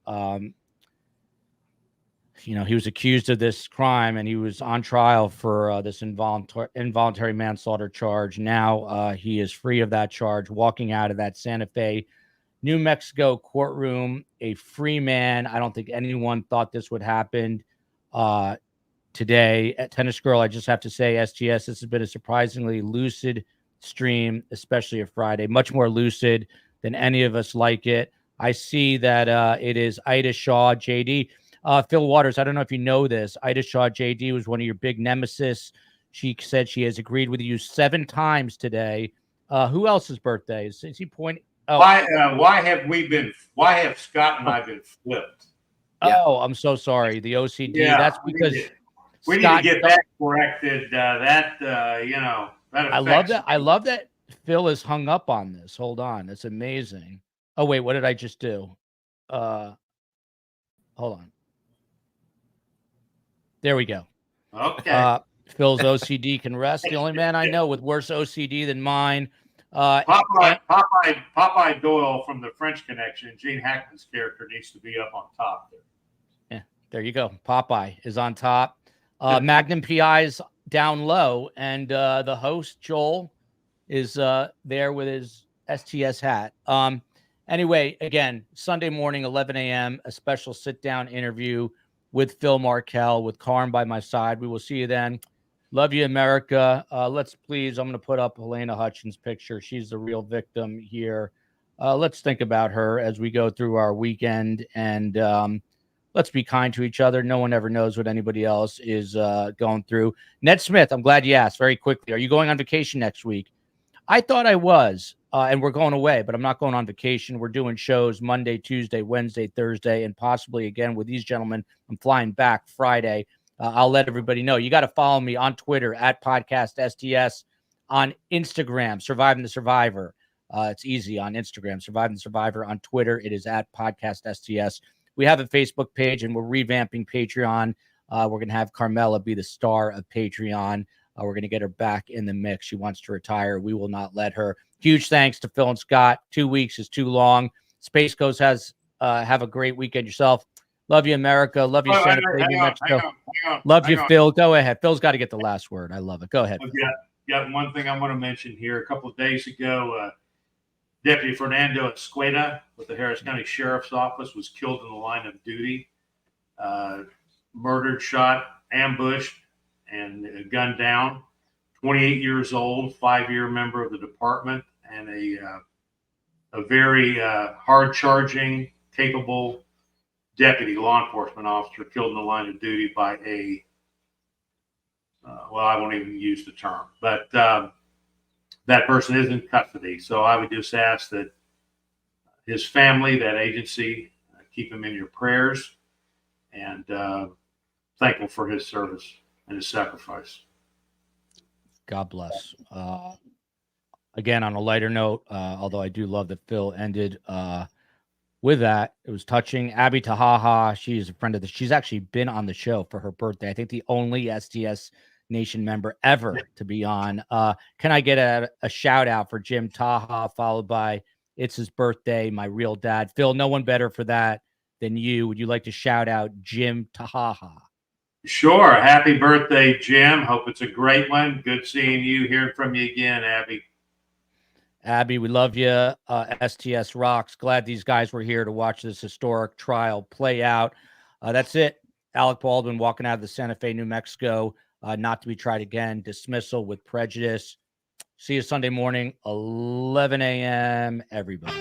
Speaker 2: he was accused of this crime, and he was on trial for this involuntary manslaughter charge. Now he is free of that charge, walking out of that Santa Fe, New Mexico courtroom, a free man. I don't think anyone thought this would happen today. At Tennis Girl, I just have to say, STS, this has been a surprisingly lucid stream, especially a Friday, much more lucid than any of us like it. I see that it is Ida Shaw, JD. Phil Waters, I don't know if you know this. Ida Shaw, JD, was one of your big nemesis. She said she has agreed with you 7 times today. Who else's birthday? Is he pointing? Oh.
Speaker 3: Why have Scott and I been flipped?
Speaker 4: Yeah.
Speaker 2: Oh, I'm so sorry. The OCD.
Speaker 3: Yeah,
Speaker 2: That's because
Speaker 3: we need to get that corrected. That
Speaker 2: I love that. I love that Phil is hung up on this. Hold on. That's amazing. Oh, wait, what did I just do? Hold on. There we go.
Speaker 3: Okay.
Speaker 2: Phil's OCD can rest. The only man I know with worse OCD than mine.
Speaker 3: Popeye Doyle from the French Connection, Gene Hackman's character, needs to be up on top there.
Speaker 2: Yeah, there you go. Popeye is on top. Magnum PI's down low, and the host, Joel, is there with his STS hat. Anyway, again, Sunday morning, 11 a.m., a special sit-down interview with Phil Markel, with Karn by my side. We will see you then. Love you, America. Let's please, I'm going to put up Halyna Hutchins' picture. She's the real victim here. Let's think about her as we go through our weekend, and let's be kind to each other. No one ever knows what anybody else is going through. Ned Smith, I'm glad you asked very quickly. Are you going on vacation next week? I thought I was, and we're going away, but I'm not going on vacation. We're doing shows Monday, Tuesday, Wednesday, Thursday, and possibly again with these gentlemen. I'm flying back Friday. I'll let everybody know. You got to follow me on Twitter at Podcast STS, on Instagram, Surviving the Survivor. It's easy on Instagram, Surviving the Survivor. On Twitter, it is at Podcast STS. We have a Facebook page, and we're revamping Patreon. We're going to have Carmela be the star of Patreon. We're going to get her back in the mix. She wants to retire. We will not let her. Huge thanks to Phil and Scott. 2 weeks is too long. Space Coast has have a great weekend yourself. Love you, America. Love you, Santa Fe, New Mexico. Love you, Phil. Go ahead. Phil's got to get the last word. I love it. Go ahead.
Speaker 3: Got one thing I want to mention here. A couple of days ago, Deputy Fernando Escueda with the Harris County Sheriff's Office was killed in the line of duty. Murdered, shot, ambushed, and gunned down. 28 years old, 5-year member of the department, and a very hard-charging, capable deputy law enforcement officer killed in the line of duty by a, well, I won't even use the term, but that person is in custody. So I would just ask that his family, that agency, keep him in your prayers, and thankful for his service and his sacrifice.
Speaker 2: God bless. Again, on a lighter note, although I do love that Phil ended with that, it was touching. Abby Tahaha, she's a friend of the. She's actually been on the show for her birthday. I think the only STS Nation member ever to be on. Can I get a shout out for Jim Taha, followed by it's his birthday, my real dad. Phil, no one better for that than you. Would you like to shout out Jim Tahaha?
Speaker 3: Sure. Happy birthday, Jim. Hope it's a great one. Good seeing you, hearing from you again, Abby.
Speaker 2: Abby, we love you. STS rocks. Glad these guys were here to watch this historic trial play out. That's it. Alec Baldwin walking out of the Santa Fe, New Mexico, not to be tried again. Dismissal with prejudice. See you Sunday morning, 11 a.m., everybody.